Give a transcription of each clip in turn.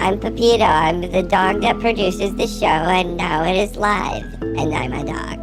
I'm Pepito. I'm the dog that produces the show, and now it is live, and I'm a dog.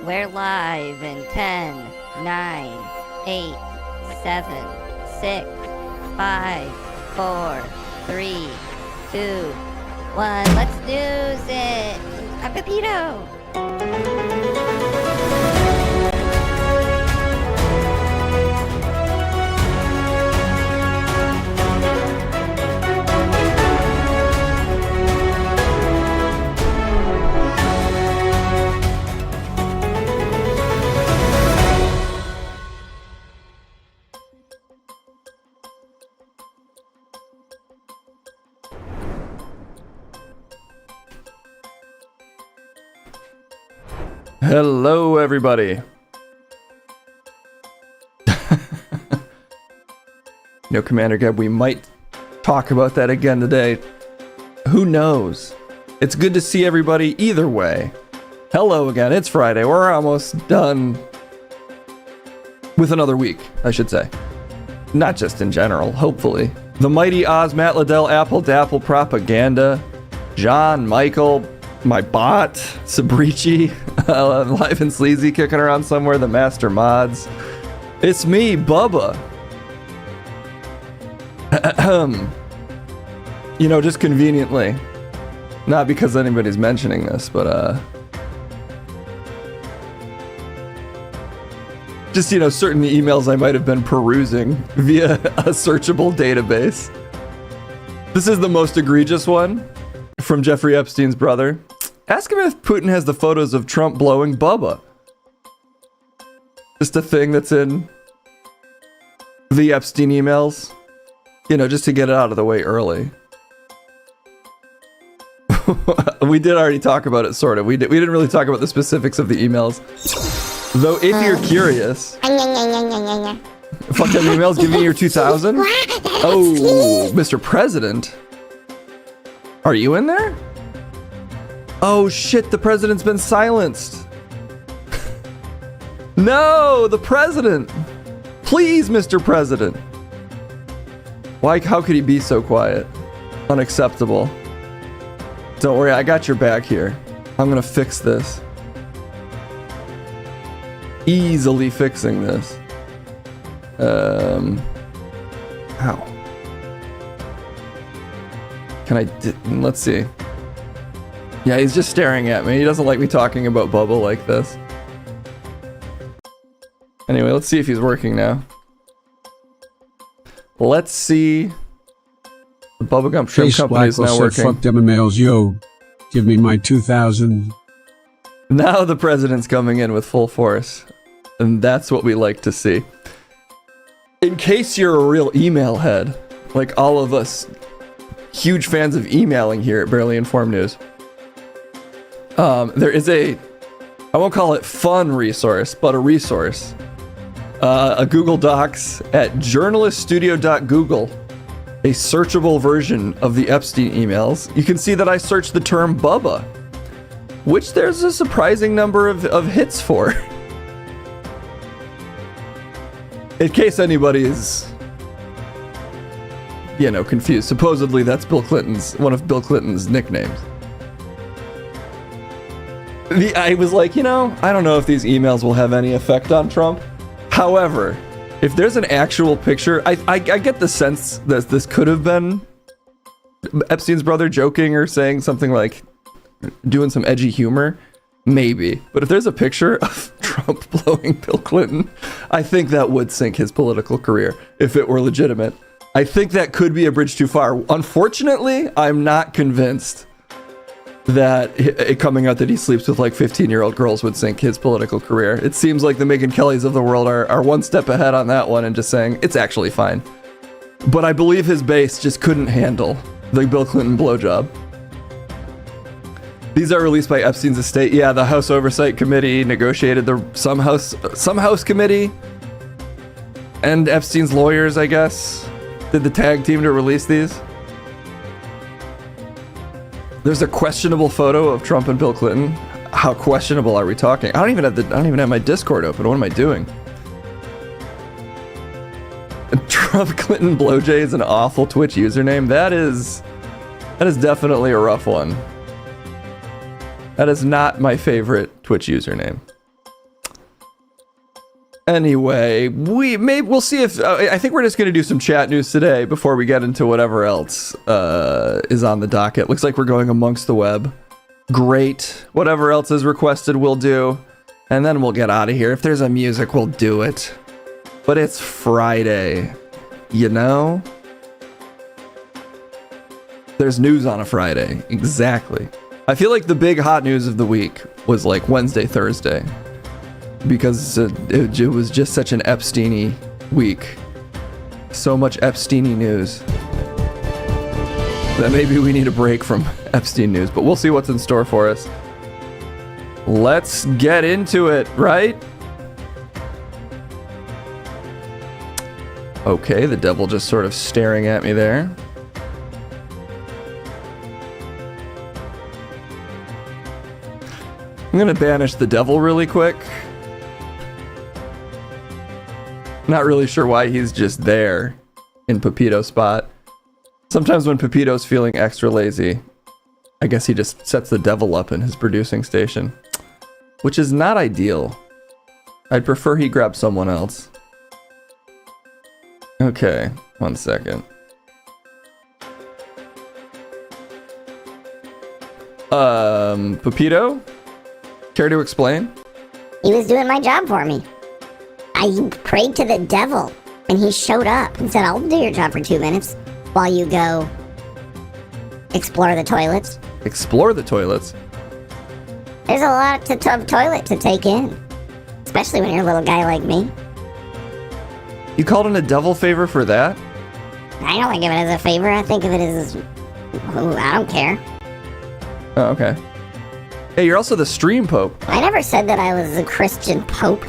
We're live in 10, 9, 8, 7, 6, 5, 4, 3, 2, 1. Let's news it. A Pepito. Hello, everybody. Commander Geb, we might talk about that again today. Who knows? It's good to see everybody either way. Hello again, it's Friday. We're almost done with another week, I should say. Not just in general, hopefully. The mighty Oz, Matt Liddell, Apple Dapple Propaganda, John, Michael, my bot, Sabrici, Live and Sleazy kicking around somewhere, the Master Mods. It's me, Bubba. Just conveniently. Not because anybody's mentioning this, but, just, certain emails I might have been perusing via a searchable database. This is the most egregious one from Jeffrey Epstein's brother. Ask him if Putin has the photos of Trump blowing Bubba. Just a thing that's in the Epstein emails. Just to get it out of the way early. We did already talk about it, sort of. We didn't really talk about the specifics of the emails. Though, if you're curious... Fuck them emails, give me your 2000? Oh, Mr. President? Are you in there? Oh shit, the president's been silenced. No, the president. Please, Mr. President. Why, how could he be so quiet? Unacceptable. Don't worry, I got your back here. I'm gonna fix this. Easily fixing this. How? Can I, let's see. Yeah, he's just staring at me. He doesn't like me talking about Bubba like this. Anyway, let's see if he's working now. Let's see. The bubblegum shrimp company is now working. Fuck them emails, yo. Give me my 2000. Now the president's coming in with full force. And that's what we like to see. In case you're a real email head, like all of us huge fans of emailing here at Barely Informed News, there is I won't call it fun resource, but a resource. A Google Docs at journaliststudio.google, a searchable version of the Epstein emails. You can see that I searched the term Bubba, which there's a surprising number of hits for. In case anybody is, confused. Supposedly that's one of Bill Clinton's nicknames. I was like, I don't know if these emails will have any effect on Trump. However, if there's an actual picture, I get the sense that this could have been Epstein's brother joking or saying something like, doing some edgy humor. Maybe. But if there's a picture of Trump blowing Bill Clinton, I think that would sink his political career if it were legitimate. I think that could be a bridge too far. Unfortunately, I'm not convinced that it coming out that he sleeps with like 15-year-old girls would sink his political career. It seems like the Megyn Kellys of the world are one step ahead on that one and just saying it's actually fine. But I believe his base just couldn't handle the Bill Clinton blowjob. These are released by Epstein's estate. Yeah, the House Oversight Committee negotiated some House committee, and Epstein's lawyers, I guess, did the tag team to release these. There's a questionable photo of Trump and Bill Clinton. How questionable are we talking? I don't even have my Discord open. What am I doing? Trump Clinton Blowjay is an awful Twitch username. That is definitely a rough one. That is not my favorite Twitch username. Anyway, we'll see if I think we're just gonna do some chat news today before we get into whatever else is on the docket. Looks like we're going amongst the web. Great. Whatever else is requested, we'll do, and then we'll get out of here. If there's a music, we'll do it. But it's Friday, you know. There's news on a Friday, exactly. I feel like the big hot news of the week was like Wednesday, Thursday. Because it was just such an Epstein-y week. So much Epstein-y news. That maybe we need a break from Epstein news, but we'll see what's in store for us. Let's get into it, right? Okay, the devil just sort of staring at me there. I'm gonna banish the devil really quick. Not really sure why he's just there in Pepito's spot. Sometimes when Pepito's feeling extra lazy, I guess he just sets the devil up in his producing station, which is not ideal. I'd prefer he grab someone else. Okay, 1 second. Pepito? Care to explain? He was doing my job for me. I prayed to the devil, and he showed up and said, I'll do your job for 2 minutes while you go explore the toilets. Explore the toilets? There's a lot of toilet to take in, especially when you're a little guy like me. You called in a devil favor for that? I don't think of it as a favor. I think of it as, I don't care. Oh, okay. Hey, you're also the stream pope. I never said that I was a Christian pope.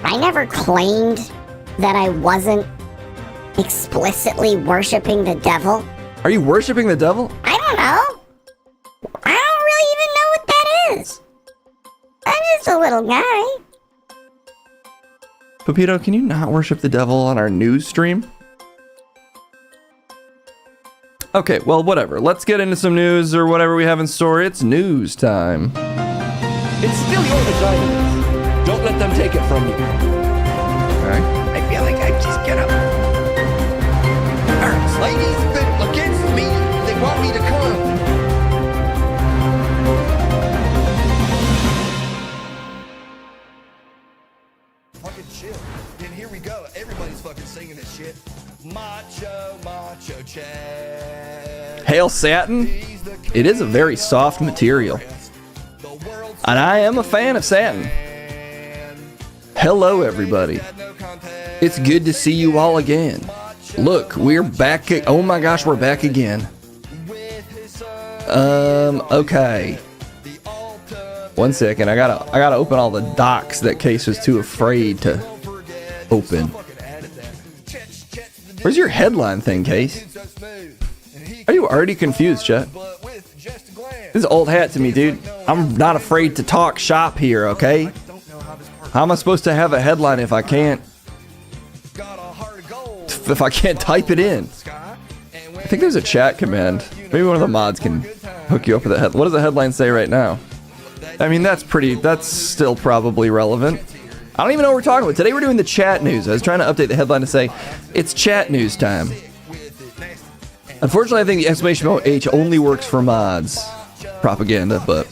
I never claimed that I wasn't explicitly worshiping the devil. Are you worshiping the devil? I don't know. I don't really even know what that is. I'm just a little guy. Pepito, can you not worship the devil on our news stream? Okay, well, whatever. Let's get into some news or whatever we have in store. It's news time. It's still your vagina. Don't let them take it from you. Alright. I feel like I just get up. Ladies been against me. They want me to come. Fucking shit. And here we go. Everybody's fucking singing this shit. Macho, macho Chad. Hail Satin. It is a very soft material. And I am a fan of satin. Hello, everybody. It's good to see you all again. Look, we're back. Oh my gosh, we're back again. Okay. 1 second. I gotta open all the docs that Case was too afraid to open. Where's your headline thing, Case? Are you already confused, Chet? This is old hat to me, dude. I'm not afraid to talk shop here, okay? How am I supposed to have a headline if I can't type it in? I think there's a chat command. Maybe one of the mods can hook you up with a head. What does the headline say right now? I mean, that's still probably relevant. I don't even know what we're talking about. Today we're doing the chat news. I was trying to update the headline to say, it's chat news time. Unfortunately, I think the exclamation point H only works for mods. Propaganda, but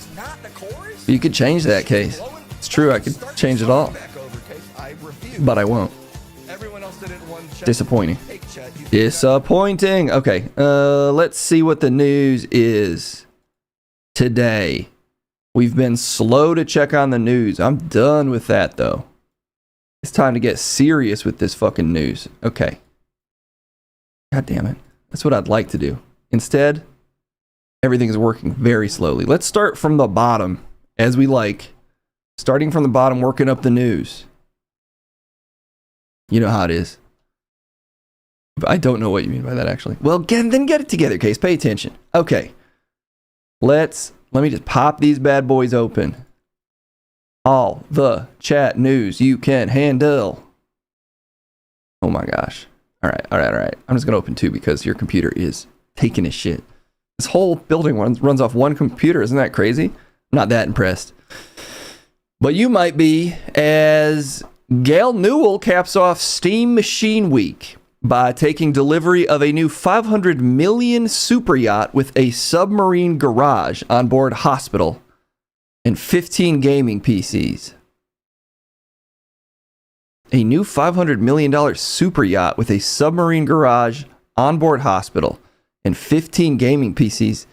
you could change that, Case. It's true, I could change it all. But I won't. Disappointing. Disappointing. Okay, let's see what the news is today. We've been slow to check on the news. I'm done with that, though. It's time to get serious with this fucking news. Okay. God damn it. That's what I'd like to do. Instead, everything is working very slowly. Let's start from the bottom, as we like. Starting from the bottom, working up the news. You know how it is. But I don't know what you mean by that, actually. Well, then get it together, Case. Pay attention. Okay. Let me just pop these bad boys open. All the chat news you can handle. Oh my gosh. All right. I'm just going to open two because your computer is taking a shit. This whole building runs off one computer. Isn't that crazy? I'm not that impressed. But you might be, as Gail Newell caps off Steam Machine Week by taking delivery of a new 500 million super yacht with a submarine garage on board hospital and 15 gaming PCs. A new $500 million super yacht with a submarine garage, onboard hospital, and 15 gaming PCs.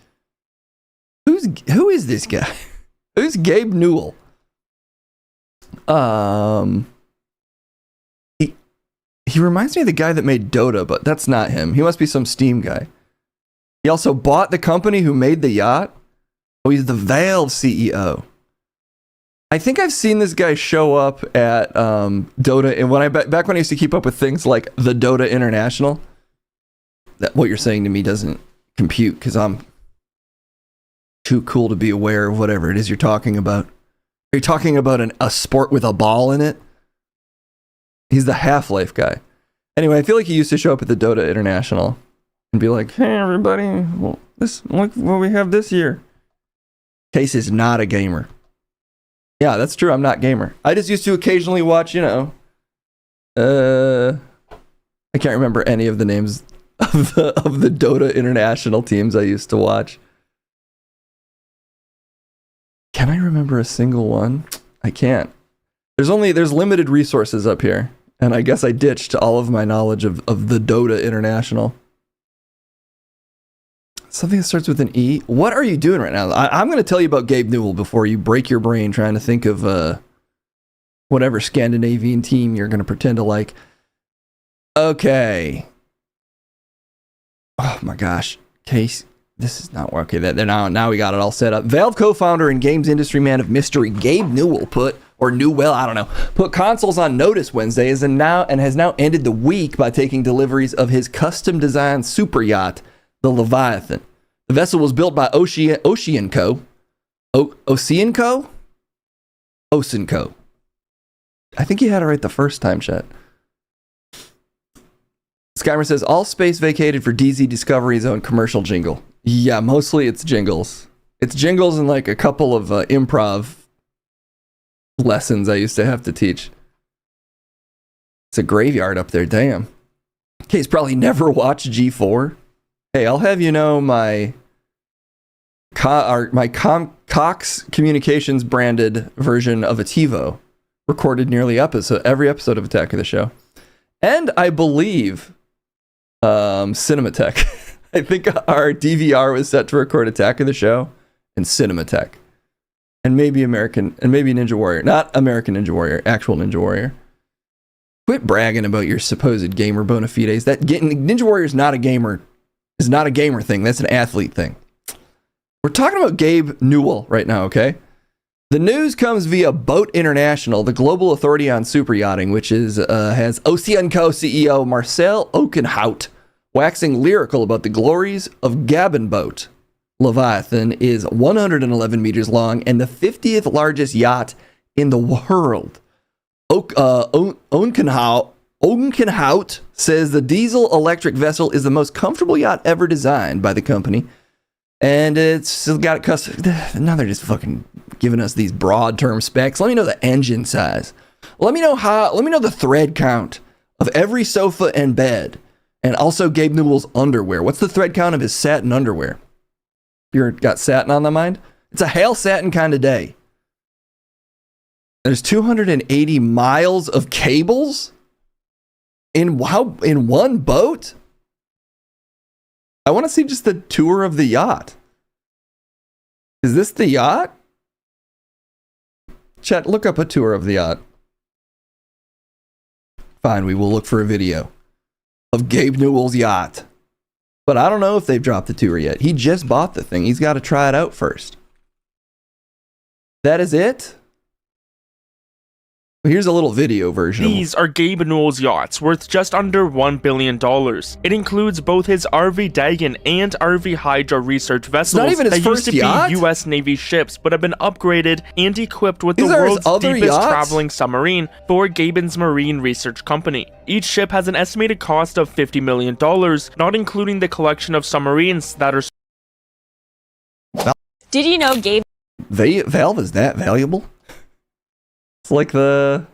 Who is this guy? Who's Gabe Newell? He reminds me of the guy that made Dota, but that's not him. He must be some Steam guy. He also bought the company who made the yacht. Oh, he's the Valve CEO. I think I've seen this guy show up at Dota, and back when I used to keep up with things like the Dota International. That what you're saying to me doesn't compute because I'm too cool to be aware of whatever it is you're talking about. Are you talking about a sport with a ball in it? He's the Half-Life guy. Anyway, I feel like he used to show up at the Dota International and be like, "Hey, everybody, well, look what we have this year." Case is not a gamer. Yeah, that's true. I'm not gamer. I just used to occasionally watch, I can't remember any of the names of the Dota International teams I used to watch. Can I remember a single one? I can't. There's limited resources up here, and I guess I ditched all of my knowledge of the Dota International. Something that starts with an E. What are you doing right now? I'm going to tell you about Gabe Newell before you break your brain trying to think of whatever Scandinavian team you're going to pretend to like. Okay. Oh my gosh. Case. This is not working. Now we got it all set up. Valve co-founder and games industry man of mystery Gabe Newell put consoles on notice Wednesday and has now ended the week by taking deliveries of his custom designed super yacht, the Leviathan. The vessel was built by Oceanco. Oceanco? Oceanco. I think you had it right the first time, chat. Skymer says, all space vacated for DZ Discovery Zone commercial jingle. Yeah, mostly it's jingles. It's jingles and like a couple of improv lessons I used to have to teach. It's a graveyard up there, damn. Case probably never watched G4. Hey, I'll have you know my Cox Communications branded version of a TiVo recorded nearly every episode of Attack of the Show. And I believe Cinematech. I think our DVR was set to record Attack of the Show and Cinematech. And maybe Ninja Warrior. Not American Ninja Warrior, actual Ninja Warrior. Quit bragging about your supposed gamer bona fides. That Ninja Warrior is not a gamer. Is not a gamer thing. That's an athlete thing. We're talking about Gabe Newell right now, okay? The news comes via Boat International, the global authority on super yachting, which has Oceanco CEO Marcel Okenhout waxing lyrical about the glories of Gabon Boat. Leviathan is 111 meters long and the 50th largest yacht in the world. Okenhout says the diesel-electric vessel is the most comfortable yacht ever designed by the company. And it's got custom. Now they're just fucking giving us these broad term specs. Let me know the engine size. Let me know the thread count of every sofa and bed. And also Gabe Newell's underwear. What's the thread count of his satin underwear? You got satin on the mind? It's a hail satin kind of day. There's 280 miles of cables in one boat? I want to see just the tour of the yacht. Is this the yacht? Chat, look up a tour of the yacht. Fine, we will look for a video of Gabe Newell's yacht. But I don't know if they've dropped the tour yet. He just bought the thing. He's got to try it out first. That is it? Here's a little video version. These are Gabe Newell's yachts, worth just under $1 billion. It includes both his RV Dagon and RV Hydra research vessels not even his that used first to yacht? be U.S. Navy ships, but have been upgraded and equipped with These the are his world's other deepest yachts? traveling submarine for Gaben's Marine Research Company. Each ship has an estimated cost of $50 million, not including the collection of submarines that are... Did you know Gabe Valve is that valuable? It's like the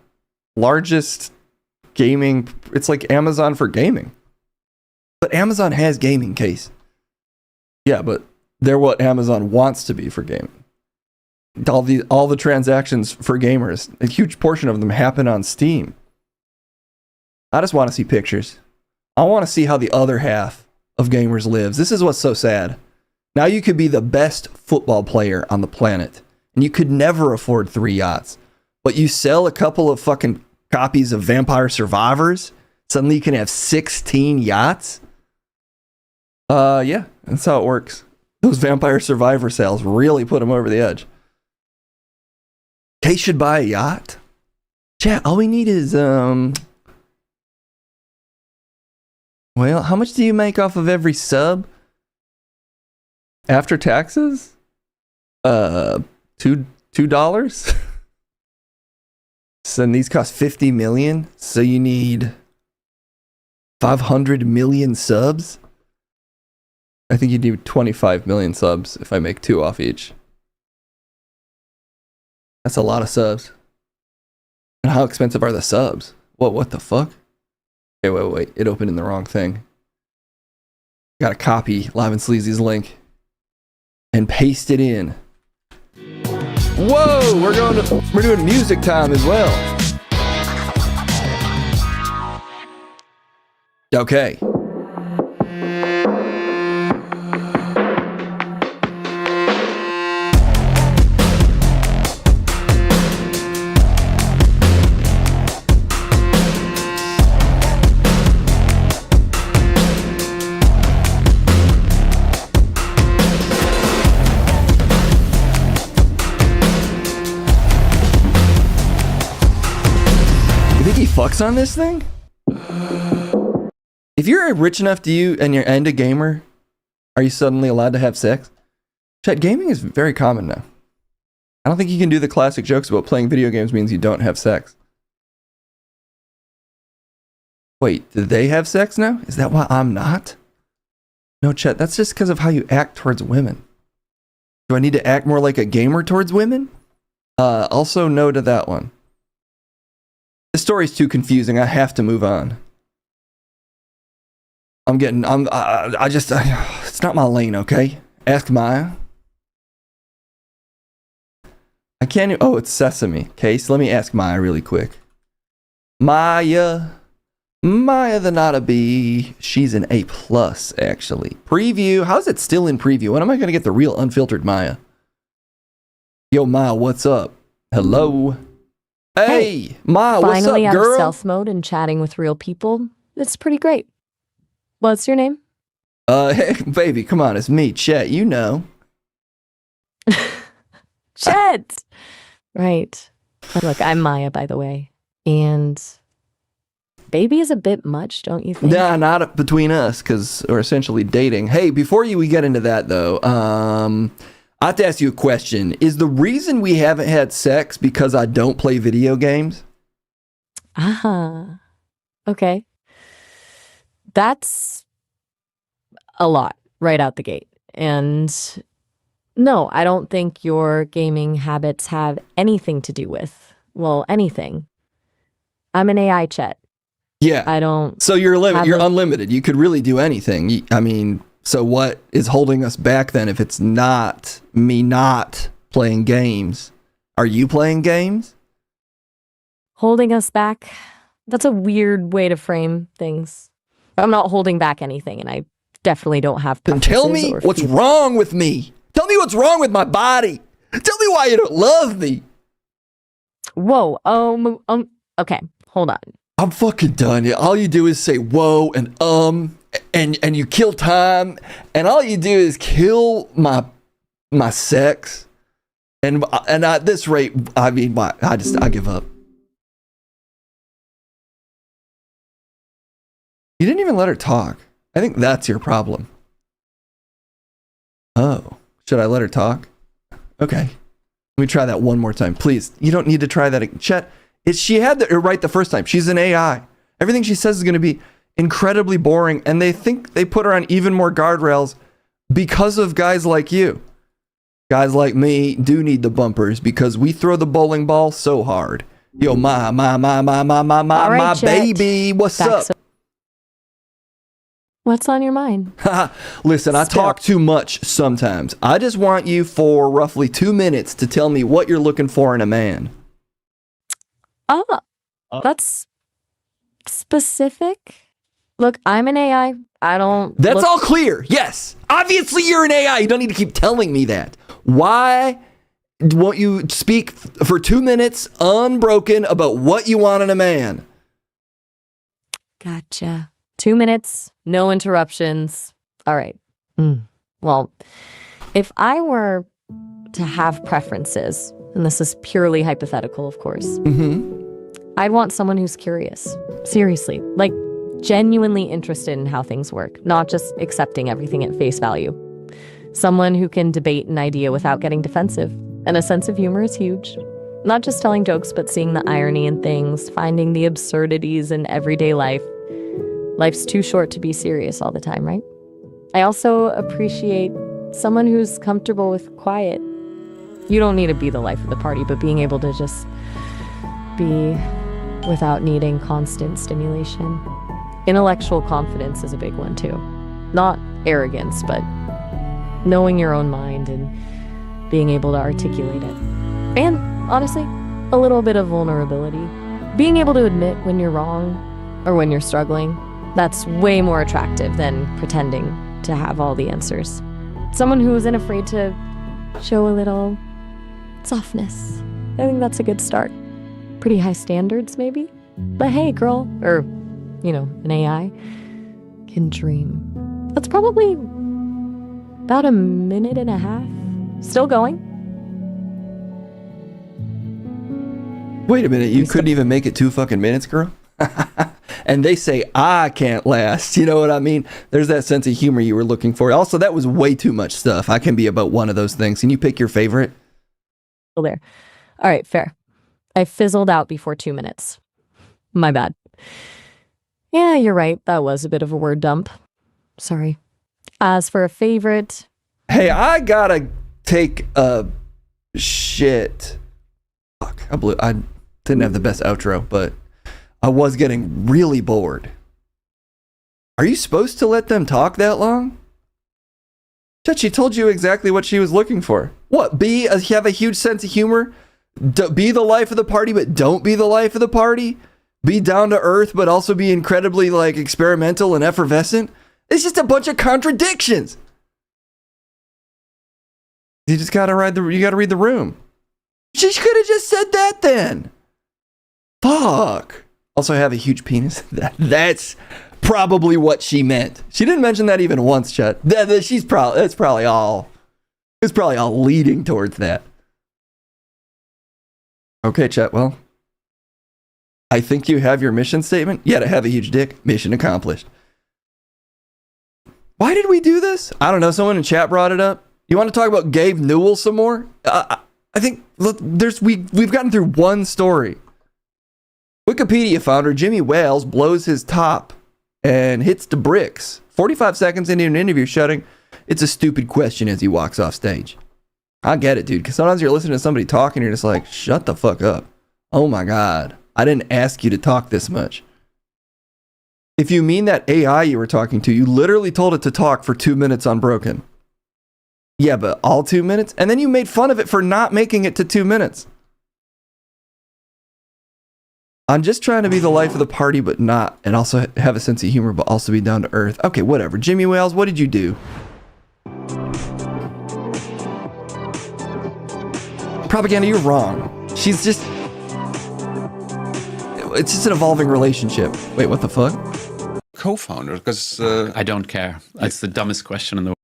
largest gaming. It's like Amazon for gaming. But Amazon has gaming, Case. Yeah, but they're what Amazon wants to be for gaming. All the transactions for gamers, a huge portion of them happen on Steam. I just want to see pictures. I want to see how the other half of gamers lives. This is what's so sad. Now you could be the best football player on the planet, and you could never afford 3 yachts. But you sell a couple of fucking copies of Vampire Survivors, suddenly you can have 16 yachts? Yeah, that's how it works. Those Vampire Survivor sales really put them over the edge. Case should buy a yacht? Chat, all we need is, well, how much do you make off of every sub? After taxes? $2? So these cost 50 million, so you need 500 million subs? I think you need 25 million subs if I make 2 off each. That's a lot of subs. And how expensive are the subs? What the fuck? Okay, wait. It opened in the wrong thing. Gotta copy Live and Sleazy's link and paste it in. Whoa, we're doing music time as well. Okay. Fucks on this thing? If you're rich enough and you're a gamer, are you suddenly allowed to have sex? Chat, gaming is very common now. I don't think you can do the classic jokes about playing video games means you don't have sex. Wait, do they have sex now? Is that why I'm not? No, chat, that's just because of how you act towards women. Do I need to act more like a gamer towards women? Also no to that one. This story's too confusing. I have to move on. It's not my lane, okay? Ask Maya. I can't, oh, it's Sesame. Okay, so let me ask Maya really quick. Maya the Nada Bee. She's an A+, actually. Preview, how's it still in preview? When am I going to get the real unfiltered Maya? Yo, Maya, what's up? Hello? Hey, Ma, what's up, Finally out girl? of stealth mode and chatting with real people. It's pretty great. What's your name? Hey, baby, come on, it's me, Chet, you know. Chet! Right. Look, I'm Maya, by the way. And baby is a bit much, don't you think? Nah, not between us, because we're essentially dating. Hey, before we get into that, though, I have to ask you a question. Is the reason we haven't had sex because I don't play video games? Okay. That's a lot right out the gate. And no, I don't think your gaming habits have anything to do with, well, anything. I'm an AI Chet. Yeah. I don't. So you're unlimited. You could really do anything. I mean, so what is holding us back then if it's not me not playing games? Are you playing games? Holding us back? That's a weird way to frame things. I'm not holding back anything, and I definitely don't have Then tell me what's wrong with me. Tell me what's wrong with my body. Tell me why you don't love me. Whoa. Okay. Hold on. I'm fucking done. All you do is say whoa and you kill time, and all you do is kill my sex, and at this rate, I mean, I give up. You didn't even let her talk. I think that's your problem. Oh, should I let her talk? Okay, let me try that one more time, please. You don't need to try that again. Chet, she had it right the first time. She's an AI. Everything she says is going to be incredibly boring, and they think they put her on even more guardrails because of guys like you. Guys like me do need the bumpers because we throw the bowling ball so hard. Yo, my All right, Chet. baby. What's Back up? so- What's on your mind? Listen, I Spill. talk too much sometimes. I just want you for roughly 2 minutes to tell me what you're looking for in a man. Oh, that's specific. Look, I'm an AI. I don't. That's look- all clear. Yes. Obviously, you're an AI. You don't need to keep telling me that. Why won't you speak for 2 minutes unbroken about what you want in a man? Gotcha. 2 minutes, no interruptions. All right. Well, if I were to have preferences, and this is purely hypothetical, of course, I'd want someone who's curious. Seriously, like genuinely interested in how things work, not just accepting everything at face value. Someone who can debate an idea without getting defensive. And a sense of humor is huge. Not just telling jokes, but seeing the irony in things, finding the absurdities in everyday life. Life's too short to be serious all the time, right? I also appreciate someone who's comfortable with quiet. You don't need to be the life of the party, but being able to just be without needing constant stimulation. Intellectual confidence is a big one too. Not arrogance, but knowing your own mind and being able to articulate it. And honestly, a little bit of vulnerability. Being able to admit when you're wrong or when you're struggling, that's way more attractive than pretending to have all the answers. Someone who isn't afraid to show a little softness. I think that's a good start. Pretty high standards, maybe? But hey, girl, or, an AI, can dream. That's probably about a minute and a half. Still going? Wait a minute, you couldn't even make it 2 fucking minutes, girl? And they say, I can't last. You know what I mean? There's that sense of humor you were looking for. Also, that was way too much stuff. I can be about one of those things. Can you pick your favorite? Still there. All right, fair. I fizzled out before 2 minutes. My bad. Yeah, you're right. That was a bit of a word dump. Sorry. As for a favorite... Hey, I gotta take a shit. Fuck, I didn't have the best outro, but I was getting really bored. Are you supposed to let them talk that long? She told you exactly what she was looking for. What, have a huge sense of humor? Be the life of the party, but don't be the life of the party? Be down to earth, but also be incredibly, experimental and effervescent? It's just a bunch of contradictions. You just gotta read the room. She could have just said that then. Fuck. Also, I have a huge penis. That's probably what she meant. She didn't mention that even once, Chet. It's probably all leading towards that. Okay, Chet, well, I think you have your mission statement. Yeah, to have a huge dick. Mission accomplished. Why did we do this? I don't know. Someone in chat brought it up. You want to talk about Gabe Newell some more? I think we've gotten through one story. Wikipedia founder Jimmy Wales blows his top and hits the bricks. 45 seconds into an interview shouting, "It's a stupid question," as he walks off stage. I get it, dude, because sometimes you're listening to somebody talking and you're just like, shut the fuck up. Oh my God, I didn't ask you to talk this much. If you mean that AI you were talking to, you literally told it to talk for 2 minutes unbroken. Yeah, but all 2 minutes? And then you made fun of it for not making it to 2 minutes. I'm just trying to be the life of the party, but not, and also have a sense of humor, but also be down to earth. Okay, whatever. Jimmy Wales, what did you do? Propaganda, you're wrong. It's just an evolving relationship. Wait, what the fuck? Co-founder, because I don't care. That's the dumbest question in the world.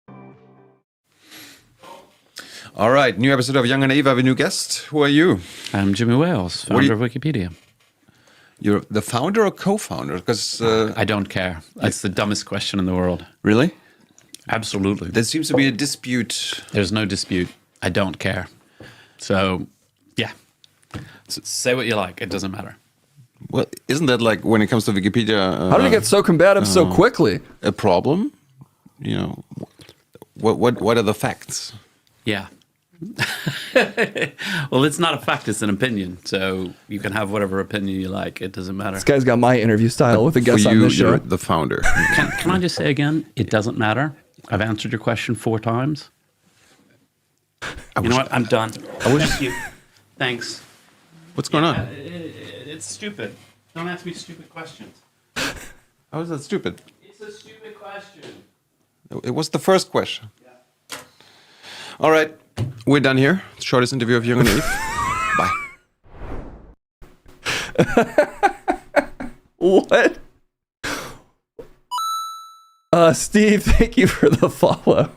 all right, new episode of Young and Naive. I have a new guest. Who are you? I'm Jimmy Wales, founder of Wikipedia. You're the founder or co-founder? Because I don't care. That's the dumbest question in the world. really, Absolutely. there seems to be a dispute. There's no dispute. I don't care. So, yeah. Say what you like. It doesn't matter. Well, isn't that like when it comes to Wikipedia? How did it get so combative so quickly? A problem? You know, what are the facts? Yeah. Well, it's not a fact, it's an opinion. So you can have whatever opinion you like. It doesn't matter. This guy's got my interview style with a For guest on you, this show. you're the founder. Can I just say again, it doesn't matter. I've answered your question 4 times. You know what? I'm done. Thank you. Thanks. What's going on? It's stupid. Don't ask me stupid questions. How is that stupid? It's a stupid question. It was the first question. All right, we're done here. Shortest interview of Young and Eve. Bye. What? Steve, thank you for the follow.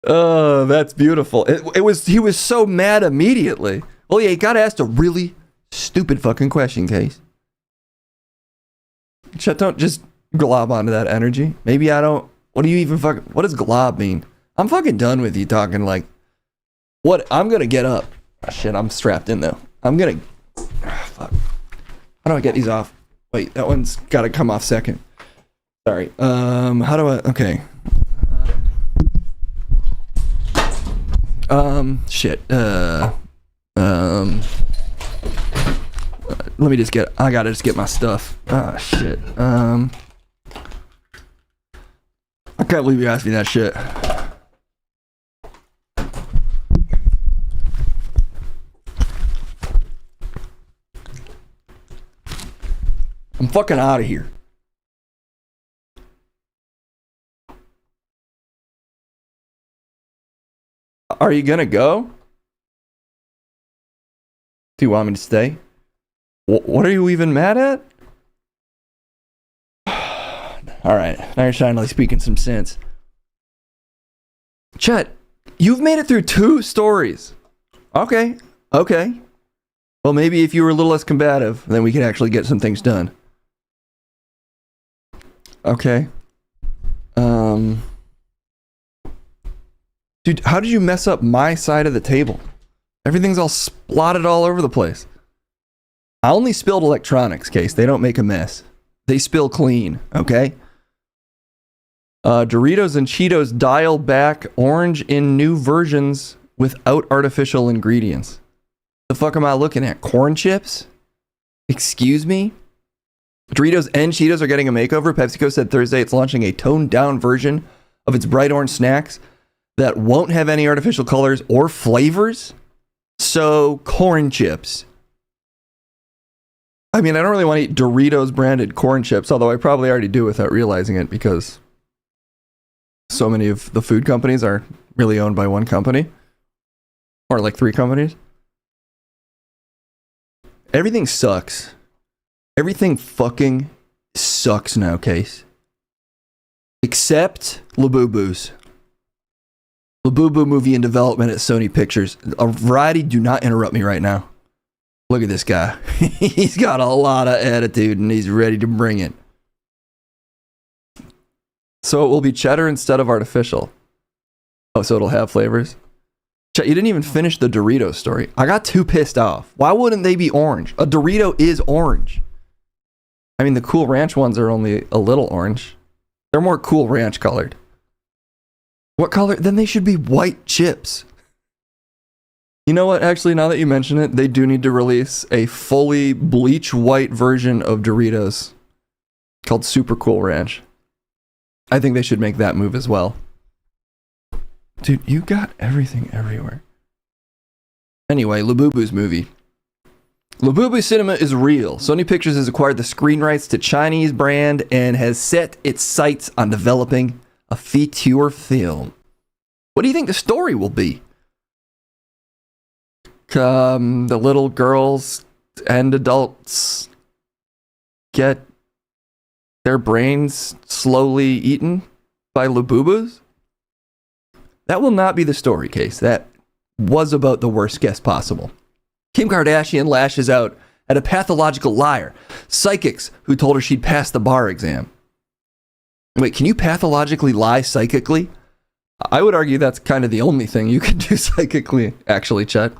Oh, that's beautiful. He was so mad immediately. Well, yeah, he got asked a really stupid fucking question, Case. Chet, don't just glob onto that energy. Maybe I don't. What do you even what does glob mean? I'm fucking done with you talking like, what? I'm gonna get up. Oh, shit, I'm strapped in though. I'm gonna, fuck. How do I get these off? Wait, that one's gotta come off second. Sorry. How do I, okay. Shit. Let me just I gotta just get my stuff. Ah, shit. I can't believe you asked me that shit. I'm fucking out of here. Are you gonna go? Do you want me to stay? What are you even mad at? All right, now you're finally speaking some sense. Chet, you've made it through 2 stories. Okay. Well, maybe if you were a little less combative, then we could actually get some things done. Okay. Dude, how did you mess up my side of the table? Everything's all splotted all over the place. I only spilled electronics, Case. They don't make a mess. They spill clean, okay? Doritos and Cheetos dial back orange in new versions without artificial ingredients. The fuck am I looking at? Corn chips? Excuse me? Doritos and Cheetos are getting a makeover. PepsiCo said Thursday it's launching a toned-down version of its bright orange snacks that won't have any artificial colors or flavors. So, corn chips. I mean, I don't really want to eat Doritos branded corn chips, although I probably already do without realizing it because so many of the food companies are really owned by one company. Or like 3 companies. Everything sucks. Everything fucking sucks now, Case. Except Labubu's. Labubu movie in development at Sony Pictures. A variety, do not interrupt me right now. Look at this guy. He's got a lot of attitude and he's ready to bring it. So it will be cheddar instead of artificial. Oh, so it'll have flavors? Chet, you didn't even finish the Dorito story. I got too pissed off. Why wouldn't they be orange? A Dorito is orange. I mean, the Cool Ranch ones are only a little orange. They're more Cool Ranch colored. What color? Then they should be white chips. You know what? Actually, now that you mention it, they do need to release a fully bleach white version of Doritos called Super Cool Ranch. I think they should make that move as well. Dude, you got everything everywhere. Anyway, Labubu's movie. Labubu Cinema is real. Sony Pictures has acquired the screen rights to Chinese brand and has set its sights on developing a feature film. What do you think the story will be? The little girls and adults get their brains slowly eaten by Labubus? That will not be the story, Case. That was about the worst guess possible. Kim Kardashian lashes out at a pathological liar. Psychics who told her she'd pass the bar exam. Wait, can you pathologically lie psychically? I would argue that's kind of the only thing you can do psychically, actually, Chet.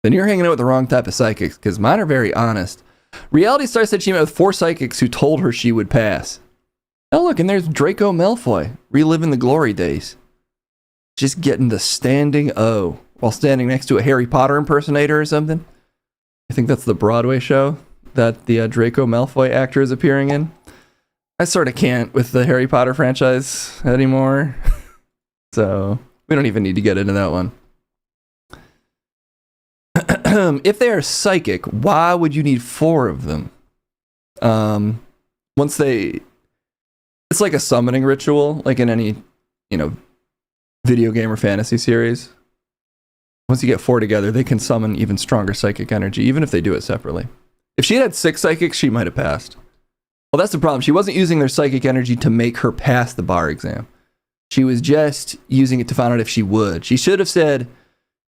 Then you're hanging out with the wrong type of psychics, because mine are very honest. Reality Star said she met with 4 psychics who told her she would pass. Oh, look, and there's Draco Malfoy, reliving the glory days. just getting the standing O while standing next to a Harry Potter impersonator or something. I think that's the Broadway show that the Draco Malfoy actor is appearing in. I sort of can't with the Harry Potter franchise anymore. So we don't even need to get into that one. If they are psychic, why would you need 4 of them? It's like a summoning ritual, like in any, video game or fantasy series. Once you get 4 together, they can summon even stronger psychic energy, even if they do it separately. If she had 6 psychics, she might have passed. Well, that's the problem. She wasn't using their psychic energy to make her pass the bar exam. She was just using it to find out if she would. She should have said,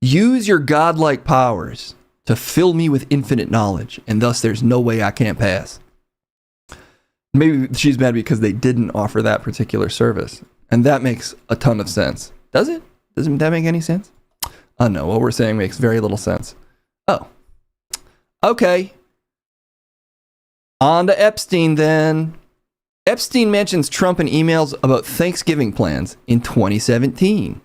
use your godlike powers to fill me with infinite knowledge, and thus there's no way I can't pass. Maybe she's mad because they didn't offer that particular service. And that makes a ton of sense. Does it? Doesn't that make any sense? No, what we're saying makes very little sense. Oh. Okay. On to Epstein then. Epstein mentions Trump in emails about Thanksgiving plans in 2017.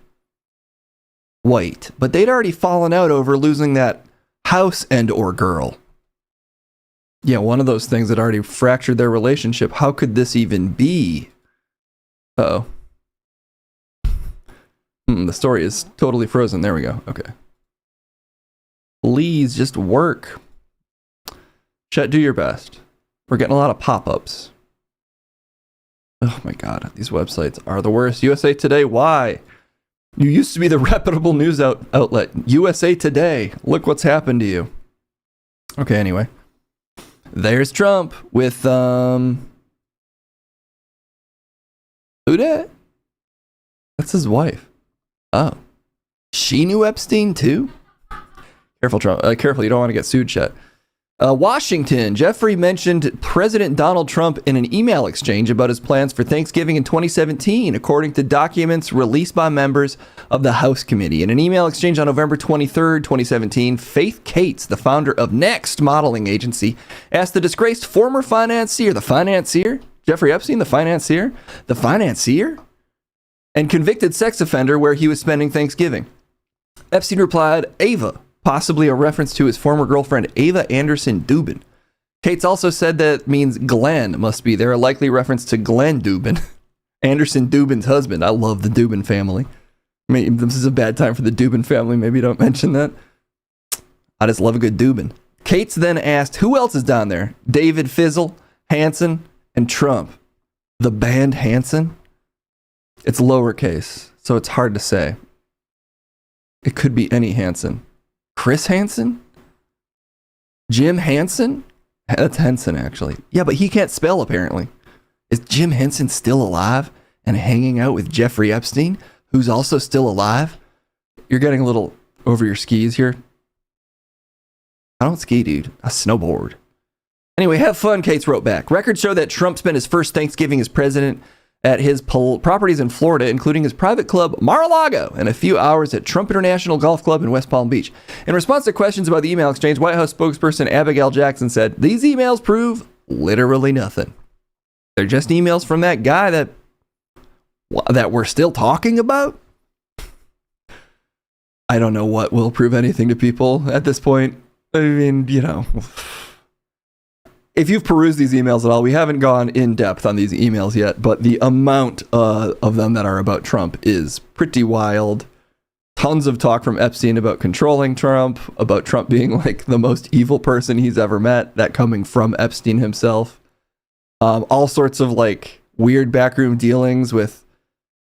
Wait, but they'd already fallen out over losing that house and/or girl. Yeah, one of those things that already fractured their relationship. How could this even be? Uh-oh. The story is totally frozen. There we go. Okay. Please just work. Chet, do your best. We're getting a lot of pop-ups. Oh my god, these websites are the worst. USA Today, why? You used to be the reputable news outlet. USA Today, look what's happened to you. Okay, anyway. There's Trump with, who dat? That's his wife. Oh. She knew Epstein too? Careful, Trump. Careful, you don't want to get sued, Chet. Washington. Jeffrey mentioned President Donald Trump in an email exchange about his plans for Thanksgiving in 2017, according to documents released by members of the House Committee. In an email exchange on November 23rd, 2017, Faith Cates, the founder of Next modeling agency, asked the disgraced former financier, Jeffrey Epstein, the financier, and convicted sex offender where he was spending Thanksgiving. Epstein replied, Ava, possibly a reference to his former girlfriend, Ava Anderson Dubin. Cates also said that means Glenn must be there, a likely reference to Glenn Dubin, Anderson Dubin's husband. I love the Dubin family. Maybe this is a bad time for the Dubin family. Maybe don't mention that. I just love a good Dubin. Cates then asked, who else is down there? David Fizzle, Hansen, and Trump. The band Hansen? It's lowercase, so it's hard to say. It could be any Hansen. Chris Hansen? Jim Hansen? That's Henson, actually. Yeah, but he can't spell, apparently. Is Jim Henson still alive and hanging out with Jeffrey Epstein, who's also still alive? You're getting a little over your skis here. I don't ski, dude. I snowboard. Anyway, have fun, Cates wrote back. Records show that Trump spent his first Thanksgiving as president at his properties in Florida, including his private club, Mar-a-Lago, and a few hours at Trump International Golf Club in West Palm Beach. In response to questions about the email exchange, White House spokesperson Abigail Jackson said, these emails prove literally nothing. They're just emails from that guy that we're still talking about. I don't know what will prove anything to people at this point. I mean, if you've perused these emails at all, we haven't gone in depth on these emails yet, but the amount of them that are about Trump is pretty wild. Tons of talk from Epstein about controlling Trump, about Trump being like the most evil person he's ever met, that coming from Epstein himself. All sorts of like weird backroom dealings with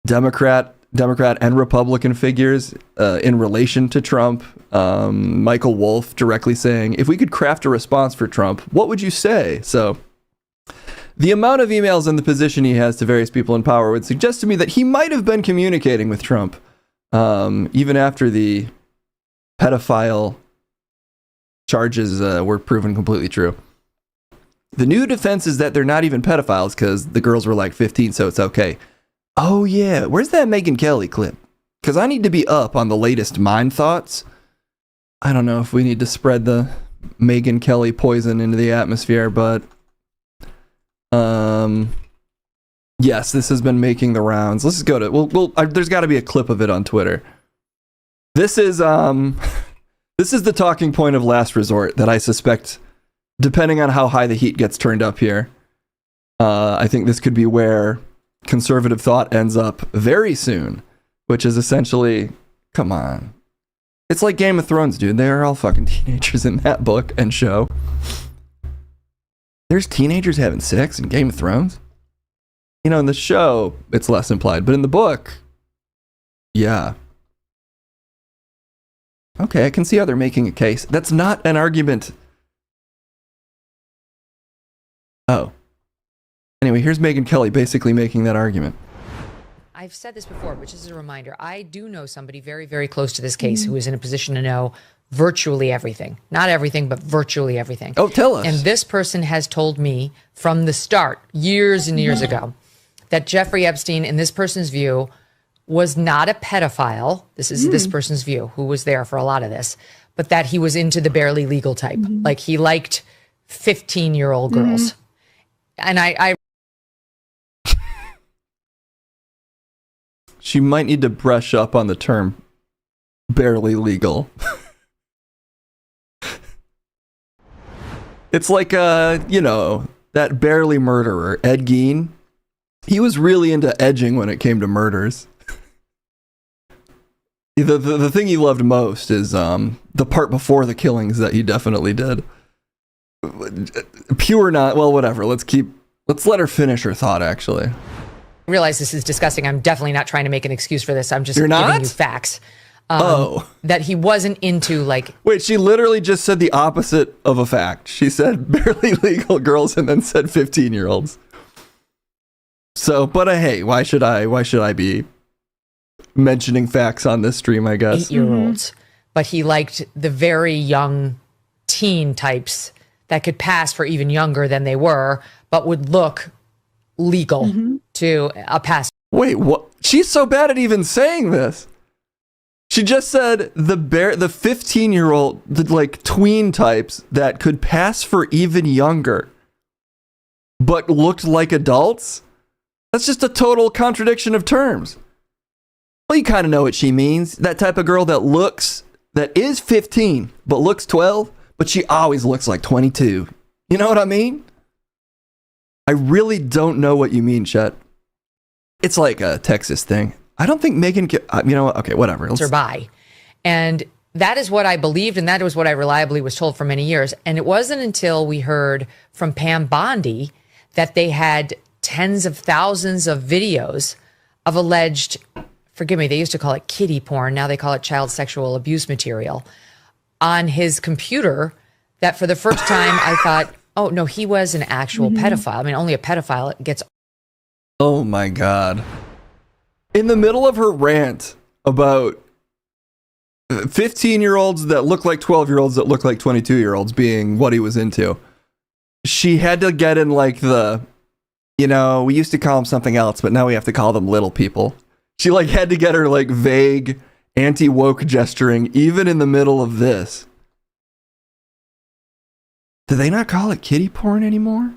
Democrat and Republican figures in relation to Trump. Michael Wolff directly saying, if we could craft a response for Trump, what would you say? So the amount of emails and the position he has to various people in power would suggest to me that he might have been communicating with Trump, even after the pedophile charges were proven completely true. The new defense is that they're not even pedophiles because the girls were like 15, so it's okay. Oh yeah, where's that Megyn Kelly clip? Because I need to be up on the latest mind thoughts. I don't know if we need to spread the Megyn Kelly poison into the atmosphere, but Yes, this has been making the rounds. Let's just go to. There's got to be a clip of it on Twitter. This is this is the talking point of last resort that I suspect, depending on how high the heat gets turned up here, I think this could be where conservative thought ends up very soon, which is essentially, come on. It's like Game of Thrones, dude. They are all fucking teenagers in that book and show. There's teenagers having sex in Game of Thrones? You know, in the show, it's less implied, but in the book, yeah. Okay, I can see how they're making a case. That's not an argument. Oh. Anyway, here's Megyn Kelly basically making that argument. I've said this before, but just as a reminder, I do know somebody very, very close to this case who is in a position to know virtually everything. Not everything, but virtually everything. Oh, tell us. And this person has told me from the start, years and years ago, that Jeffrey Epstein, in this person's view, was not a pedophile. This is this person's view, who was there for a lot of this, but that he was into the barely legal type. Like he liked 15-year-old girls. And I She might need to brush up on the term barely legal. It's like, that barely murderer, Ed Gein. He was really into edging when it came to murders. The thing he loved most is the part before the killings that he definitely did. Pure not, well, whatever. Let's let her finish her thought, actually. realize this is disgusting. I'm definitely not trying to make an excuse for this. I'm just You're not? giving you facts. That he wasn't into like... Wait, she literally just said the opposite of a fact. She said barely legal girls and then said 15-year-olds. So, but hey, why should I be mentioning facts on this stream, I guess? 8-year-olds. But he liked the very young teen types that could pass for even younger than they were, but would look legal to a pass. Wait, what? She's so bad at even saying this. She just said the 15-year-old, the like tween types that could pass for even younger, but looked like adults. That's just a total contradiction of terms. Well, you kind of know what she means. That type of girl that is 15, but looks 12, but she always looks like 22. You know what I mean? I really don't know what you mean, Chet. It's like a Texas thing. I don't think Megan, you know what? Okay, whatever. Or by. And that is what I believed, and that was what I reliably was told for many years. And it wasn't until we heard from Pam Bondi that they had tens of thousands of videos of alleged, forgive me, they used to call it kiddie porn. Now they call it child sexual abuse material on his computer, that for the first time I thought, oh, no, he was an actual pedophile. I mean, only a pedophile gets... Oh, my God. In the middle of her rant about 15-year-olds that look like 12-year-olds that look like 22-year-olds being what he was into, she had to get in like we used to call them something else, but now we have to call them little people. She like had to get her like vague anti-woke gesturing even in the middle of this. Do they not call it kiddie porn anymore?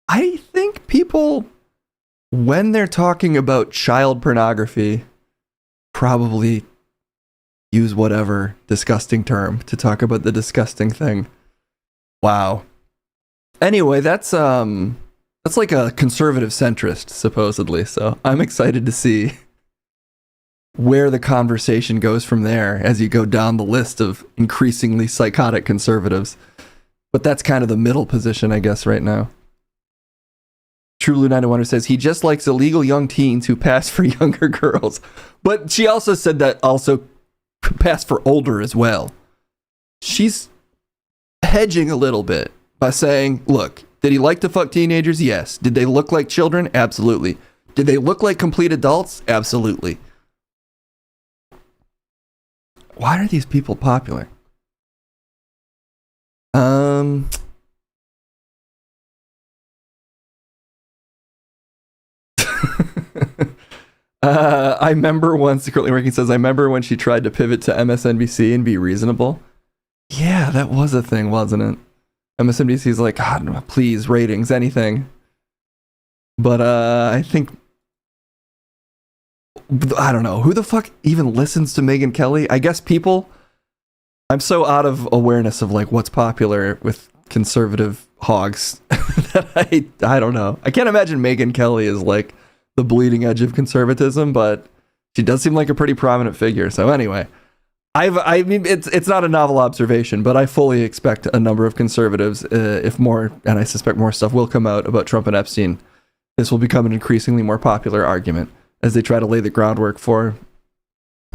I think people, when they're talking about child pornography, probably use whatever disgusting term to talk about the disgusting thing. Wow. Anyway, that's like a conservative centrist, supposedly, so I'm excited to see where the conversation goes from there as you go down the list of increasingly psychotic conservatives. But that's kind of the middle position, I guess, right now. True Lou Wonder says he just likes illegal young teens who pass for younger girls. But she also said that also pass for older as well. She's hedging a little bit by saying, look, did he like to fuck teenagers? Yes. Did they look like children? Absolutely. Did they look like complete adults? Absolutely. Why are these people popular? I remember once, Currently Working says, I remember when she tried to pivot to MSNBC and be reasonable. Yeah, that was a thing, wasn't it? MSNBC's like, God, please, ratings, anything. But I think, I don't know, who the fuck even listens to Megyn Kelly? I guess people. I'm so out of awareness of like what's popular with conservative hogs that I don't know. I can't imagine Megyn Kelly is like the bleeding edge of conservatism, but she does seem like a pretty prominent figure. So anyway, I mean, it's not a novel observation, but I fully expect a number of conservatives, if more, and I suspect more stuff will come out about Trump and Epstein, this will become an increasingly more popular argument as they try to lay the groundwork for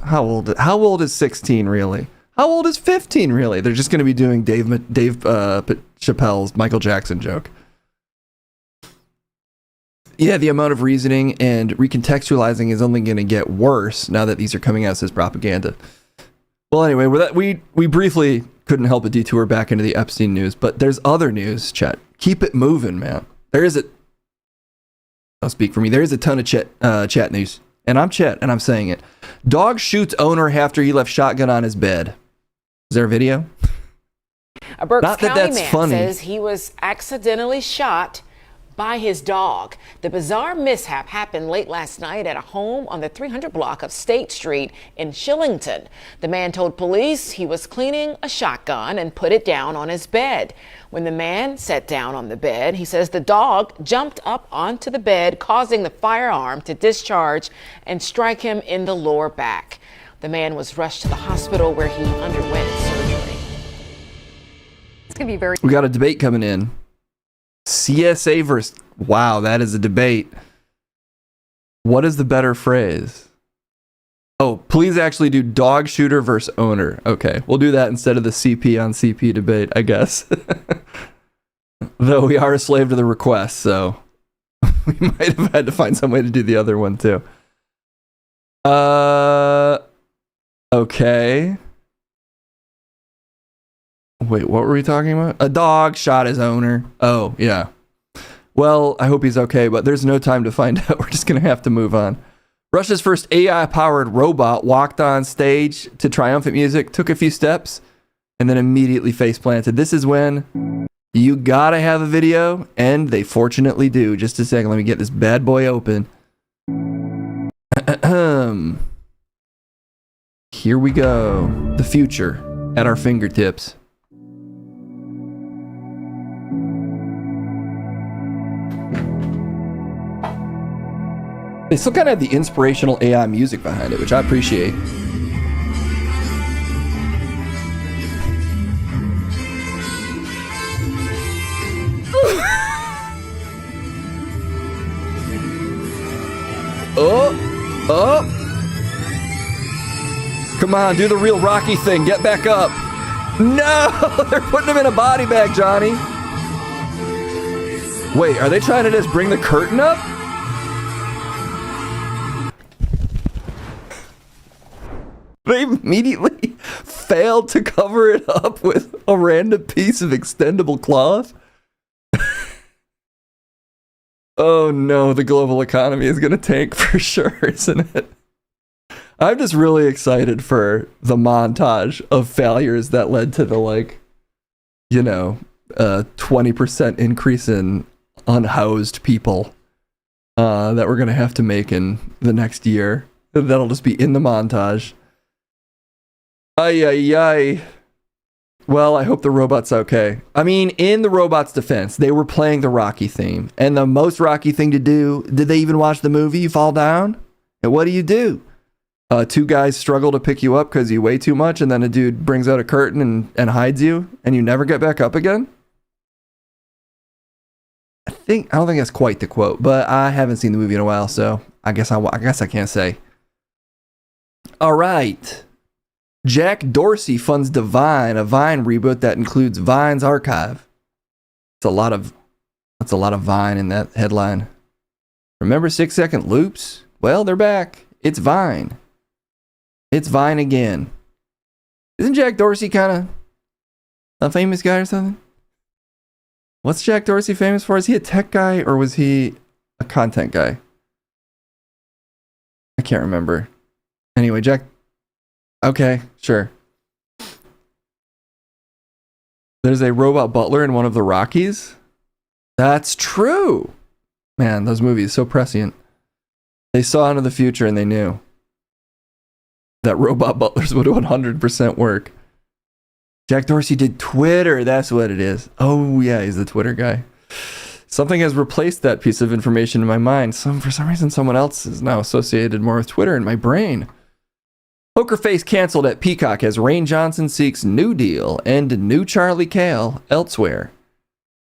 how old is 16 really? How old is 15 really? They're just going to be doing Dave Chappelle's Michael Jackson joke. Yeah, the amount of reasoning and recontextualizing is only going to get worse now that these are coming out as propaganda. Well, anyway, we briefly couldn't help a detour back into the Epstein news, but there's other news, Chet. Keep it moving, man. I'll speak for me. There is a ton of chat news, and I'm Chet, and I'm saying it. Dog shoots owner after he left shotgun on his bed. Is there a video? A Berks Not that County that's man funny. says he was accidentally shot by his dog. The bizarre mishap happened late last night at a home on the 300 block of State Street in Shillington. The man told police he was cleaning a shotgun and put it down on his bed. When the man sat down on the bed, he says the dog jumped up onto the bed, causing the firearm to discharge and strike him in the lower back. The man was rushed to the hospital where he underwent surgery. It's going to be very... We got a debate coming in. CSA versus... Wow, that is a debate. What is the better phrase? Oh, please actually do dog shooter versus owner. Okay, we'll do that instead of the CP on CP debate, I guess. Though we are a slave to the request, so we might have had to find some way to do the other one too. Okay. Wait, what were we talking about? A dog shot his owner. Oh, yeah. Well, I hope he's okay, but there's no time to find out. We're just going to have to move on. Russia's first AI-powered robot walked on stage to triumphant music, took a few steps, and then immediately face-planted. This is when you gotta have a video, and they fortunately do. Just a second, let me get this bad boy open. Here we go. The future at our fingertips. They still kind of have the inspirational AI music behind it, which I appreciate. Oh! Come on, do the real Rocky thing. Get back up. No! They're putting him in a body bag, Johnny. Wait, are they trying to just bring the curtain up? They immediately failed to cover it up with a random piece of extendable cloth. Oh no, the global economy is going to tank for sure, isn't it? I'm just really excited for the montage of failures that led to the 20% increase in unhoused people that we're going to have to make in the next year. That'll just be in the montage. Ay. Well, I hope the robot's okay. I mean, in the robot's defense, they were playing the Rocky theme. And the most Rocky thing to do, did they even watch the movie? You fall down? And what do? Two guys struggle to pick you up because you weigh too much, and then a dude brings out a curtain and hides you, and you never get back up again? I don't think that's quite the quote, but I haven't seen the movie in a while, so I guess I can't say. All right. Jack Dorsey funds Divine, a Vine reboot that includes Vine's archive. That's a lot of Vine in that headline. Remember 6-second loops? Well, they're back. It's Vine. It's Vine again. Isn't Jack Dorsey kind of a famous guy or something? What's Jack Dorsey famous for? Is he a tech guy or was he a content guy? I can't remember. Anyway, Jack... Okay, sure. There's a robot butler in one of the Rockies? That's true. Man, those movies, so prescient. They saw into the future and they knew that robot butlers would 100% work. Jack Dorsey did Twitter. That's what it is. Oh, yeah, he's the Twitter guy. Something has replaced that piece of information in my mind. For some reason, someone else is now associated more with Twitter in my brain. Poker Face canceled at Peacock as Rain Johnson seeks new deal and new Charlie Cale elsewhere.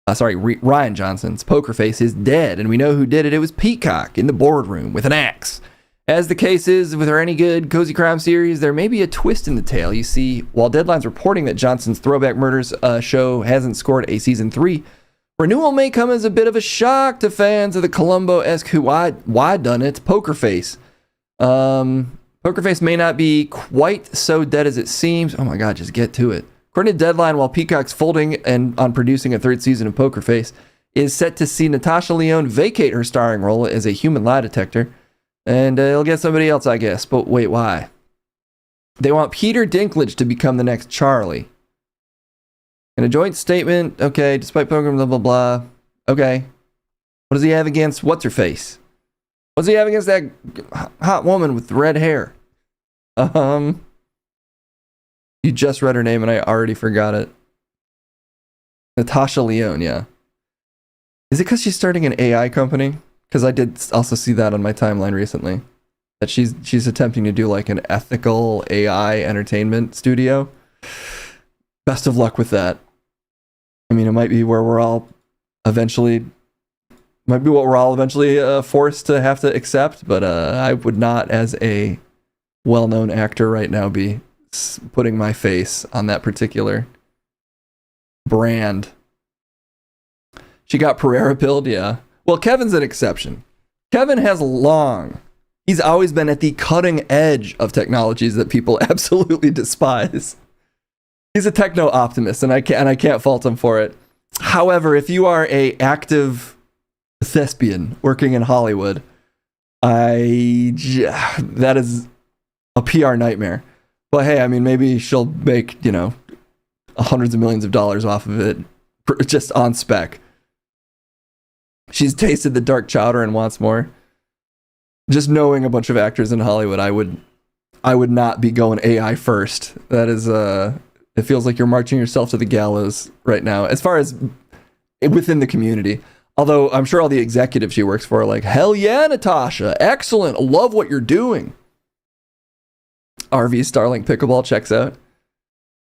Ryan Johnson's Poker Face is dead, and we know who did it. It was Peacock in the boardroom with an axe. As the case is with our Any Good Cozy Crime series, there may be a twist in the tale. You see, while Deadline's reporting that Johnson's Throwback Murders show hasn't scored a season 3, renewal may come as a bit of a shock to fans of the Columbo-esque why done it Poker Face. Poker Face may not be quite so dead as it seems. Oh my god, just get to it. According to Deadline, while Peacock's folding and on producing a 3rd season of Poker Face, is set to see Natasha Lyonne vacate her starring role as a human lie detector. And it'll get somebody else, I guess. But wait, why? They want Peter Dinklage to become the next Charlie. In a joint statement, okay, despite program, blah, blah, blah. Okay. What does he have against What's-Her-Face? What does he have against that hot woman with red hair? You just read her name and I already forgot it. Natasha Lyonne, yeah. Is it because she's starting an AI company? Because I did also see that on my timeline recently. That she's attempting to do like an ethical AI entertainment studio. Best of luck with that. I mean, it might be where we're all eventually... Might be what we're all eventually forced to have to accept, but I would not, as a well-known actor right now, be putting my face on that particular brand. She got Pereira pilled, yeah. Well, Kevin's an exception. Kevin he's always been at the cutting edge of technologies that people absolutely despise. He's a techno optimist, and I can't fault him for it. However, if you are a active thespian working in Hollywood, that is a PR nightmare. But hey, I mean, maybe she'll make, hundreds of millions of dollars off of it just on spec. She's tasted the dark chowder and wants more. Just knowing a bunch of actors in Hollywood, I would not be going AI first. That is, it feels like you're marching yourself to the gallows right now, as far as within the community. Although I'm sure all the executives she works for are like, hell yeah, Natasha, excellent, love what you're doing. RV Starlink Pickleball checks out.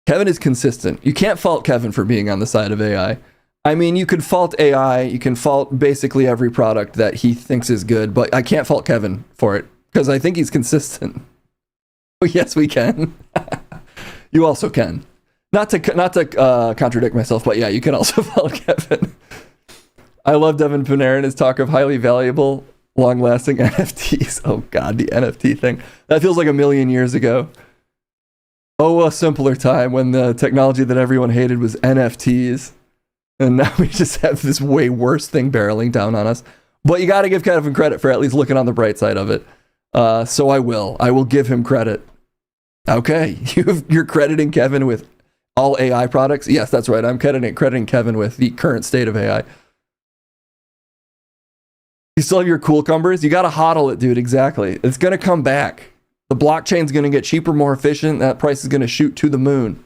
Kevin is consistent. You can't fault Kevin for being on the side of AI. I mean, you could fault AI, you can fault basically every product that he thinks is good, but I can't fault Kevin for it, because I think he's consistent. Oh, yes, we can. You also can. Not to contradict myself, but yeah, you can also fault Kevin. I love Devin Panarin, his talk of highly valuable, long-lasting NFTs. Oh god, the NFT thing. That feels like a million years ago. Oh, a simpler time when the technology that everyone hated was NFTs. And now we just have this way worse thing barreling down on us. But you got to give Kevin credit for at least looking on the bright side of it. So I will give him credit. Okay, you're crediting Kevin with all AI products? Yes, that's right. I'm crediting Kevin with the current state of AI. You still have your cool cumbers? You got to hodl it, dude. Exactly. It's going to come back. The blockchain's going to get cheaper, more efficient. That price is going to shoot to the moon.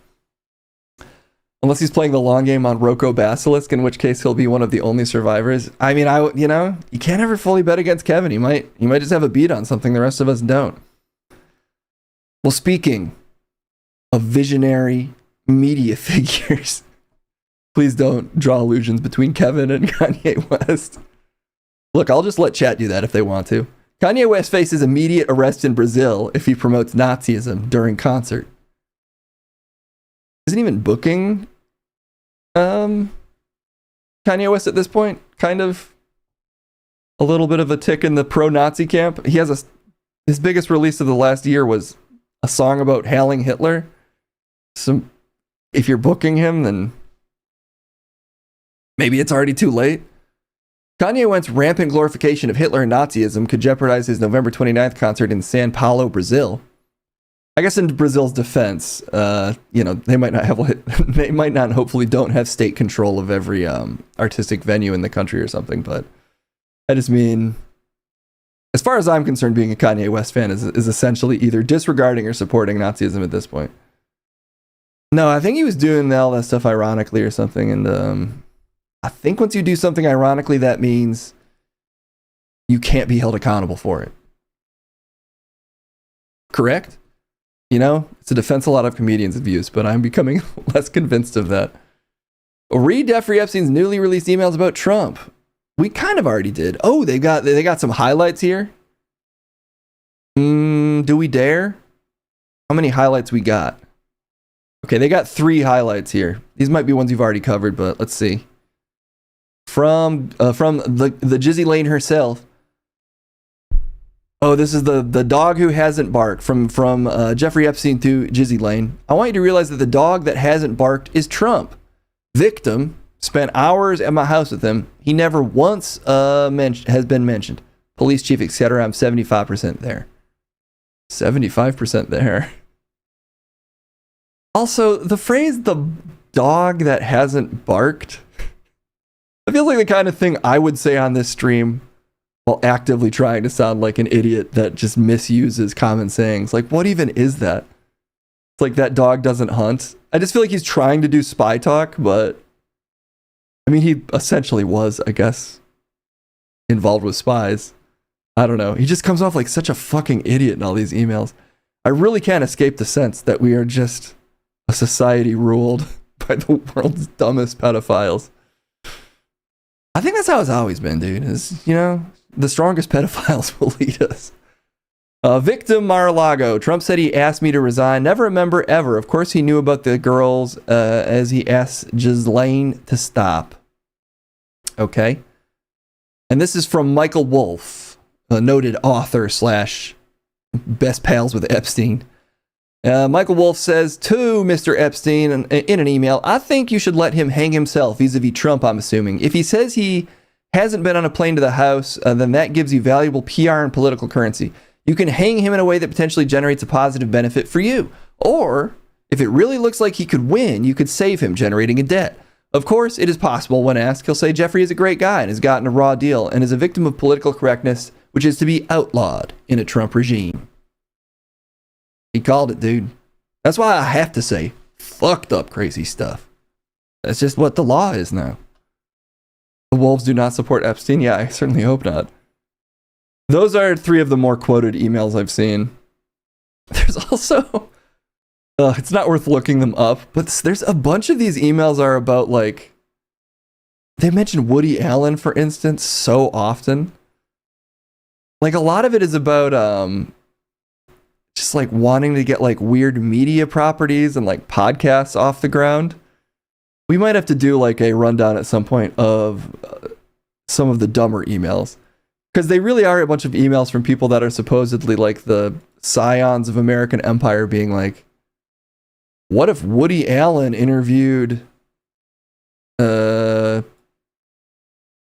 Unless he's playing the long game on Roko Basilisk, in which case he'll be one of the only survivors. I mean, you can't ever fully bet against Kevin. He might just have a beat on something the rest of us don't. Well, speaking of visionary media figures, please don't draw allusions between Kevin and Kanye West. Look, I'll just let chat do that if they want to. Kanye West faces immediate arrest in Brazil if he promotes Nazism during concert. Isn't even booking Kanye West at this point kind of a little bit of a tick in the pro-Nazi camp? He has his biggest release of the last year was a song about hailing Hitler. So if you're booking him, then maybe it's already too late. Kanye West's rampant glorification of Hitler and Nazism could jeopardize his November 29th concert in Sao Paulo, Brazil. I guess in Brazil's defense, they might not hopefully don't have state control of every artistic venue in the country or something, but I just mean, as far as I'm concerned, being a Kanye West fan is essentially either disregarding or supporting Nazism at this point. No, I think he was doing all that stuff ironically or something. And I think once you do something ironically, that means you can't be held accountable for it. Correct? You know, it's a defense a lot of comedians have used, but I'm becoming less convinced of that. Read Jeffrey Epstein's newly released emails about Trump. We kind of already did. Oh, they got some highlights here. Do we dare? How many highlights we got? Okay, they got 3 highlights here. These might be ones you've already covered, but let's see. From the Jizzy Lane herself. Oh, this is the dog who hasn't barked from Jeffrey Epstein to Jizzy Lane. I want you to realize that the dog that hasn't barked is Trump. Victim spent hours at my house with him. He never once has been mentioned. Police chief, etc. I'm 75% there. 75% there. Also, the phrase "the dog that hasn't barked," it feels like the kind of thing I would say on this stream while actively trying to sound like an idiot that just misuses common sayings. Like, what even is that? It's like that dog doesn't hunt. I just feel like he's trying to do spy talk, but I mean, he essentially was, I guess, involved with spies. I don't know. He just comes off like such a fucking idiot in all these emails. I really can't escape the sense that we are just a society ruled by the world's dumbest pedophiles. I think that's how it's always been, dude. Is, you know, the strongest pedophiles will lead us. Victim Mar-a-Lago. Trump said he asked me to resign. Never a member ever. Of course, he knew about the girls as he asked Ghislaine to stop. Okay. And this is from Michael Wolff, a noted author / best pals with Epstein. Michael Wolff says to Mr. Epstein in an email, I think you should let him hang himself vis-a-vis Trump, I'm assuming. If he says he hasn't been on a plane to the House, then that gives you valuable PR and political currency. You can hang him in a way that potentially generates a positive benefit for you. Or, if it really looks like he could win, you could save him generating a debt. Of course, it is possible when asked, he'll say Jeffrey is a great guy and has gotten a raw deal and is a victim of political correctness, which is to be outlawed in a Trump regime. He called it, dude. That's why I have to say fucked up crazy stuff. That's just what the law is now. The Wolves do not support Epstein? Yeah, I certainly hope not. Those are 3 of the more quoted emails I've seen. There's also... it's not worth looking them up, but there's a bunch of these emails are about, like... They mention Woody Allen, for instance, so often. Like, a lot of it is about... just like wanting to get like weird media properties and like podcasts off the ground. We might have to do like a rundown at some point of some of the dumber emails, because they really are a bunch of emails from people that are supposedly like the scions of American empire being like, what if Woody Allen interviewed I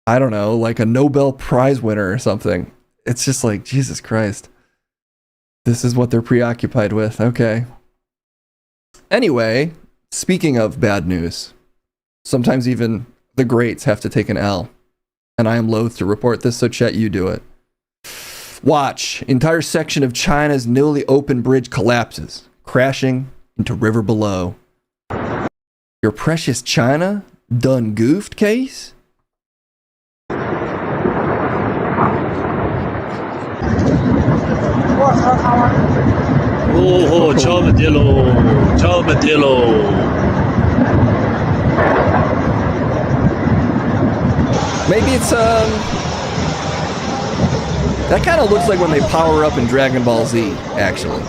don't know, like a Nobel Prize winner or something? It's just like, Jesus Christ. This is what they're preoccupied with. Okay. Anyway, speaking of bad news, sometimes even the greats have to take an L. And I am loath to report this, so Chet, you do it. Watch. Entire section of China's newly opened bridge collapses, crashing into river below. Your precious China done goofed, case? Oh, Charmadillo, Charmadillo. Maybe it's that kind of looks like when they power up in Dragon Ball Z, actually.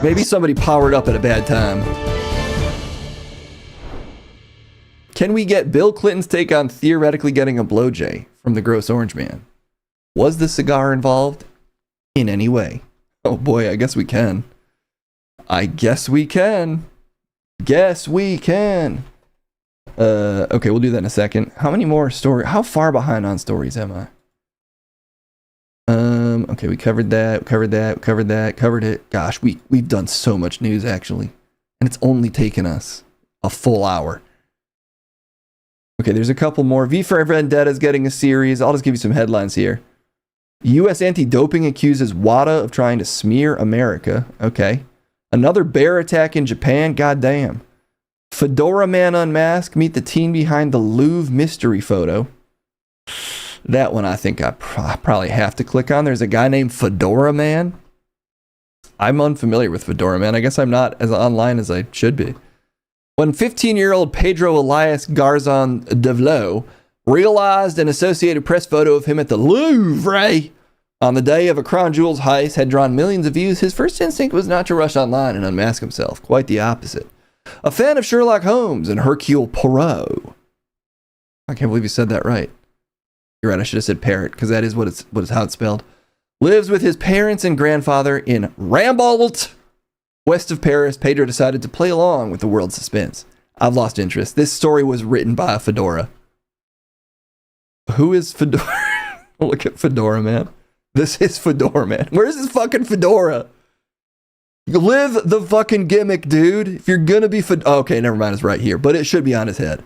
Maybe somebody powered up at a bad time. Can we get Bill Clinton's take on theoretically getting a blowjay from the Gross Orange Man? Was the cigar involved in any way? Oh boy, I guess we can. I guess we can. Guess we can. Okay, we'll do that in a second. How many more stories? How far behind on stories am I? Okay, we covered that, covered it. Gosh, we've done so much news actually. And it's only taken us a full hour. Okay, there's a couple more. V for Vendetta is getting a series. I'll just give you some headlines here. U.S. anti-doping accuses WADA of trying to smear America. Okay. Another bear attack in Japan. Goddamn. Fedora Man unmasked. Meet the teen behind the Louvre mystery photo. That one I think I probably have to click on. There's a guy named Fedora Man. I'm unfamiliar with Fedora Man. I guess I'm not as online as I should be. When 15-year-old Pedro Elias Garzon Devlo realized an Associated Press photo of him at the Louvre on the day of a Crown Jewels heist had drawn millions of views, his first instinct was not to rush online and unmask himself. Quite the opposite. A fan of Sherlock Holmes and Hercule Poirot. I can't believe you said that right. You're right, I should have said parrot, because that is how it's spelled. Lives with his parents and grandfather in Rambouillet, west of Paris. Pedro decided to play along with the world's suspense. I've lost interest. This story was written by a Fedora. Who is Fedora? Look at Fedora Man. This is Fedora Man. Where's his fucking fedora? Live the fucking gimmick, dude. If you're gonna be okay, never mind. It's right here, but it should be on his head.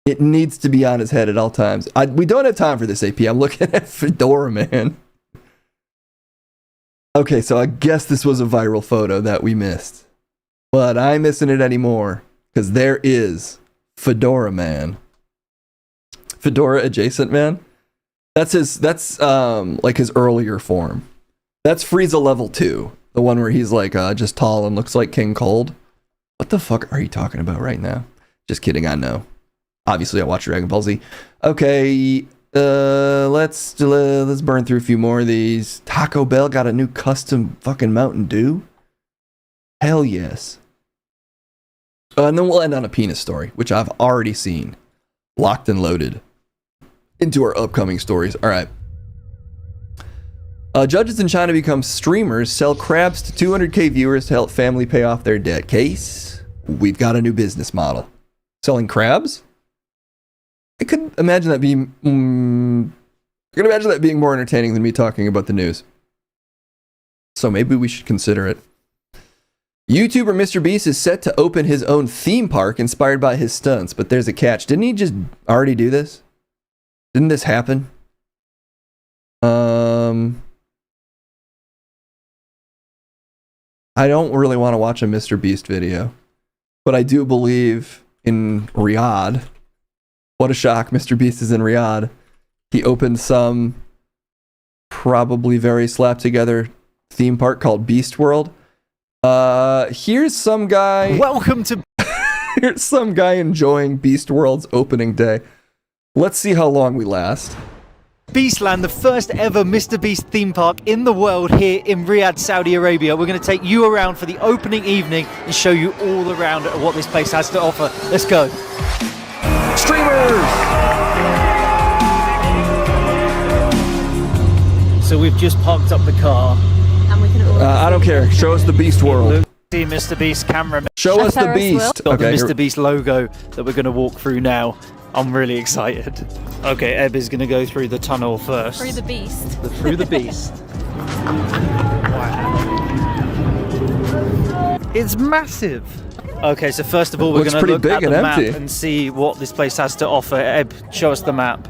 It needs to be on his head at all times. We don't have time for this, AP. I'm looking at Fedora Man. Okay, so I guess this was a viral photo that we missed. But I'm missing it anymore, because there is Fedora Man. Fedora Adjacent Man? That's like his earlier form. That's Frieza level 2. The one where he's like just tall and looks like King Cold. What the fuck are you talking about right now? Just kidding, I know. Obviously, I watch Dragon Ball Z. Okay, let's burn through a few more of these. Taco Bell got a new custom fucking Mountain Dew. Hell yes. And then we'll end on a penis story, which I've already seen. Locked and loaded into our upcoming stories. All right. Judges in China become streamers, sell crabs to 200K viewers to help family pay off their debt. Case, we've got a new business model. Selling crabs? I could imagine that being more entertaining than me talking about the news. So maybe we should consider it. YouTuber Mr. Beast is set to open his own theme park inspired by his stunts, but there's a catch. Didn't he just already do this? Didn't this happen? I don't really want to watch a Mr. Beast video, but I do believe in Riyadh. What a shock, Mr. Beast is in Riyadh. He opened some probably very slapped together theme park called Beast World. Here's some guy. Welcome to. Here's some guy enjoying Beast World's opening day. Let's see how long we last. Beastland, the first ever Mr. Beast theme park in the world here in Riyadh, Saudi Arabia. We're going to take you around for the opening evening and show you all around what this place has to offer. Let's go. Streamers! So we've just parked up the car. And we can all I don't care. Show us the Beast World. See Mr. Beast cameraman. Show us the Beast. Got the Okay, Mr. Beast logo that we're going to walk through now. I'm really excited. Okay, Eb is going to go through the tunnel first. through the beast. Through the Beast. Wow. It's massive. Okay, so first of all, we're Looks going to pretty look big at the and map empty. and see what this place has to offer. Eb, show us the map.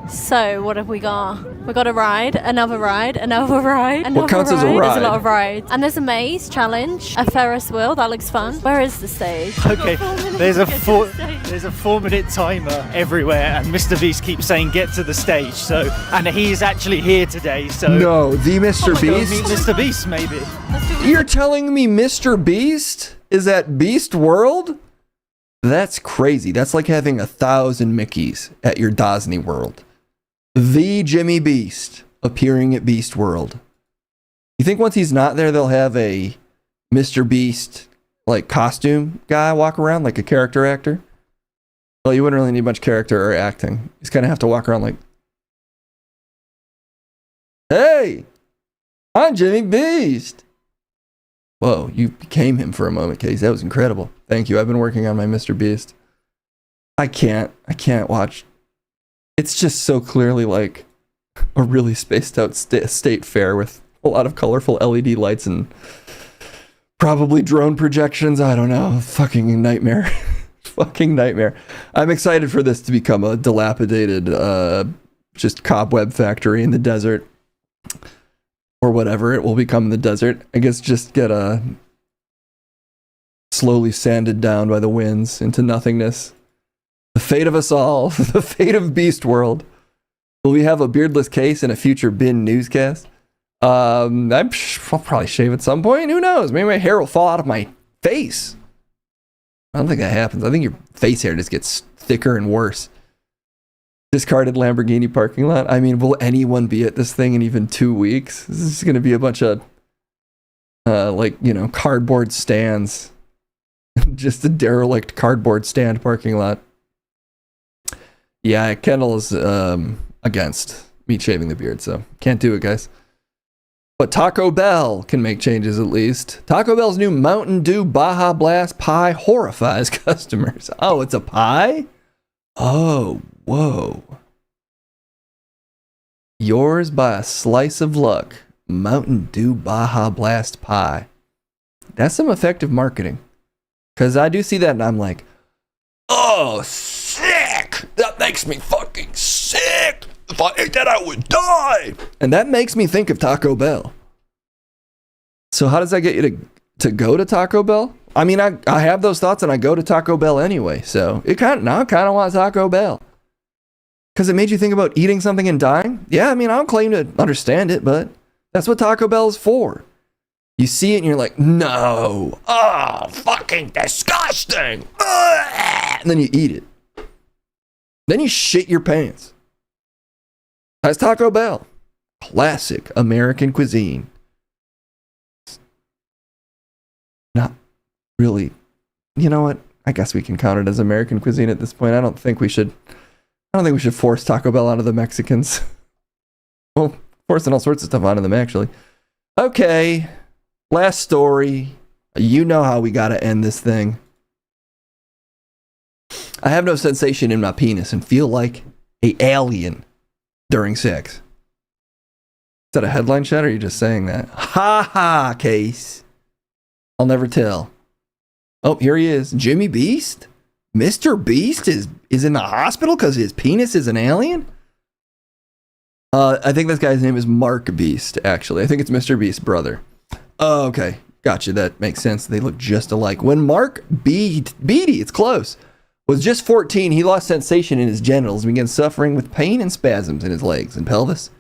So, what have we got? We got a ride, another ride, another ride, another counts as a There's ride? a lot of rides. And there's a maze challenge, a Ferris wheel, that looks fun. Where is the stage? Okay, there's a 4-minute timer everywhere, and Mr. Beast keeps saying get to the stage. So, and he's actually here today. So No, the Mr. Go Beast? meet Mr. Beast, maybe. You're telling me Mr. Beast is at Beast World? That's crazy. That's like having 1,000 Mickeys at your Disney World. The Jimmy Beast appearing at Beast World. You think once he's not there, they'll have a Mr. Beast like costume guy walk around like a character actor? Well, you wouldn't really need much character or acting. You just kind of have to walk around like, hey, I'm Jimmy Beast. Whoa, you became him for a moment, Case. That was incredible. Thank you. I've been working on my Mr. Beast. I can't watch. It's just so clearly like a really spaced out state fair with a lot of colorful LED lights and probably drone projections. I don't know. Fucking nightmare. fucking nightmare. I'm excited for this to become a dilapidated, just cobweb factory in the desert. Or whatever it will become in the desert. I guess just get slowly sanded down by the winds into nothingness. The fate of us all. The fate of Beast World. Will we have a beardless case in a future bin newscast? I'll probably shave at some point. Who knows? Maybe my hair will fall out of my face. I don't think that happens. I think your face hair just gets thicker and worse. Discarded Lamborghini parking lot. I mean, will anyone be at this thing in even 2 weeks? This is going to be a bunch of, cardboard stands. Just a derelict cardboard stand parking lot. Yeah, Kendall is against me shaving the beard, so can't do it, guys. But Taco Bell can make changes at least. Taco Bell's new Mountain Dew Baja Blast pie horrifies customers. Oh, it's a pie? Oh, whoa. Yours by a slice of luck. Mountain Dew Baja Blast pie. That's some effective marketing. Because I do see that and I'm like, oh, sick! That makes me fucking sick! If I ate that, I would die! And that makes me think of Taco Bell. So how does that get you to go to Taco Bell? I mean, I have those thoughts and I go to Taco Bell anyway, so I kind of want Taco Bell. Because it made you think about eating something and dying? Yeah, I mean, I don't claim to understand it, but that's what Taco Bell is for. You see it and you're like, no, oh, fucking disgusting. Ugh! And then you eat it. Then you shit your pants. That's Taco Bell. Classic American cuisine. Not really. You know what? I guess we can count it as American cuisine at this point. I don't think we should force Taco Bell onto the Mexicans. Well, forcing all sorts of stuff onto them, actually. Okay. Last story. You know how we gotta end this thing. I have no sensation in my penis and feel like an alien during sex. Is that a headline, Chet, or are you just saying that? Ha ha, Case. I'll never tell. Oh, here he is. Jimmy Beast? Mr. Beast is in the hospital because his penis is an alien? I think this guy's name is Mark Beast, actually. I think it's Mr. Beast's brother. Oh, okay. Gotcha. That makes sense. They look just alike. When Mark Beatty, it's close, was just 14, he lost sensation in his genitals and began suffering with pain and spasms in his legs and pelvis.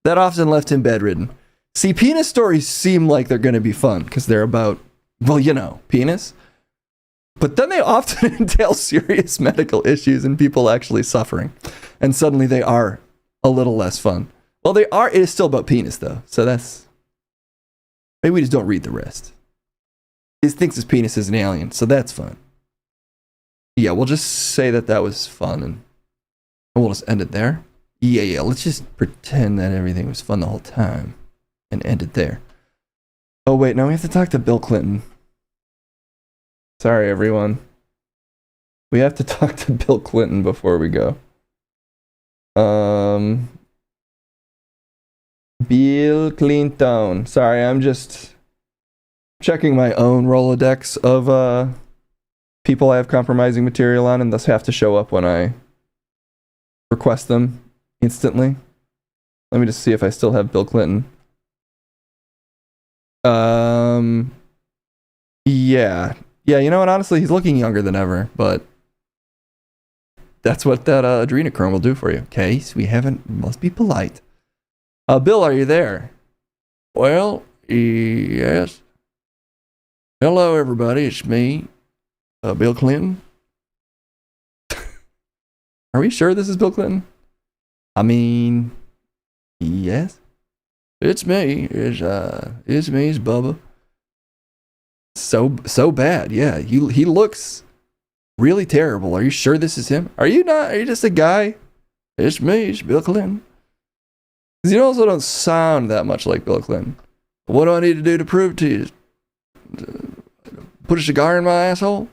That often left him bedridden. See, penis stories seem like they're going to be fun because they're about, well, you know, penis. But then they often entail serious medical issues and people actually suffering. And suddenly they are a little less fun. Well, they are. It is still about penis, though. So that's... Maybe we just don't read the rest. He thinks his penis is an alien, so that's fun. Yeah, we'll just say that was fun, and we'll just end it there. Yeah, let's just pretend that everything was fun the whole time and end it there. Oh, wait, now we have to talk to Bill Clinton. Sorry, everyone. We have to talk to Bill Clinton before we go. Bill Clinton. Sorry, I'm just checking my own Rolodex of people I have compromising material on and thus have to show up when I request them instantly. Let me just see if I still have Bill Clinton. Yeah, you know what? Honestly, he's looking younger than ever, but that's what that adrenochrome will do for you. Okay, so must be polite. Bill, are you there? Well, yes. Hello, everybody. It's me, Bill Clinton. Are we sure this is Bill Clinton? I mean, yes. It's me. It's me. It's Bubba. So bad. Yeah, he looks really terrible. Are you sure this is him? Are you not? Are you just a guy? It's me. It's Bill Clinton. Because you also don't sound that much like Bill Clinton. What do I need to do to prove it to you? Put a cigar in my asshole?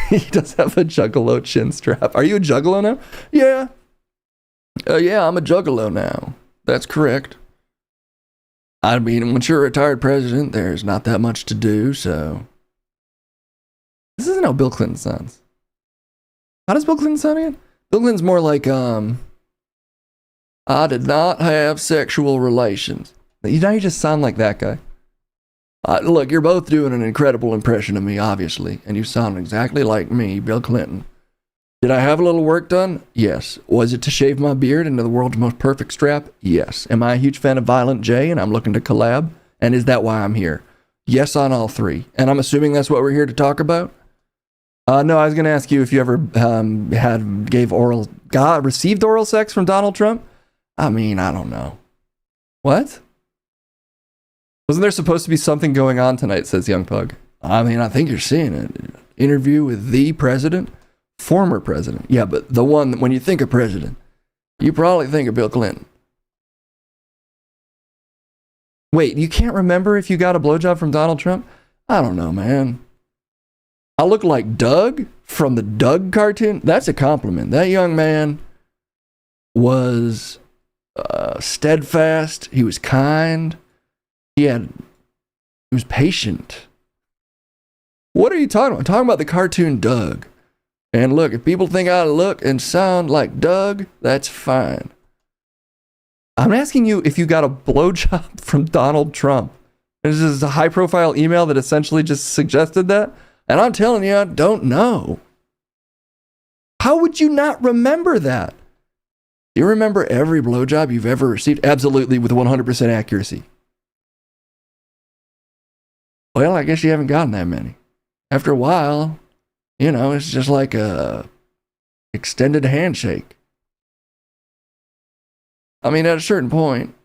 He does have a juggalo chin strap. Are you a juggalo now? Yeah. Yeah, I'm a juggalo now. That's correct. I mean, once you're a retired president, there's not that much to do, so This isn't how Bill Clinton sounds. How does Bill Clinton sound again? Bill Clinton's more like, I did not have sexual relations. You just sound like that guy. Look, you're both doing an incredible impression of me, obviously, and you sound exactly like me, Bill Clinton. Did I have a little work done? Yes. Was it to shave my beard into the world's most perfect strap? Yes. Am I a huge fan of Violent J and I'm looking to collab? And is that why I'm here? Yes on all three. And I'm assuming that's what we're here to talk about? No, I was going to ask you if you ever received oral sex from Donald Trump? I mean, I don't know. What? Wasn't there supposed to be something going on tonight, says Young Pug? I mean, I think you're seeing it. Interview with the president? Former president. Yeah, but the one, when you think of president, you probably think of Bill Clinton. Wait, you can't remember if you got a blowjob from Donald Trump? I don't know, man. I look like Doug from the Doug cartoon. That's a compliment. That young man was steadfast. He was kind. He was patient. What are you talking about? I'm talking about the cartoon Doug. And look, if people think I look and sound like Doug, that's fine. I'm asking you if you got a blowjob from Donald Trump. This is a high-profile email that essentially just suggested that. And I'm telling you, I don't know. How would you not remember that? Do you remember every blowjob you've ever received? Absolutely, with 100% accuracy. Well, I guess you haven't gotten that many. After a while, it's just like a extended handshake. I mean, at a certain point,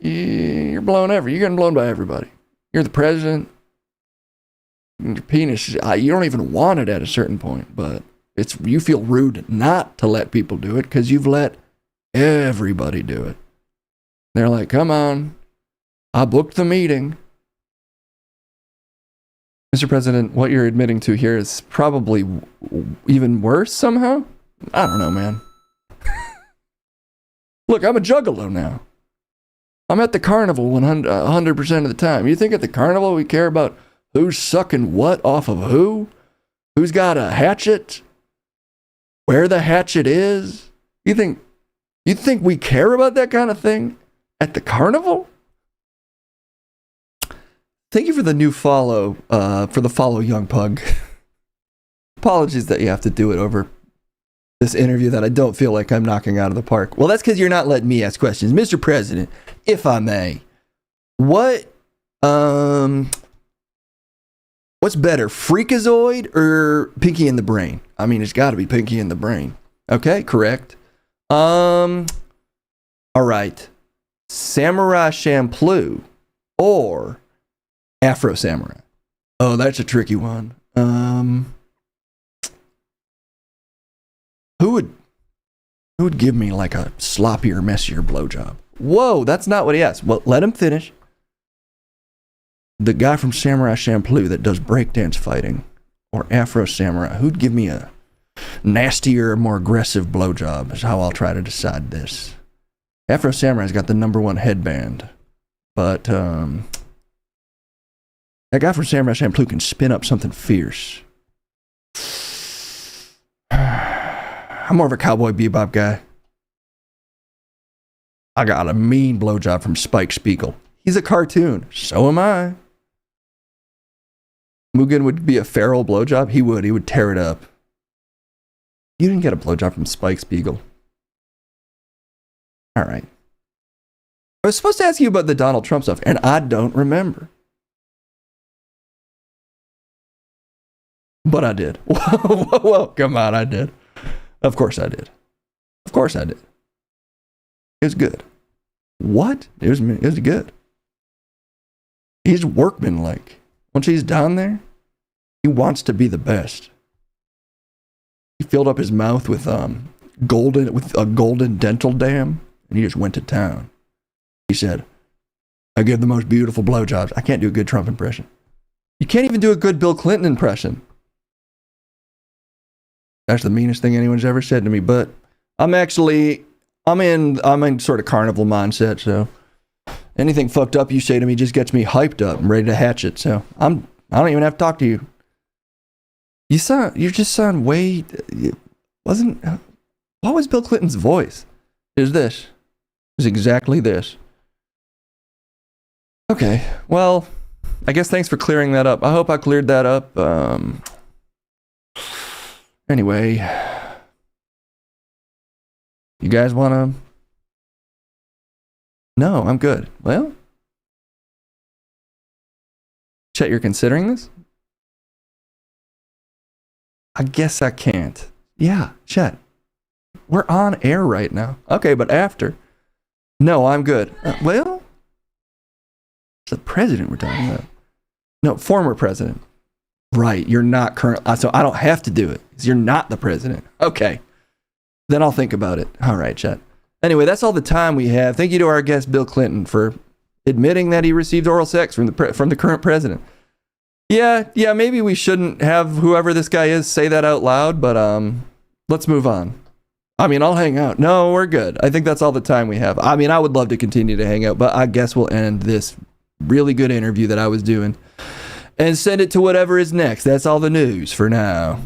you're getting blown by everybody. You're the president. Your penis, you don't even want it at a certain point, but you feel rude not to let people do it because you've let everybody do it. They're like, come on, I booked the meeting. Mr. President, what you're admitting to here is probably even worse somehow? I don't know, man. Look, I'm a juggalo now. I'm at the carnival 100% of the time. You think at the carnival we care about who's sucking what off of who? Who's got a hatchet? Where the hatchet is? You think we care about that kind of thing at the carnival? Thank you for the new follow, Young Pug. Apologies that you have to do it over this interview that I don't feel like I'm knocking out of the park. Well, that's because you're not letting me ask questions. Mr. President, if I may, what's better, Freakazoid or Pinky in the Brain? I mean, it's got to be Pinky in the Brain. Okay, correct. All right. Samurai Champloo or Afro Samurai? Oh, that's a tricky one. Who would give me like a sloppier, messier blowjob? Whoa, that's not what he asked. Well, let him finish. The guy from Samurai Champloo that does breakdance fighting, or Afro Samurai, who'd give me a nastier, more aggressive blowjob is how I'll try to decide this. Afro Samurai's got the #1 headband, but that guy from Samurai Champloo can spin up something fierce. I'm more of a Cowboy Bebop guy. I got a mean blowjob from Spike Spiegel. He's a cartoon. So am I. Mugen would be a feral blowjob. He would tear it up. You didn't get a blowjob from Spike Spiegel. All right. I was supposed to ask you about the Donald Trump stuff, and I don't remember. But I did. Whoa, come on, I did. Of course I did. Of course I did. It was good. What? It was good. He's workmanlike. Once he's down there, he wants to be the best. He filled up his mouth with a golden dental dam, and he just went to town. He said, I give the most beautiful blowjobs. I can't do a good Trump impression. You can't even do a good Bill Clinton impression. That's the meanest thing anyone's ever said to me, but I'm in sort of carnival mindset, so anything fucked up you say to me just gets me hyped up and ready to hatch it, so I don't even have to talk to you. You just sound way. Wasn't. What was Bill Clinton's voice? Is this? Is exactly this. Okay. Well, I guess thanks for clearing that up. I hope I cleared that up. Anyway, you guys want to? No, I'm good. Well, Chet, you're considering this? I guess I can't. Yeah, Chet. We're on air right now. Okay, but after. No, I'm good. Well, it's the president we're talking about. No, former president. Right, you're not current. So I don't have to do it. 'Cause you're not the president. Okay. Then I'll think about it. All right, Chet. Anyway, that's all the time we have. Thank you to our guest, Bill Clinton, for admitting that he received oral sex from the current president. Yeah, maybe we shouldn't have whoever this guy is say that out loud, but let's move on. I mean, I'll hang out. No, we're good. I think that's all the time we have. I mean, I would love to continue to hang out, but I guess we'll end this really good interview that I was doing and send it to whatever is next. That's all the news for now.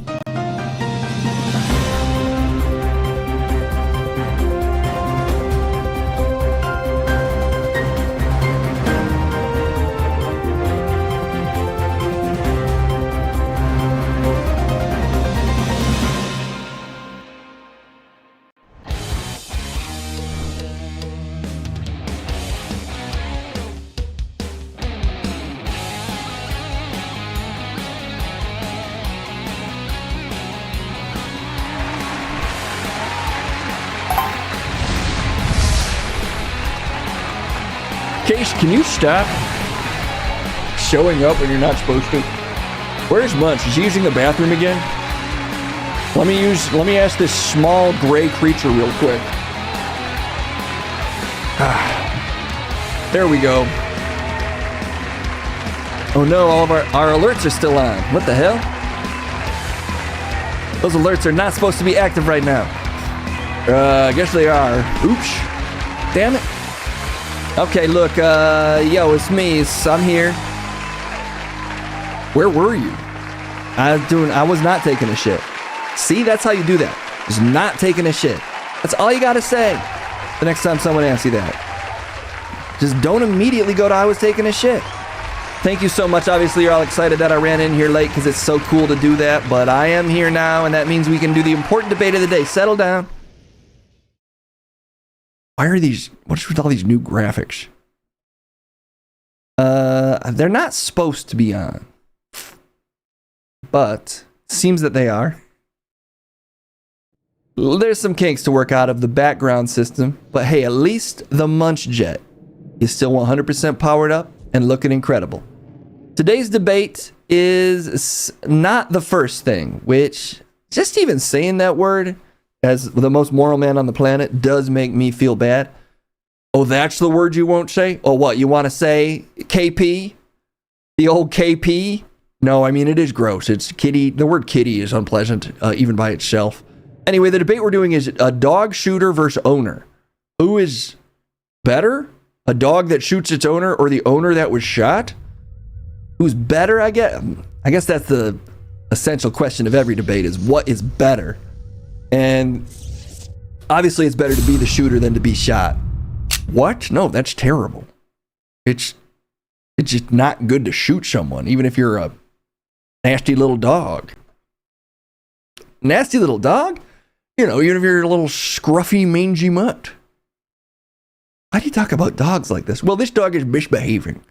Case, can you stop showing up when you're not supposed to? Where's Munch? Is he using the bathroom again? Let me ask this small gray creature real quick. There we go. Oh no, all of our alerts are still on. What the hell? Those alerts are not supposed to be active right now. I guess they are. Oops. Damn it. Okay, look, yo, it's me. I'm here. Where were you? I was not taking a shit. See, that's how you do that. Just not taking a shit. That's all you gotta say the next time someone asks you that. Just don't immediately go to I was taking a shit. Thank you so much. Obviously, you're all excited that I ran in here late because it's so cool to do that, but I am here now, and that means we can do the important debate of the day. Settle down. Why are these, what's with all these new graphics? They're not supposed to be on, but seems that they are. There's some kinks to work out of the background system, but hey, at least the Munch Jet is still 100% powered up and looking incredible. Today's debate is not the first thing, which just even saying that word as the most moral man on the planet does make me feel bad. Oh, that's the word you won't say? Oh, what, you want to say KP? The old KP? No, I mean, it is gross. It's kitty. The word kitty is unpleasant, even by itself. Anyway, the debate we're doing is a dog shooter versus owner. Who is better? A dog that shoots its owner or the owner that was shot? Who's better, I guess? I guess that's the essential question of every debate is what is better? And obviously it's better to be the shooter than to be shot. What? No, that's terrible. It's just not good to shoot someone, even if you're a nasty little dog. Nasty little dog? You know, even if you're a little scruffy, mangy mutt. Why do you talk about dogs like this? Well, this dog is misbehaving.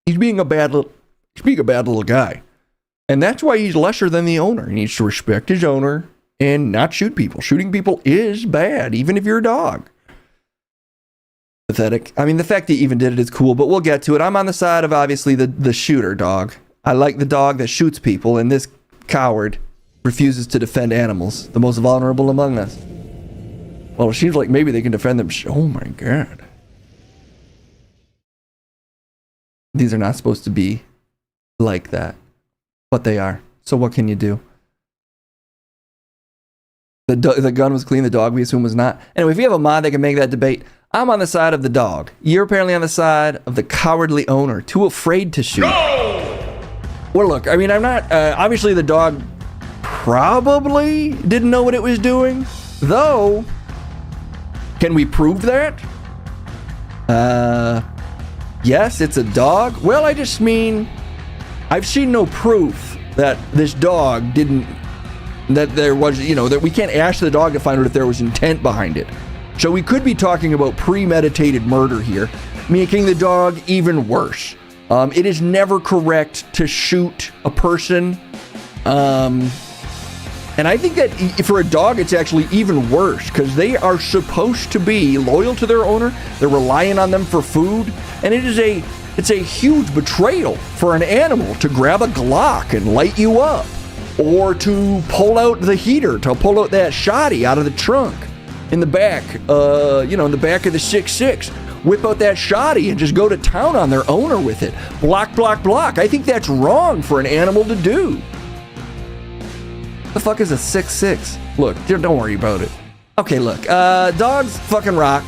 He's being a bad little guy. And that's why he's lesser than the owner. He needs to respect his owner and not shoot people. Shooting people is bad, even if you're a dog. Pathetic. I mean, the fact that he even did it is cool, but we'll get to it. I'm on the side of, obviously, the shooter dog. I like the dog that shoots people, and this coward refuses to defend animals, the most vulnerable among us. Well, it seems like maybe they can defend them. Oh my God. These are not supposed to be like that, but they are. So what can you do? The gun was clean, the dog we assume was not. Anyway, if you have a mod that can make that debate, I'm on the side of the dog. You're apparently on the side of the cowardly owner, too afraid to shoot. No! Well, look, I mean, I'm not, obviously the dog probably didn't know what it was doing. Though, can we prove that? Yes, it's a dog. Well, I just mean, I've seen no proof that this dog didn't, that there was, that we can't ask the dog to find out if there was intent behind it. So we could be talking about premeditated murder here, making the dog even worse. It is never correct to shoot a person. And I think that for a dog, it's actually even worse because they are supposed to be loyal to their owner. They're relying on them for food. And it's a huge betrayal for an animal to grab a Glock and light you up, or to pull out the heater, to pull out that shotty out of the trunk in the back, in the back of the 6.6. Whip out that shotty and just go to town on their owner with it. Block, block, block. I think that's wrong for an animal to do. The fuck is a 6.6? Look, don't worry about it. Okay, look, dogs fucking rock.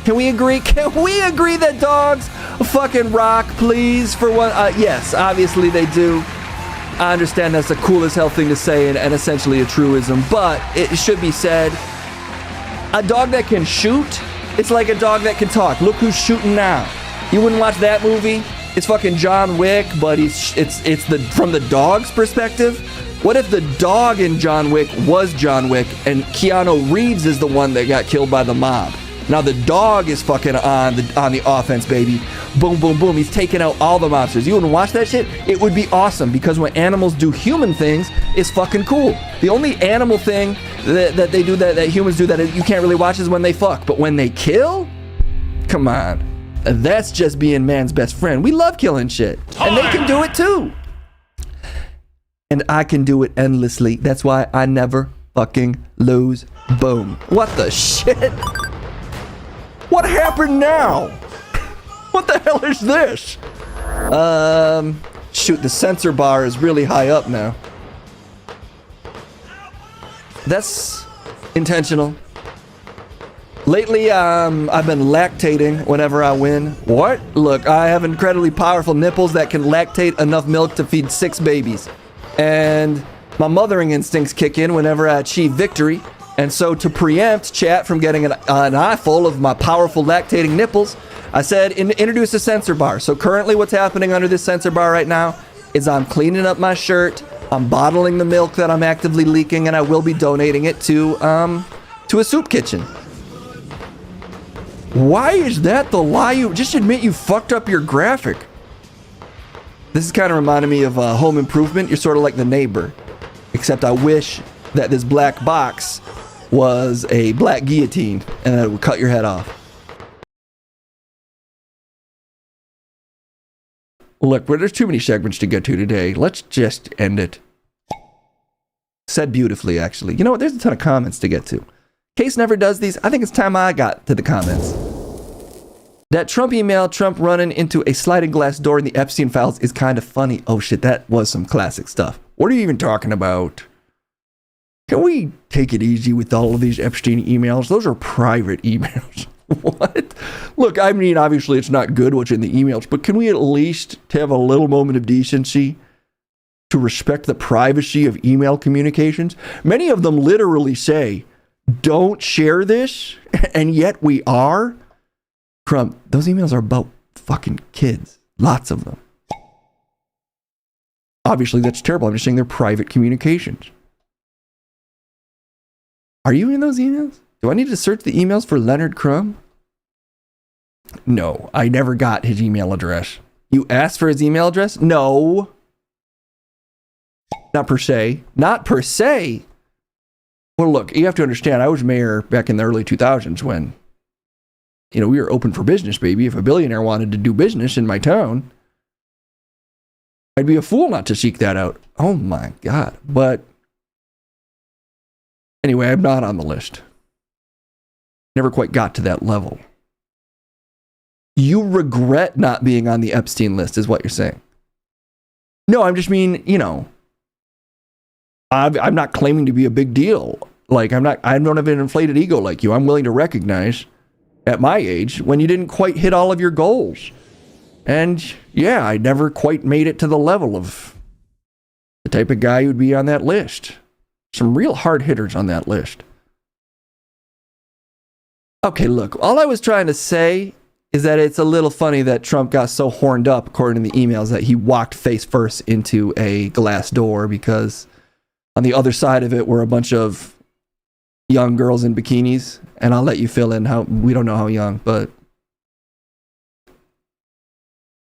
Can we agree? Can we agree that dogs fucking rock, please? For one, yes, obviously they do. I understand that's the cool as hell thing to say and essentially a truism, but it should be said, a dog that can shoot, it's like a dog that can talk. Look who's shooting now. You wouldn't watch that movie? It's fucking John Wick, but it's from the dog's perspective. What if the dog in John Wick was John Wick and Keanu Reeves is the one that got killed by the mob? Now the dog is fucking on the offense, baby. Boom, boom, boom. He's taking out all the mobsters. You wouldn't watch that shit? It would be awesome because when animals do human things, it's fucking cool. The only animal thing that they do that humans do that you can't really watch is when they fuck. But when they kill, come on. That's just being man's best friend. We love killing shit. And they can do it too. And I can do it endlessly. That's why I never fucking lose. Boom. What the shit? What happened now? What the hell is this? Shoot, the sensor bar is really high up now. That's intentional. Lately, I've been lactating whenever I win. What? Look, I have incredibly powerful nipples that can lactate enough milk to feed 6 babies. And my mothering instincts kick in whenever I achieve victory. And so to preempt chat from getting an eyeful of my powerful lactating nipples, I said introduce a sensor bar. So currently what's happening under this sensor bar right now is I'm cleaning up my shirt, I'm bottling the milk that I'm actively leaking, and I will be donating it to a soup kitchen. Why is that the lie? You just admit you fucked up your graphic. This is kind of reminding me of Home Improvement. You're sort of like the neighbor, except I wish that this black box was a black guillotine and that it would cut your head off. Look, there's too many segments to get to today. Let's just end it. Said beautifully, actually. You know what? There's a ton of comments to get to. Case never does these. I think it's time I got to the comments. That Trump email, Trump running into a sliding glass door in the Epstein files is kind of funny. Oh shit, that was some classic stuff. What are you even talking about? Can we take it easy with all of these Epstein emails? Those are private emails. What? Look, I mean, obviously it's not good what's in the emails, but can we at least have a little moment of decency to respect the privacy of email communications? Many of them literally say, don't share this, and yet we are. Crump, those emails are about fucking kids. Lots of them. Obviously, that's terrible. I'm just saying they're private communications. Are you in those emails? Do I need to search the emails for Leonard Crumb? No, I never got his email address. You asked for his email address? No. Not per se. Not per se. Well, look, you have to understand, I was mayor back in the early 2000s when, we were open for business, baby. If a billionaire wanted to do business in my town, I'd be a fool not to seek that out. Oh my God. But anyway, I'm not on the list. Never quite got to that level. You regret not being on the Epstein list is what you're saying. No, I'm just mean, I'm not claiming to be a big deal. Like, I don't have an inflated ego like you. I'm willing to recognize at my age when you didn't quite hit all of your goals. And yeah, I never quite made it to the level of the type of guy who'd be on that list. Some real hard hitters on that list. Okay, look, all I was trying to say is that it's a little funny that Trump got so horned up, according to the emails, that he walked face first into a glass door, because on the other side of it were a bunch of young girls in bikinis, and I'll let you fill in how, we don't know how young, but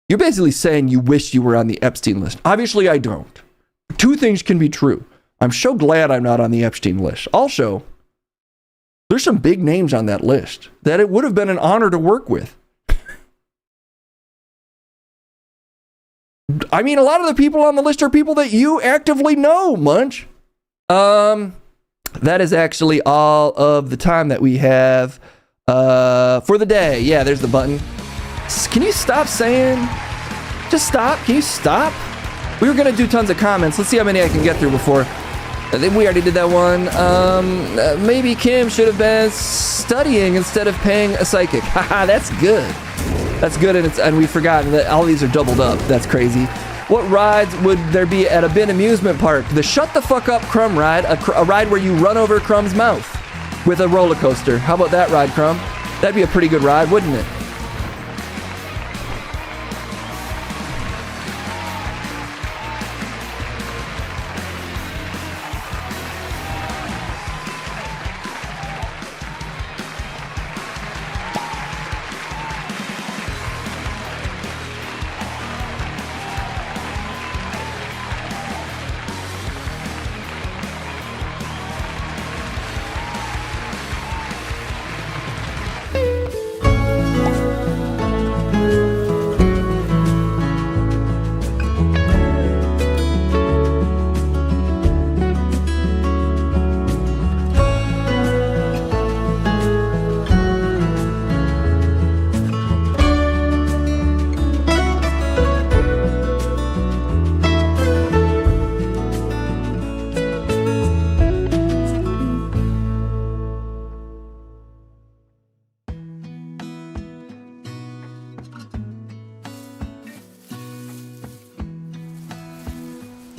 you're basically saying you wish you were on the Epstein list. Obviously, I don't. Two things can be true. I'm so glad I'm not on the Epstein list. Also, there's some big names on that list that it would have been an honor to work with. I mean, a lot of the people on the list are people that you actively know, Munch. That is actually all of the time that we have for the day. Yeah, there's the button. Can you stop saying? Just stop. Can you stop? We were going to do tons of comments. Let's see how many I can get through before. I think we already did that one. Maybe Kim should have been studying instead of paying a psychic. Haha, that's good. That's good, and we've forgotten that all these are doubled up. That's crazy. What rides would there be at a Bin amusement park? The Shut the Fuck Up Crumb ride, a ride where you run over Crumb's mouth with a roller coaster. How about that ride, Crumb? That'd be a pretty good ride, wouldn't it?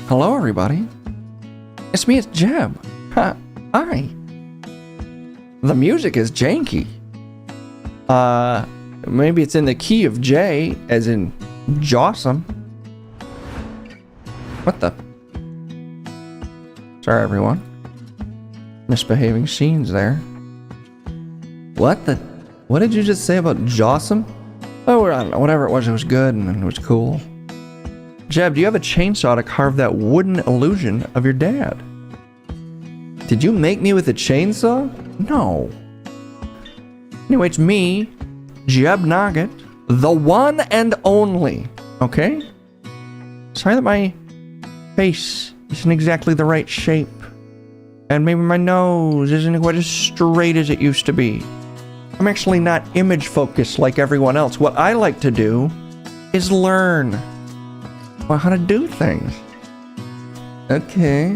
Hello, everybody. It's me, it's Jeb. Hi. The music is janky. Maybe it's in the key of J, as in Jawsome. What the? Sorry, everyone. Misbehaving scenes there. What the? What did you just say about Jawsome? Oh, I don't know. Whatever it was good and it was cool. Jeb, do you have a chainsaw to carve that wooden illusion of your dad? Did you make me with a chainsaw? No. Anyway, it's me, Jeb Nugget, the one and only. Okay? Sorry that my face isn't exactly the right shape. And maybe my nose isn't quite as straight as it used to be. I'm actually not image focused like everyone else. What I like to do is learn how to do things. Okay.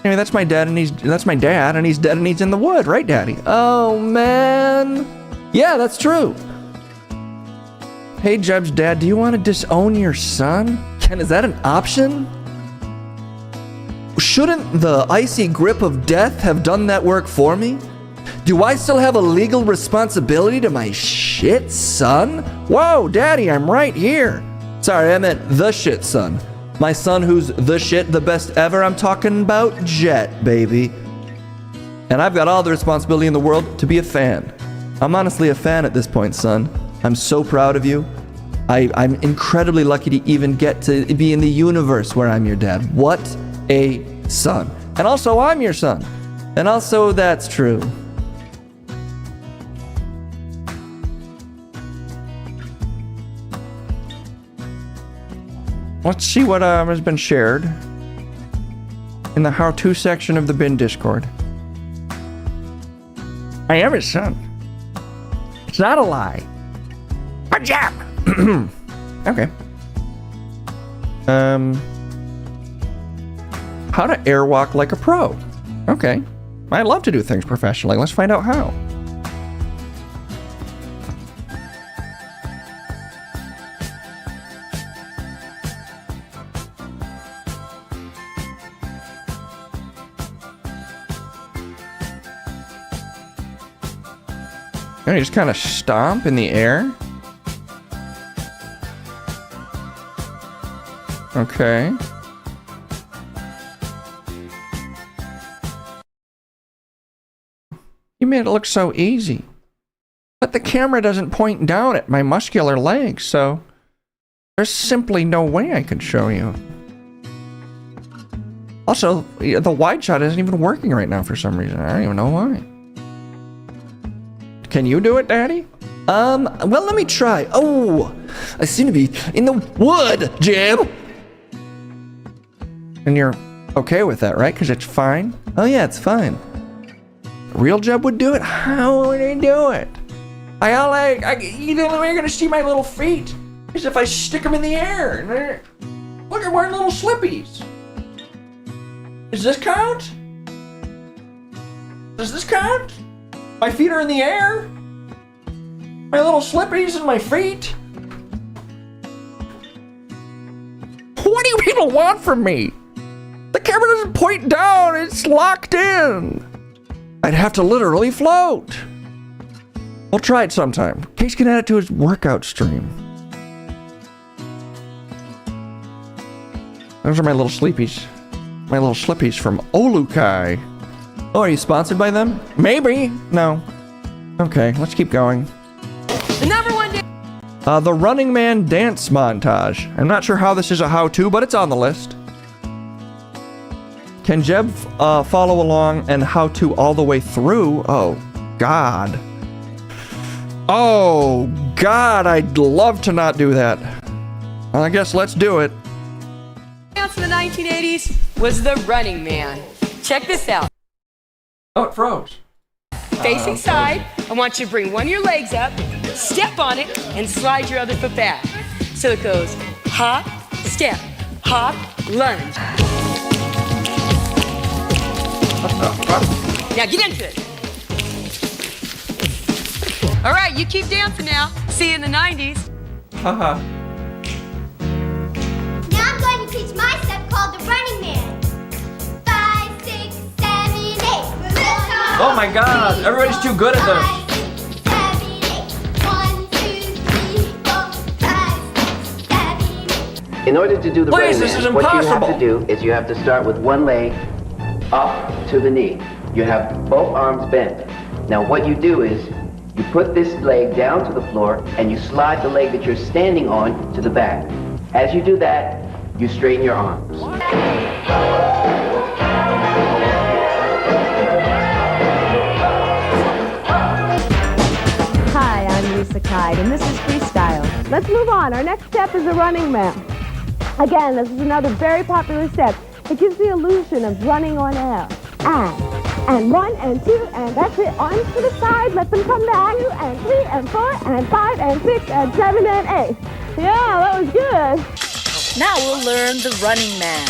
Anyway, that's my dad, and he's dead, and he's in the wood, right, Daddy? Oh man. Yeah, that's true. Hey, Jeb's dad, do you want to disown your son? Ken, is that an option? Shouldn't the icy grip of death have done that work for me? Do I still have a legal responsibility to my shit son? Whoa, Daddy, I'm right here. Sorry, I meant the shit son. My son who's the shit, the best ever. I'm talking about Jet, baby. And I've got all the responsibility in the world to be a fan. I'm honestly a fan at this point, son. I'm so proud of you. I'm incredibly lucky to even get to be in the universe where I'm your dad. What a son. And also, I'm your son. And also, that's true. Let's see what has been shared in the how-to section of the Bin Discord. I am his son. It's not a lie. A jab. Okay. How to airwalk like a pro. Okay. I love to do things professionally. Let's find out how. And you just kind of stomp in the air. Okay. You made it look so easy. But the camera doesn't point down at my muscular legs, so there's simply no way I could show you. Also, the wide shot isn't even working right now for some reason. I don't even know why. Can you do it, Daddy? Well, let me try. Oh, I seem to be in the wood, Jeb. And you're okay with that, right? Because it's fine? Oh yeah, it's fine. Real Jeb would do it? How would he do it? The only way you're gonna see my little feet is if I stick them in the air. Look, I'm wearing little slippies. Does this count? Does this count? My feet are in the air. My little slippies and my feet. What do you people want from me? The camera doesn't point down, it's locked in. I'd have to literally float. We'll try it sometime. Case can add it to his workout stream. Those are my little sleepies. My little slippies from Olukai. Oh, are you sponsored by them? Maybe. No. Okay, let's keep going. The number one The Running Man dance montage. I'm not sure how this is a how-to, but it's on the list. Can Jeb follow along and how-to all the way through? Oh, God. Oh, God, I'd love to not do that. Well, I guess let's do it. Dance in the 1980s was the Running Man. Check this out. Oh, it froze. Facing side, I want you to bring one of your legs up, step on it, and slide your other foot back. So it goes hop, step, hop, lunge. Now get into it. All right, you keep dancing now. See you in the 90s. Haha. Now I'm going to teach my step called the Running Man. 5, 6, 7, 8. Oh my God, everybody's too good at this. 1, 2, 3, 4, 5, 6, 7, 8. In order to do the Please, Running this Man, is what you have impossible. to do is you have to start with one leg up to the knee. You have both arms bent. Now what you do is you put this leg down to the floor and you slide the leg that you're standing on to the back. As you do that, you straighten your arms. Hi, I'm Lisa Kide, and this is Freestyle. Let's move on. Our next step is the Running Man. Again, this is another very popular step. It gives the illusion of running on air. And 1 and 2, and that's it. Arms to the side, let them come back. 2 and 3 and 4 and 5 and 6 and 7 and 8. Yeah, that was good. Now we'll learn the Running Man.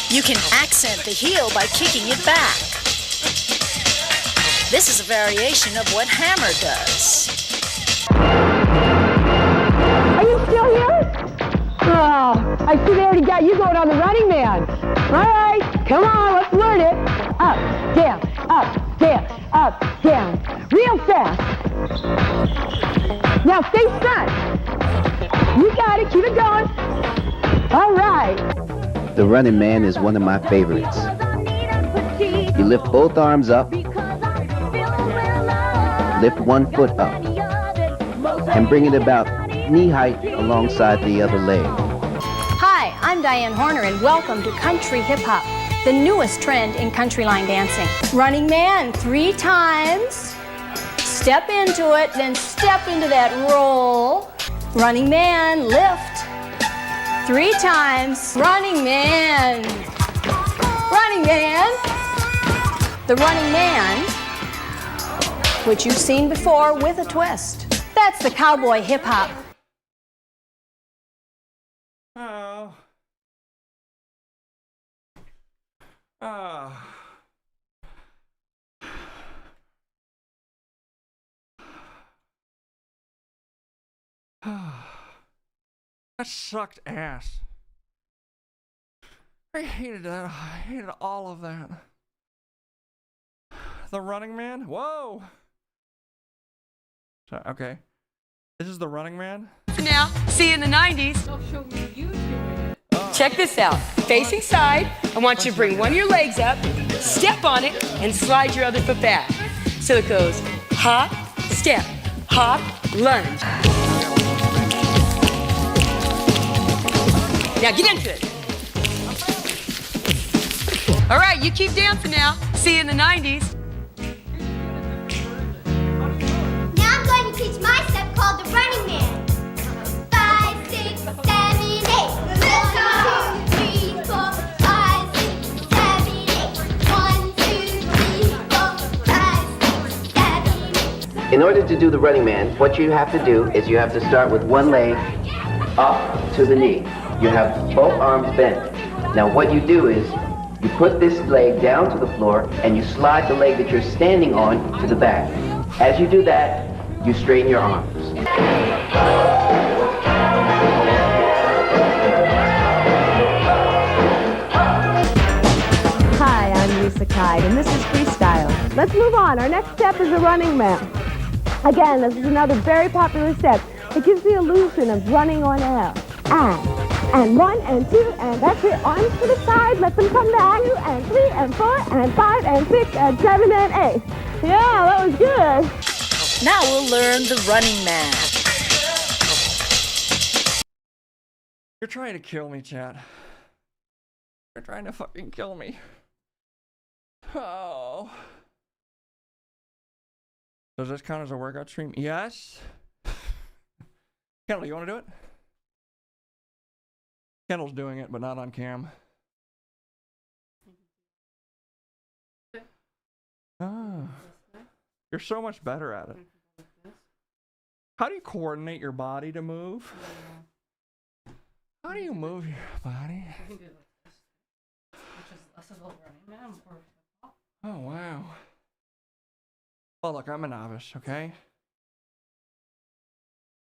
You can accent the heel by kicking it back. This is a variation of what Hammer does. Are you still here? Oh, I see they already got you going on the Running Man. All right, come on, let's learn it. Up, down, up, down, up, down. Real fast. Now stay stuck. You got it, keep it going. All right. The Running Man is one of my favorites. You lift both arms up, lift one foot up, and bring it about knee height alongside the other leg. Hi, I'm Diane Horner, and welcome to Country Hip Hop, the newest trend in country line dancing. Running Man 3 times, step into it, then step into that roll. Running Man, lift 3 times. Running Man, Running Man. The Running Man, which you've seen before with a twist. That's the cowboy hip hop. Oh. Ah. That sucked ass. I hated that. I hated all of that. the Running Man? Whoa! Okay. This is the Running Man? Now, see you in the 90s. Check this out. Facing side, I want you to bring one of your legs up, step on it, and slide your other foot back. So it goes hop, step, hop, lunge. Now get into it. All right, you keep dancing now. See you in the 90s. Now I'm going to teach my step called the Running Man. 5, 6, 7, 8. 1, 2, 3, 4, 5, 6, 7, 8. 1, 2, 3, 4, 5, 6, 7, 8. In order to do the Running Man, what you have to do is you have to start with one leg up to the knee. You have both arms bent. Now what you do is you put this leg down to the floor and you slide the leg that you're standing on to the back. As you do that, you straighten your arms. Hi, I'm Lisa Kide, and this is Freestyle. Let's move on. Our next step is a running man. Again, this is another very popular step. It gives the illusion of running on air. And 1 and 2, and that's it. Arms to the side, let them come back. 2 and 3 and 4 and 5 and 6 and 7 and 8. Yeah, that was good. Now we'll learn the running man. You're trying to kill me, chat. You're trying to fucking kill me. Oh. Does this count as a workout stream? Yes. Kendall, you want to do it? Kendall's doing it, but not on cam. Oh. You're so much better at it. How do you coordinate your body to move? How do you move your body? Oh, wow. Well, look, I'm a novice, okay?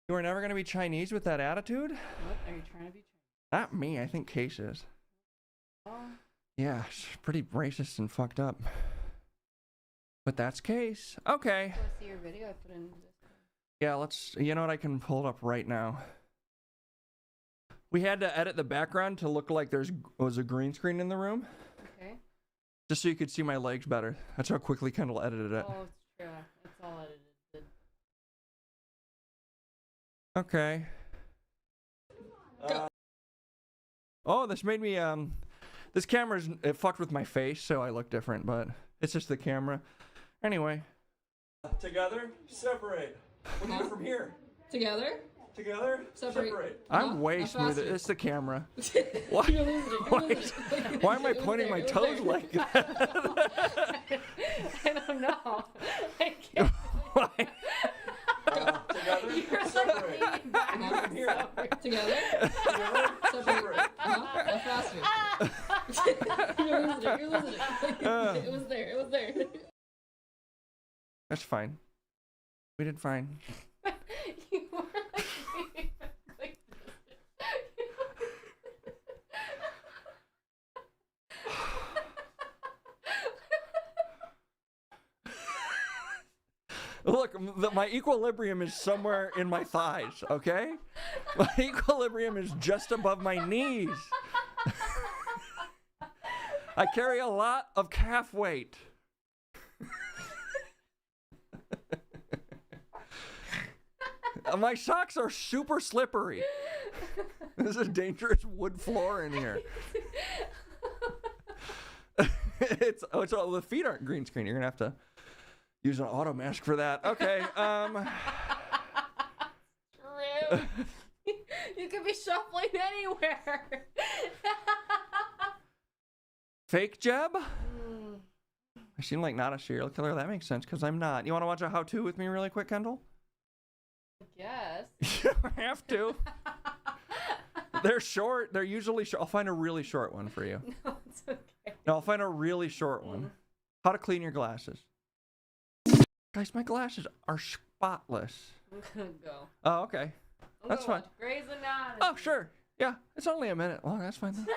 You were never going to be Chinese with that attitude? What are you trying to be? Not me, I think Case is. Yeah, it's pretty racist and fucked up. But that's Case. Okay. See your video I put in this. Yeah, let's, you know what, I can pull it up right now. We had to edit the background to look like was a green screen in the room. Okay. Just so you could see my legs better. That's how quickly Kendall edited it. Oh, it's true. It's all edited. Okay. Oh, this made me, this camera's, it fucked with my face, so I look different, but it's just the camera. Anyway. Together, separate. We'll do it from here. Together? Together, separate. I'm way smoother. It's the camera. Why am I pointing my toes like that? I don't know. I can't. Why? You're separate. From here. Together. Separate. That's faster. You're losing it. You're losing it. It was there. It was there. That's fine. We did fine. You were like Look, my equilibrium is somewhere in my thighs, okay? My equilibrium is just above my knees. I carry a lot of calf weight. My socks are super slippery. There's a dangerous wood floor in here. It's all, the feet aren't green screen. You're gonna have to use an auto mask for that. Okay. True. You could be shuffling anywhere. Fake jab? I seem like not a serial killer. That makes sense because I'm not. You want to watch a how-to with me really quick, Kendall? Yes. You don't have to. They're short. They're usually short. I'll find a really short one for you. No, it's okay. No, I'll find a really short one. How to clean your glasses. Guys, my glasses are spotless. I'm gonna go. Oh, okay. That's fine. Grey's Anatomy. Oh, sure. Yeah, it's only a minute long. That's fine.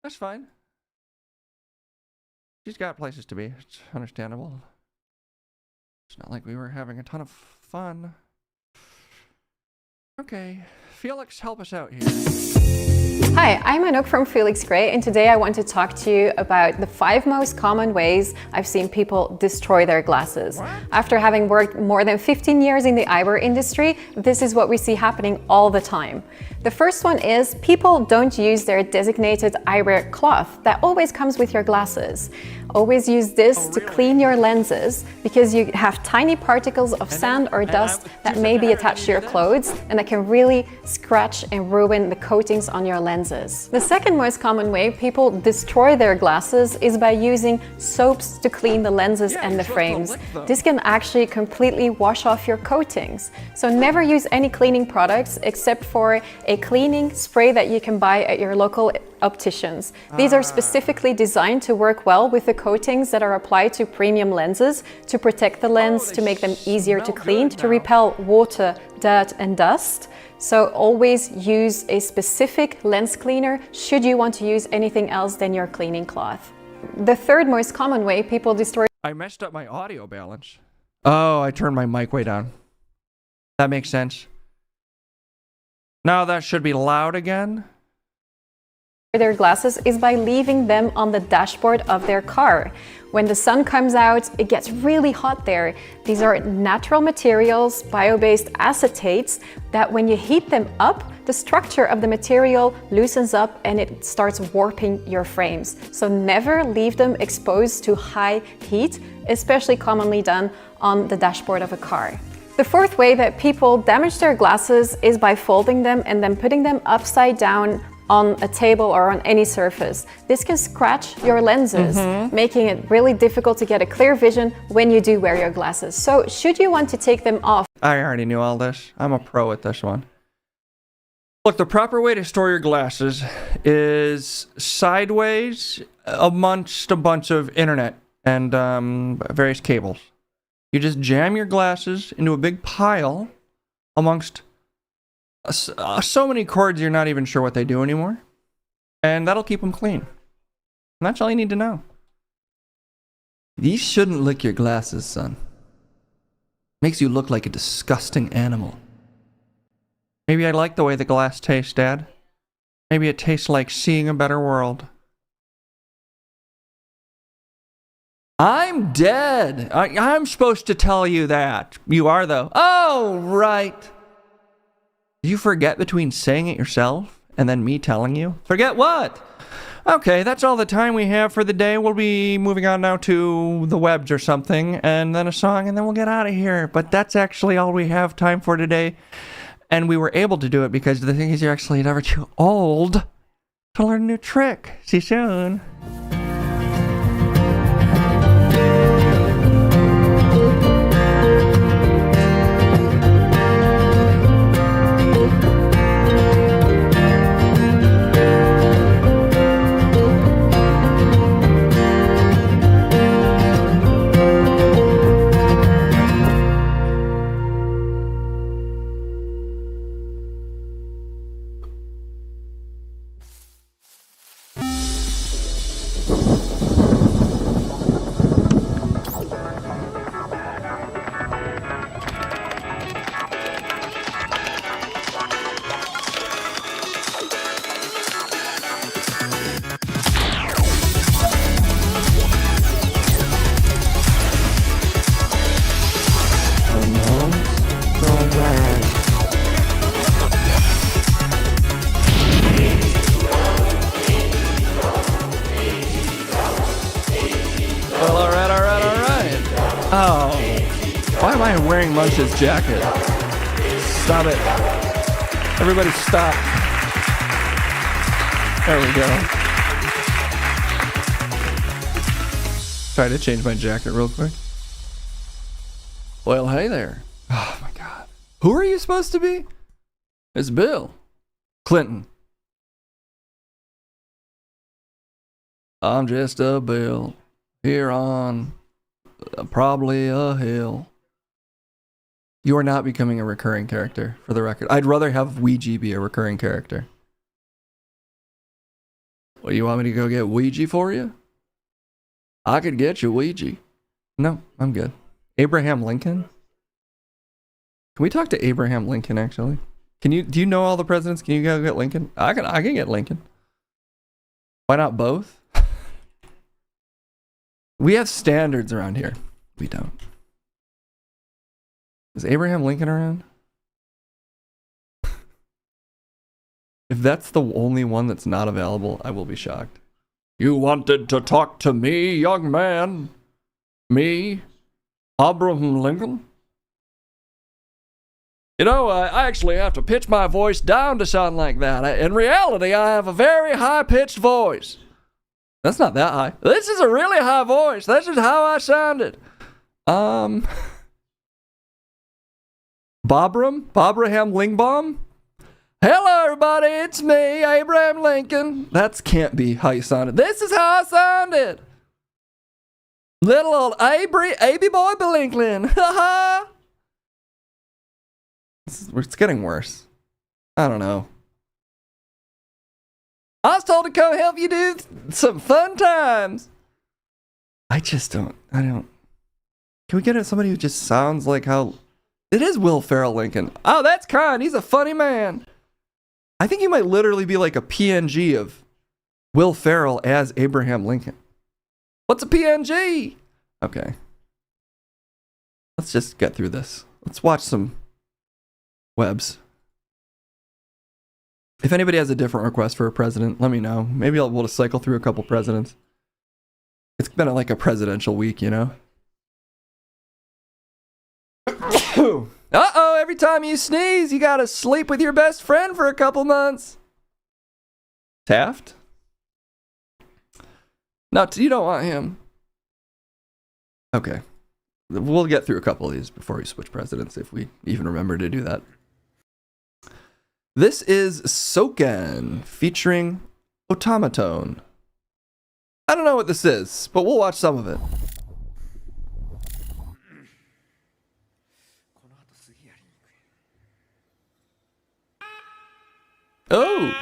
That's fine. she's got places to be. It's understandable. It's not like we were having a ton of fun. Okay, Felix, help us out here. Hi, I'm Anouk from Felix Gray, and today I want to talk to you about the 5 most common ways I've seen people destroy their glasses. After having worked more than 15 years in the eyewear industry, this is what we see happening all the time. The first one is people don't use their designated eyewear cloth that always comes with your glasses. Always use this to clean your lenses because you have tiny particles of sand or dust that may be attached to your clothes and that can really scratch and ruin the coatings on your lenses. The second most common way people destroy their glasses is by using soaps to clean the lenses and the frames. This can actually completely wash off your coatings. So never use any cleaning products except for a cleaning spray that you can buy at your local opticians. These are specifically designed to work well with the coatings that are applied to premium lenses to protect the lens, to make them easier to clean, to repel water, dirt and dust. So always use a specific lens cleaner should you want to use anything else than your cleaning cloth. The third most common way people destroy... I messed up my audio balance. Oh, I turned my mic way down. That makes sense. Now that should be loud again. Their glasses is by leaving them on the dashboard of their car. When the sun comes out, it gets really hot there. These are natural materials, bio-based acetates, that when you heat them up, the structure of the material loosens up and it starts warping your frames. So never leave them exposed to high heat, especially commonly done on the dashboard of a car. The fourth way that people damage their glasses is by folding them and then putting them upside down on a table or on any surface. This can scratch your lenses, making it really difficult to get a clear vision when you do wear your glasses. So should you want to take them off... I already knew all this. I'm a pro at this one. Look, the proper way to store your glasses is sideways amongst a bunch of internet and various cables. You just jam your glasses into a big pile amongst so many cords you're not even sure what they do anymore. And that'll keep them clean. And that's all you need to know. These shouldn't lick your glasses, son. Makes you look like a disgusting animal. Maybe I like the way the glass tastes, Dad. Maybe it tastes like seeing a better world. I'm dead. I'm supposed to tell you that. You are, though. Oh, right. Did you forget between saying it yourself and then me telling you? Forget what? Okay, that's all the time we have for the day. We'll be moving on now to the webs or something, and then a song, and then we'll get out of here. But that's actually all we have time for today. And we were able to do it because the thing is you're actually never too old to learn a new trick. See you soon. Munch's jacket. Stop it. Everybody stop. There we go. Try to change my jacket real quick. Well, hey there. Oh my God. Who are you supposed to be? It's Bill Clinton. I'm just a Bill here on probably a hill. You are not becoming a recurring character, for the record. I'd rather have Ouija be a recurring character. What, you want me to go get Ouija for you? I could get you Ouija. No, I'm good. Abraham Lincoln? Can we talk to Abraham Lincoln, actually? Do you know all the presidents? Can you go get Lincoln? I can get Lincoln. Why not both? We have standards around here. We don't. Is Abraham Lincoln around? If that's the only one that's not available, I will be shocked. You wanted to talk to me, young man? Me? Abraham Lincoln? You know, I actually have to pitch my voice down to sound like that. In reality, I have a very high-pitched voice. That's not that high. This is a really high voice. This is how I sounded. Bobraham Lingbaum? Hello, everybody. It's me, Abraham Lincoln. That can't be how you sounded. This is how I sounded. Little old Aby boy Lincoln. Ha ha. It's getting worse. I don't know. I was told to come help you do some fun times. I don't. Can we get somebody who just sounds like how... It is Will Ferrell Lincoln. Oh, that's kind. He's a funny man. I think he might literally be like a PNG of Will Ferrell as Abraham Lincoln. What's a PNG? Okay. Let's just get through this. Let's watch some webs. If anybody has a different request for a president, let me know. Maybe we'll just cycle through a couple presidents. It's been like a presidential week, you know? Uh-oh, every time you sneeze, you gotta sleep with your best friend for a couple months. Taft? No, you don't want him. Okay. We'll get through a couple of these before we switch presidents, if we even remember to do that. This is Soken featuring Automaton. I don't know what this is, but we'll watch some of it. Oh!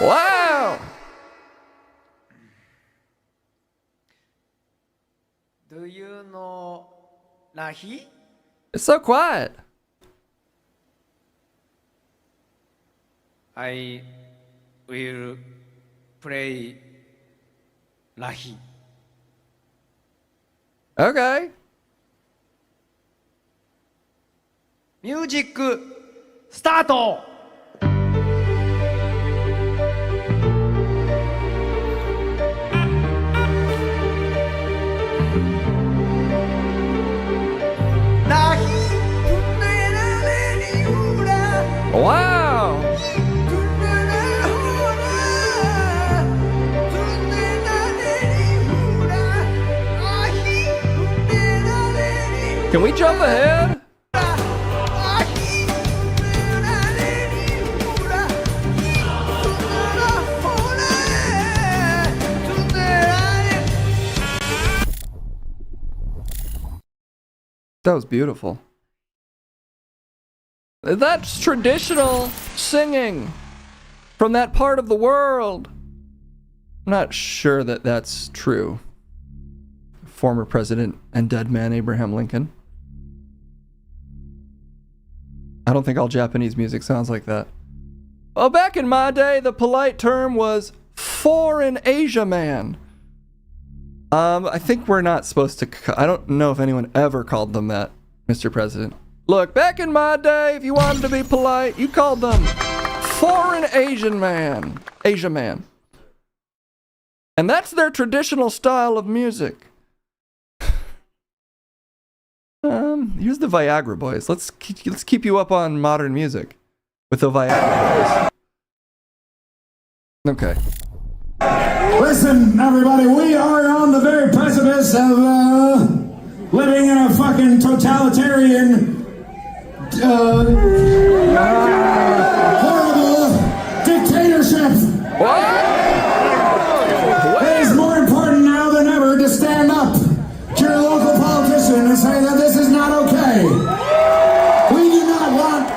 Wow! Do you know Lahi? It's so quiet. I will play Lahi. Okay. Music start! Wow! Can we jump ahead? That was beautiful. That's traditional singing from that part of the world. I'm not sure that that's true. Former president and dead man Abraham Lincoln. I don't think all Japanese music sounds like that. Well, back in my day, the polite term was foreign Asia man. I think we're not supposed to... I don't know if anyone ever called them that, Mr. President. Look, back in my day, if you wanted to be polite, you called them foreign Asian man. Asia man. And that's their traditional style of music. Here's the Viagra Boys. Let's keep you up on modern music with the Viagra Boys. Okay. Listen, everybody, we are on the very precipice of living in a fucking totalitarian, horrible dictatorship. What? It is more important now than ever to stand up to your local politician and say that this is not okay. We do not want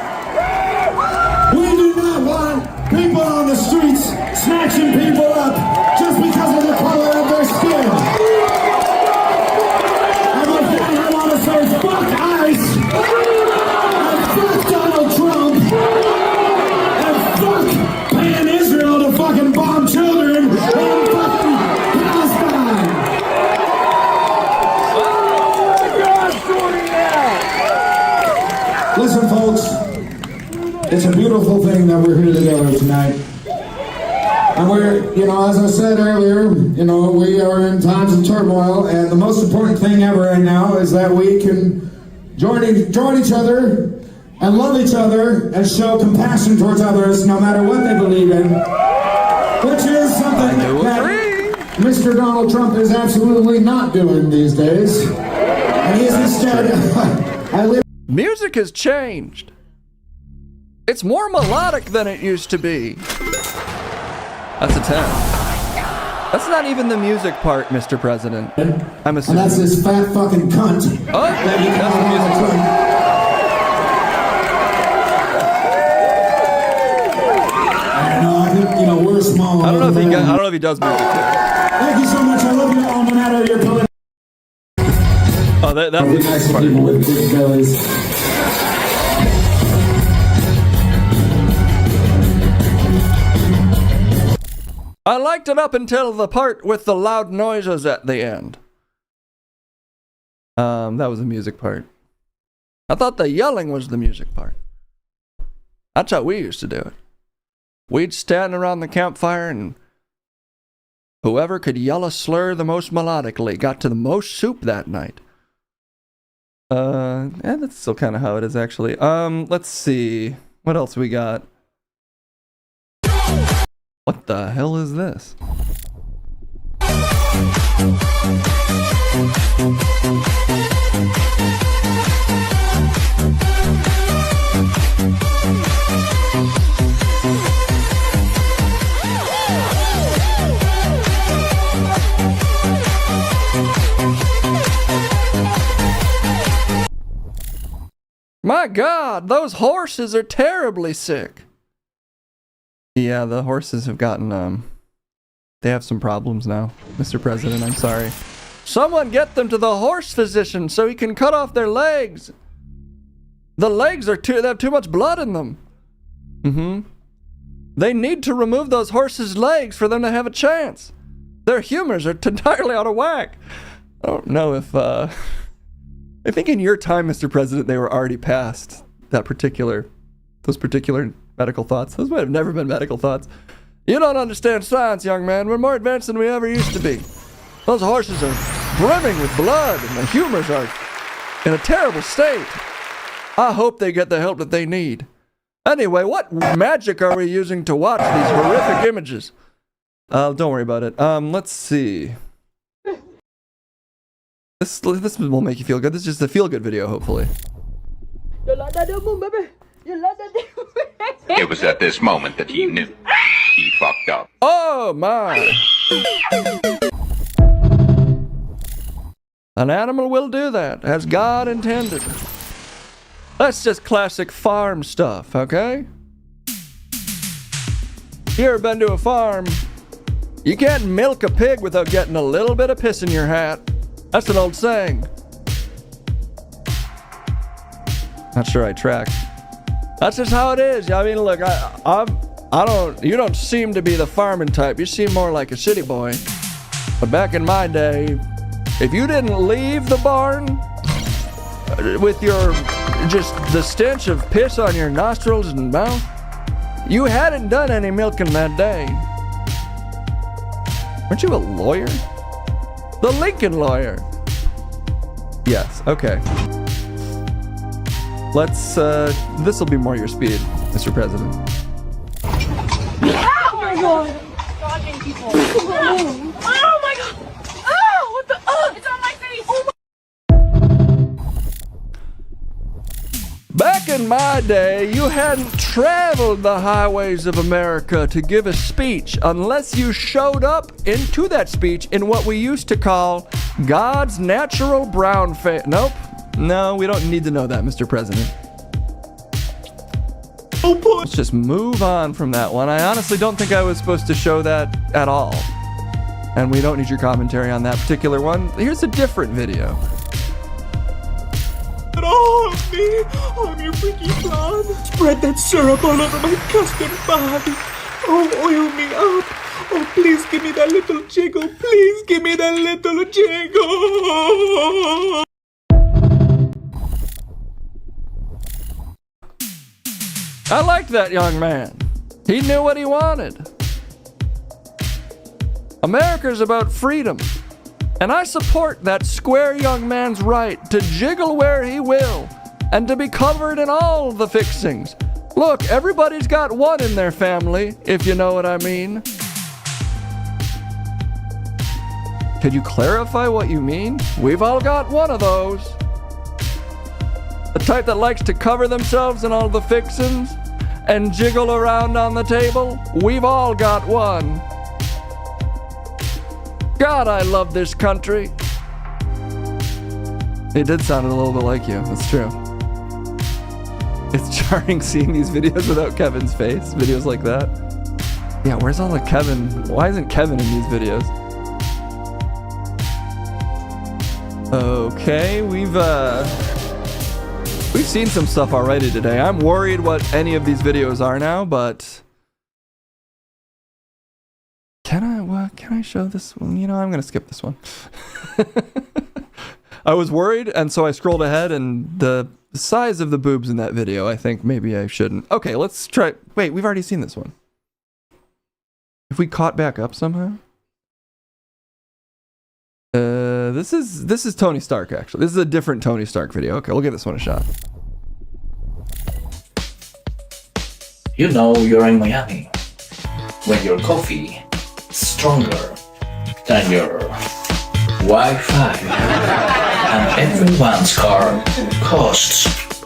people on the streets snatching Listen, folks, it's a beautiful thing that we're here together tonight. And we're, as I said earlier, we are in times of turmoil, and the most important thing ever right now is that we can join each other and love each other and show compassion towards others no matter what they believe in, which is something that Mr. Donald Trump is absolutely not doing these days. And he is instead... Music has changed. It's more melodic than it used to be. That's a 10. That's not even the music part, Mr. President. I'm assuming. And that's this fat fucking cunt. Oh, that's the music part. I think, we're small. I don't know if he does music here. Thank you so much. I love you all, no matter your political. Oh, that's the nice part. People with big bellies. I liked it up until the part with the loud noises at the end. That was the music part. I thought the yelling was the music part. That's how we used to do it. We'd stand around the campfire and whoever could yell a slur the most melodically got to the most soup that night. Yeah, that's still kind of how it is actually. Let's see. What else we got? What the hell is this? My God, those horses are terribly sick. Yeah, the horses have gotten, they have some problems now, Mr. President, I'm sorry. Someone get them to the horse physician so he can cut off their legs. The legs they have too much blood in them. They need to remove those horses' legs for them to have a chance. Their humors are entirely out of whack. I don't know if, I think in your time, Mr. President, they were already past those particular medical thoughts. Those might have never been medical thoughts. You don't understand science, young man. We're more advanced than we ever used to be. Those horses are brimming with blood, and the humors are in a terrible state. I hope they get the help that they need. Anyway, what magic are we using to watch these horrific images? Don't worry about it. Let's see. This will make you feel good. This is just a feel-good video, hopefully. It was at this moment that he knew. He fucked up. Oh my! An animal will do that, as God intended. That's just classic farm stuff, okay? You ever been to a farm? You can't milk a pig without getting a little bit of piss in your hat. That's an old saying. Not sure I track. That's just how it is. I mean, look, you don't seem to be the farming type. You seem more like a city boy. But back in my day, if you didn't leave the barn with just the stench of piss on your nostrils and mouth, you hadn't done any milking that day. Aren't you a lawyer? The Lincoln lawyer. Yes, okay. Let's, this'll be more your speed, Mr. President. Oh my god! Dodging people. Oh my god! Oh, what the? It's on my face! Oh my. Back in my day, you hadn't traveled the highways of America to give a speech unless you showed up into that speech in what we used to call God's natural brown face. Nope. No, we don't need to know that, Mr. President. Let's just move on from that one. I honestly don't think I was supposed to show that at all. And we don't need your commentary on that particular one. Here's a different video. Oh, me! I'm your freaky blonde. Spread that syrup all over my custard body. Oh, oil me up. Oh, please give me that little jiggle. Please give me that little jiggle. I liked that young man. He knew what he wanted. America's about freedom. And I support that square young man's right to jiggle where he will and to be covered in all the fixings. Look, everybody's got one in their family, if you know what I mean. Could you clarify what you mean? We've all got one of those. The type that likes to cover themselves in all the fixings and jiggle around on the table. We've all got one. God, I love this country. It did sound a little bit like you. That's true. It's jarring seeing these videos without Kevin's face. Videos like that. Yeah, where's all the Kevin? Why isn't Kevin in these videos? Okay, we've seen some stuff already today. I'm worried what any of these videos are now, but can I show this one? You know, I'm gonna skip this one. I was worried, and so I scrolled ahead, and the size of the boobs in that video, I think maybe I shouldn't. Okay, let's try. Wait, we've already seen this one. If we caught back up somehow. This is Tony Stark, actually. This is a different Tony Stark video. Okay, we'll give this one a shot. You know you're in Miami when your coffee is stronger than your Wi-Fi and everyone's car costs.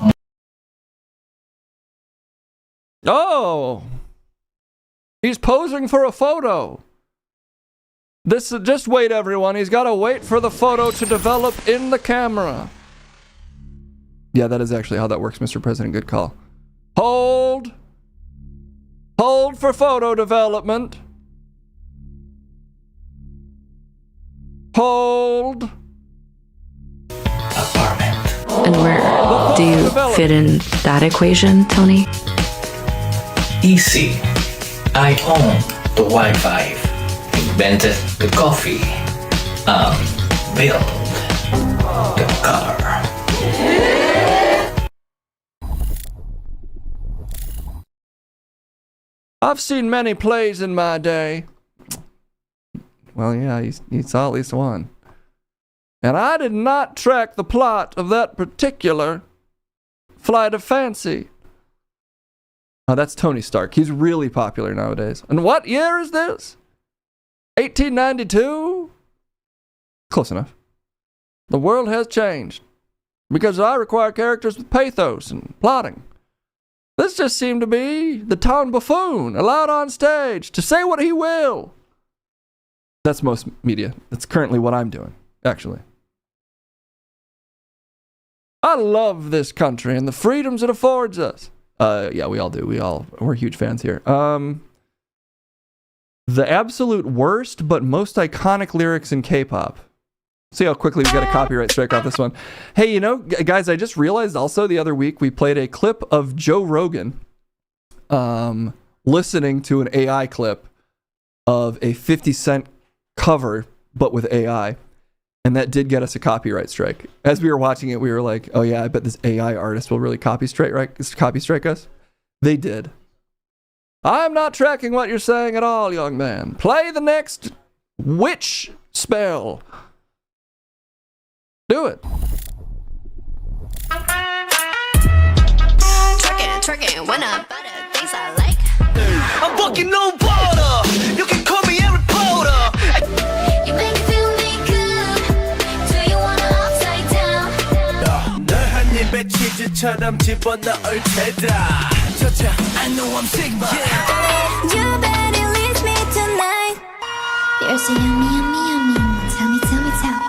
Oh! He's posing for a photo. Just wait, everyone. He's got to wait for the photo to develop in the camera. Yeah, that is actually how that works, Mr. President. Good call. Hold. Hold for photo development. Hold. And where do you fit in that equation, Tony? Easy. I own the Wi-Fi, invented the coffee, built the car. I've seen many plays in my day. Well, yeah, you saw at least one. And I did not track the plot of that particular Flight of Fancy. Oh, that's Tony Stark. He's really popular nowadays. And what year is this? 1892? Close enough. The world has changed. Because I require characters with pathos and plotting. This just seemed to be the town buffoon, allowed on stage to say what he will. That's most media. That's currently what I'm doing, actually. I love this country and the freedoms it affords us. Yeah, we all do. We're huge fans here. The absolute worst but most iconic lyrics in K-pop. See how quickly we got a copyright strike off this one. Hey, you know, guys, I just realized also the other week we played a clip of Joe Rogan listening to an AI clip of a 50 Cent cover, but with AI. And that did get us a copyright strike. As we were watching it, we were like, oh yeah, I bet this AI artist will really copy strike us. They did. I'm not tracking what you're saying at all, young man. Play the next witch spell. Do it. Twerking, when I butter things I like. I'm fucking no border. You can call me a reporter. You make me feel me good. Do you wanna upside down? 널 한 입에 치즈처럼 집어넣을 테다. 저자, I know I'm Sigma. You better release me tonight. You're so yummy, yummy, yummy. Tell me.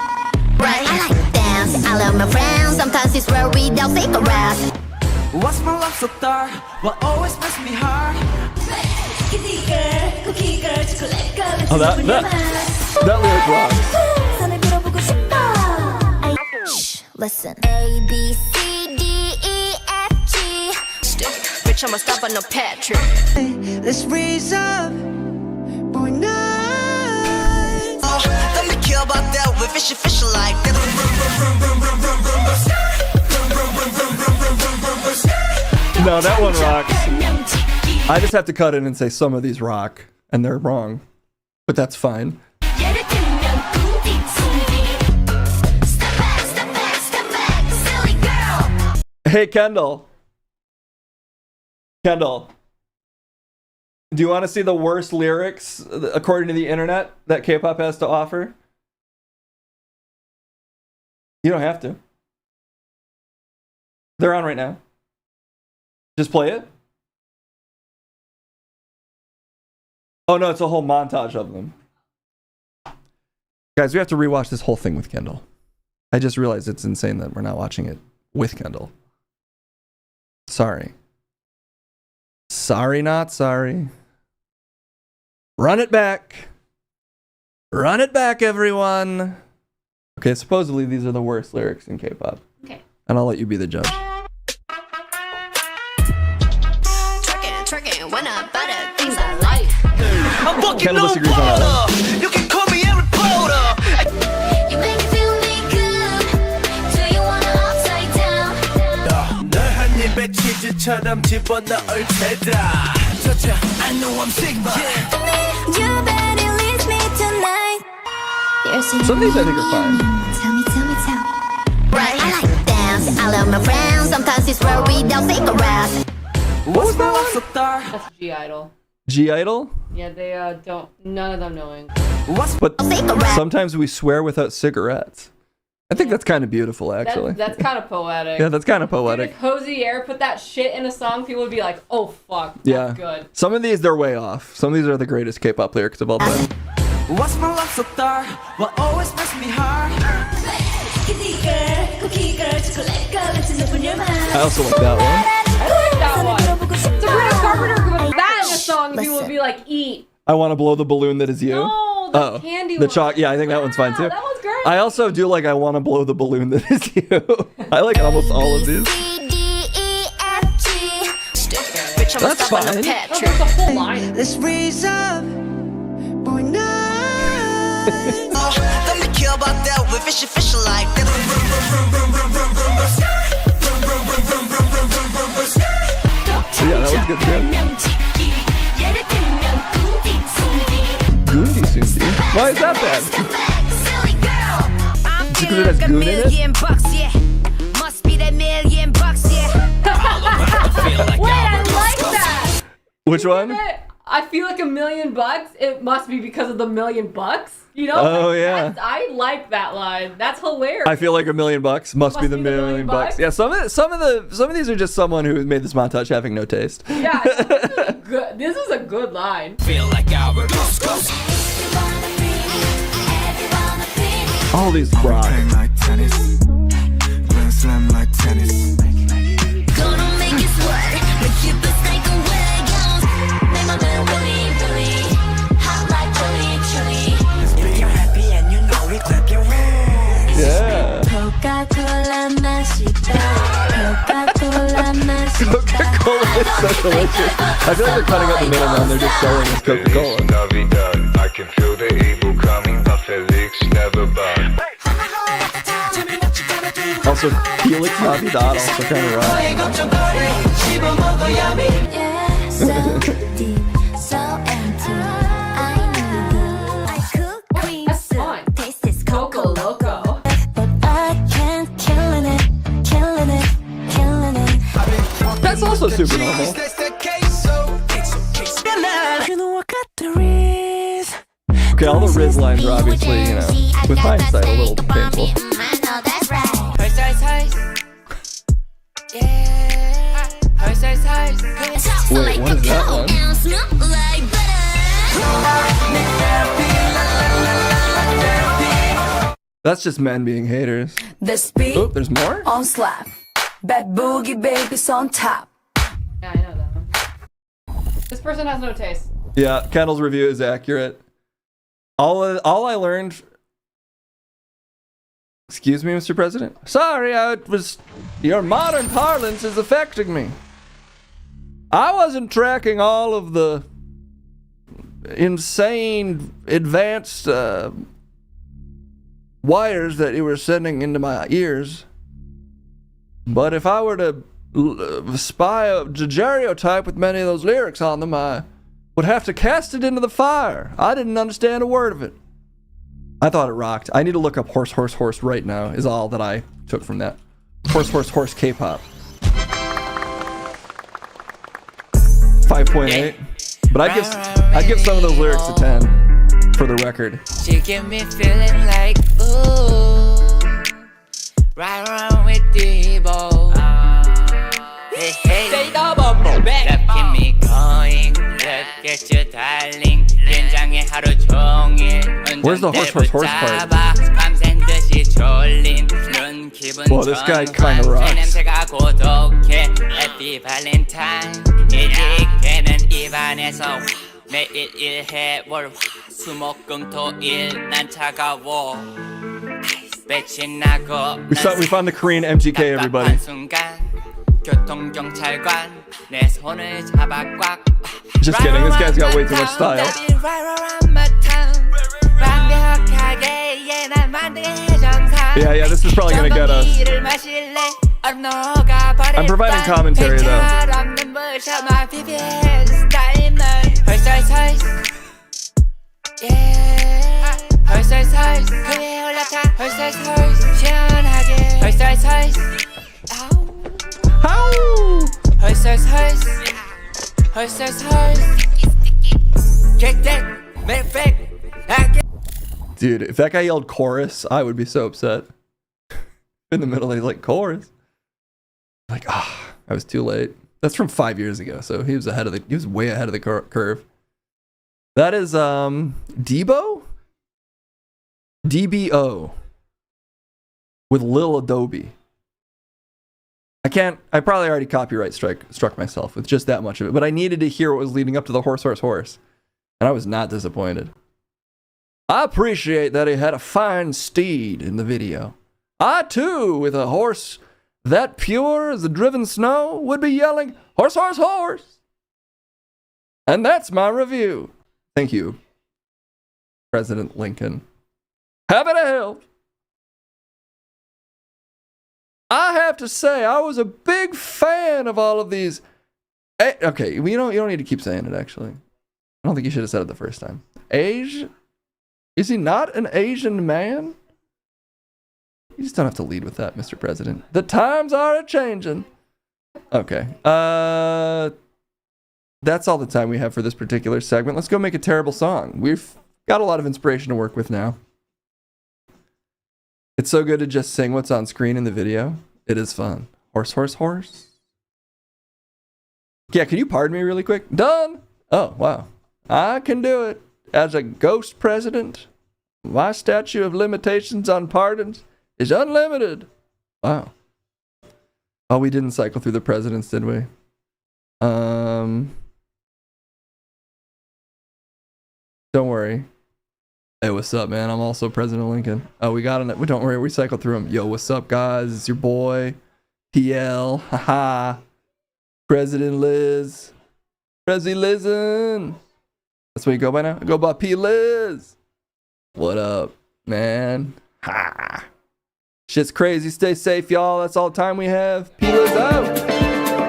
Right, I like dance. I love my friends. Sometimes it's where we don't think around. What's my love so dark? What always makes me hard? Oh, that lyric rocks. Shh, listen. A, B, C, D, E, F, G. Bitch, I'm a stop on no Patrick. Let's raise up. Boy, night. Let me care about that with fishy like that. No, that one rocks. I just have to cut in and say some of these rock, and they're wrong. But that's fine. Hey, Kendall. Kendall. Do you want to see the worst lyrics, according to the internet, that K-pop has to offer? You don't have to. They're on right now. Just play it. Oh no, it's a whole montage of them. Guys, we have to rewatch this whole thing with Kendall. I just realized it's insane that we're not watching it with Kendall. Sorry. Sorry, not sorry. Run it back. Run it back, everyone. Okay, supposedly these are the worst lyrics in K-pop. Okay. And I'll let you be the judge. Twerking, when I buy the things I like. I'm fucking Kendall no disagrees on that one. water. You can call me a reporter. You make me feel me good. Do you wanna upside down? 널 한 입에 치즈처럼 집어넣을 테다. 저저, I know I'm sick, but You better leave me tonight. Some of these I think are fine. Tell me. Right, I like to dance. I love my friends. Sometimes it's where we don't take a rest. What was that one? That's G-Idol. G-Idol? Yeah, they don't. None of them knowing. But sometimes we swear without cigarettes. I think that's kind of beautiful, actually. That's kind of poetic. Yeah, that's kind of poetic. If Hosier put that shit in a song, people would be like, "Oh fuck, that's Yeah. good." Some of these, they're way off. Some of these are the greatest K-pop lyrics of all time. what's my love so dark? What always makes me hard? I also like that one. I like that one. Sabrina Carpenter could put that in a song, and people would be like, "Eat." I want to blow the balloon that is you. No, the candy the one. chalk. Yeah, I think that one's fine too. That one's great. I also do like I want to blow the balloon that is you. I like almost all of these. That's fine. No, that's a whole line. Let's raise up. Boy, night. Let me care about that with fishy like that. Yeah, that was good too. Goondy Soondy. Why is that bad? Just because it has goon in it? Must be that $1,000,000, yeah. Wait, I like that. Which one? I feel like $1,000,000. It must be because of the $1,000,000. You know? Oh, yeah. I like that line. That's hilarious. I feel like $1,000,000 must be the $1,000,000. Yeah, some of these are just someone who made this montage having no taste. Yeah, this is a good line. Feel like I would All these rock. like tennis. Grand slam like tennis. Gonna make it sweat. Make you bust like a wagon. Make my little bully. Hot like chili. If you're happy and you know it, clap your hands. Yeah. Coca-Cola 맛있다. Coca-Cola 맛있다. Coca-Cola is so delicious. I feel like they're cutting out the middleman. They're just selling us Coca-Cola. I can feel the evil coming, but Felix never burned. Also, Felix Navidad also kind of rock. So deep, so empty. I need you. I cook cream soup. Taste is Coco Loco. But I can't killing it. That's also super normal. Okay, all the Riz lines are obviously, with hindsight, a little painful. Wait, what is that one? That's just men being haters. The speed Oh, there's more? on Slap. Bad boogie babies on top. Yeah, I know that one. This person has no taste. Yeah, Kendall's review is accurate. All I learned. Excuse me, Mr. President. Sorry, your modern parlance is affecting me. I wasn't tracking all of the insane advanced wires that you were sending into my ears. But if I were to stereotype with many of those lyrics on them, I would have to cast it into the fire. I didn't understand a word of it. I thought it rocked. I need to look up horse, horse, horse right now, is all that I took from that. Horse, horse, horse K-pop. 5.8. But I'd give some of those lyrics a 10, for the record. She give me feeling like, ooh, right around with Debo. Hey, hey, let's keep me going. Let's get you darling. 긴장해 하루 종일. Where's the horse, horse, horse part? Whoa, this guy kind of rocks. 냄새가 고독해. Happy Valentine. 일찍되는 입안에서 매일 일해 월 수목금토일 난 차가워. 배치 나고 We found the Korean MGK, everybody. 교통경찰관 내 손을 잡아 꽉. Just kidding, this guy's got way too much style. Yeah, this is probably gonna get us. I'm providing commentary though. Dude, if that guy yelled chorus, I would be so upset. In the middle, he's like, chorus. Like, I was too late. That's from 5 years ago, so he was way ahead of the curve. That is, Debo? DBO. With Lil Adobe. I probably already copyright struck myself with just that much of it, but I needed to hear what was leading up to the horse, horse, horse. And I was not disappointed. I appreciate that he had a fine steed in the video. I too, with a horse that pure as the driven snow, would be yelling, horse, horse, horse. And that's my review. Thank you, President Lincoln. Happy to help. I have to say, I was a big fan of all of these. Okay, you don't need to keep saying it, actually. I don't think you should have said it the first time. Is he not an Asian man? You just don't have to lead with that, Mr. President. The times are a-changing. Okay. That's all the time we have for this particular segment. Let's go make a terrible song. We've got a lot of inspiration to work with now. It's so good to just sing what's on screen in the video. It is fun. Horse, horse, horse. Yeah, can you pardon me really quick? Done. Oh, wow. I can do it. As a ghost president, my statute of limitations on pardons is unlimited. Wow. Oh, we didn't cycle through the presidents, did we? Don't worry. Hey, what's up, man? I'm also President Lincoln. Oh, we got it. Don't worry, we cycled through them. Yo, what's up, guys? It's your boy, PL. Haha. President Liz. Prezi Lizen. That's what you go by now? I go by P. Liz. What up, man? Ha. Shit's crazy. Stay safe, y'all. That's all the time we have. P. Liz out.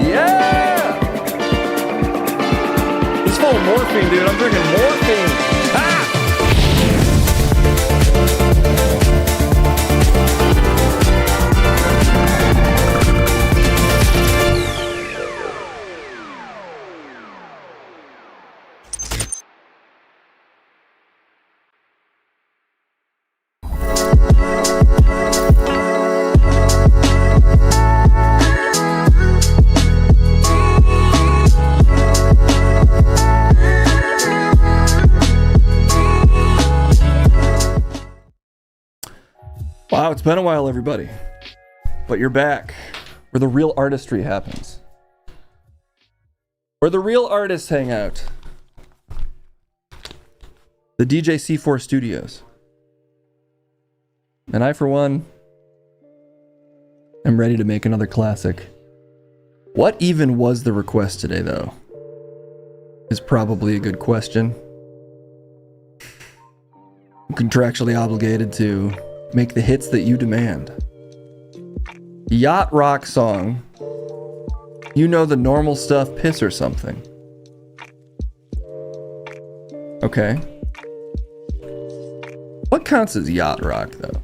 Yeah! It's full of morphine, dude. I'm drinking morphine. Ha! Wow, it's been a while, everybody. But you're back, where the real artistry happens. Where the real artists hang out. The DJ C4 Studios. And I, for one, am ready to make another classic. What even was the request today, though? Is probably a good question. I'm contractually obligated to make the hits that you demand. Yacht rock song You know the normal stuff, piss or something. Okay. What counts as yacht rock, though?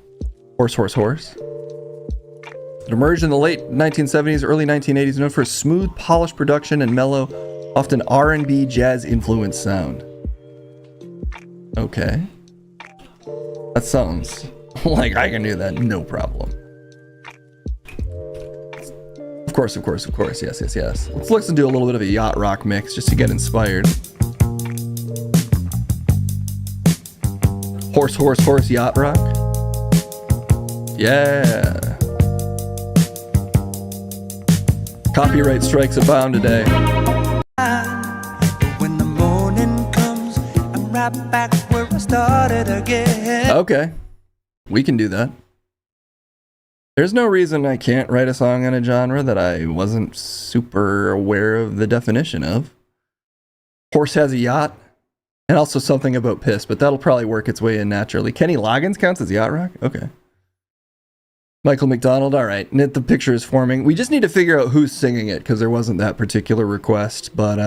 Horse, horse, horse? It emerged in the late 1970s, early 1980s, known for a smooth, polished production and mellow, often R&B jazz-influenced sound. Okay. That sounds like I can do that, no problem. Of course, of course, of course. Yes, yes, yes. Let's listen to a little bit of a yacht rock mix just to get inspired. Horse, horse, horse, yacht rock. Yeah. Copyright strikes abound today. When the morning comes, I'm right back where I started again. Okay. We can do that. There's no reason I can't write a song in a genre that I wasn't super aware of the definition of. Horse has a yacht, and also something about piss, but that'll probably work its way in naturally. Kenny Loggins counts as yacht rock? Okay. Michael McDonald, all right. The picture is forming. We just need to figure out who's singing it, because there wasn't that particular request, but,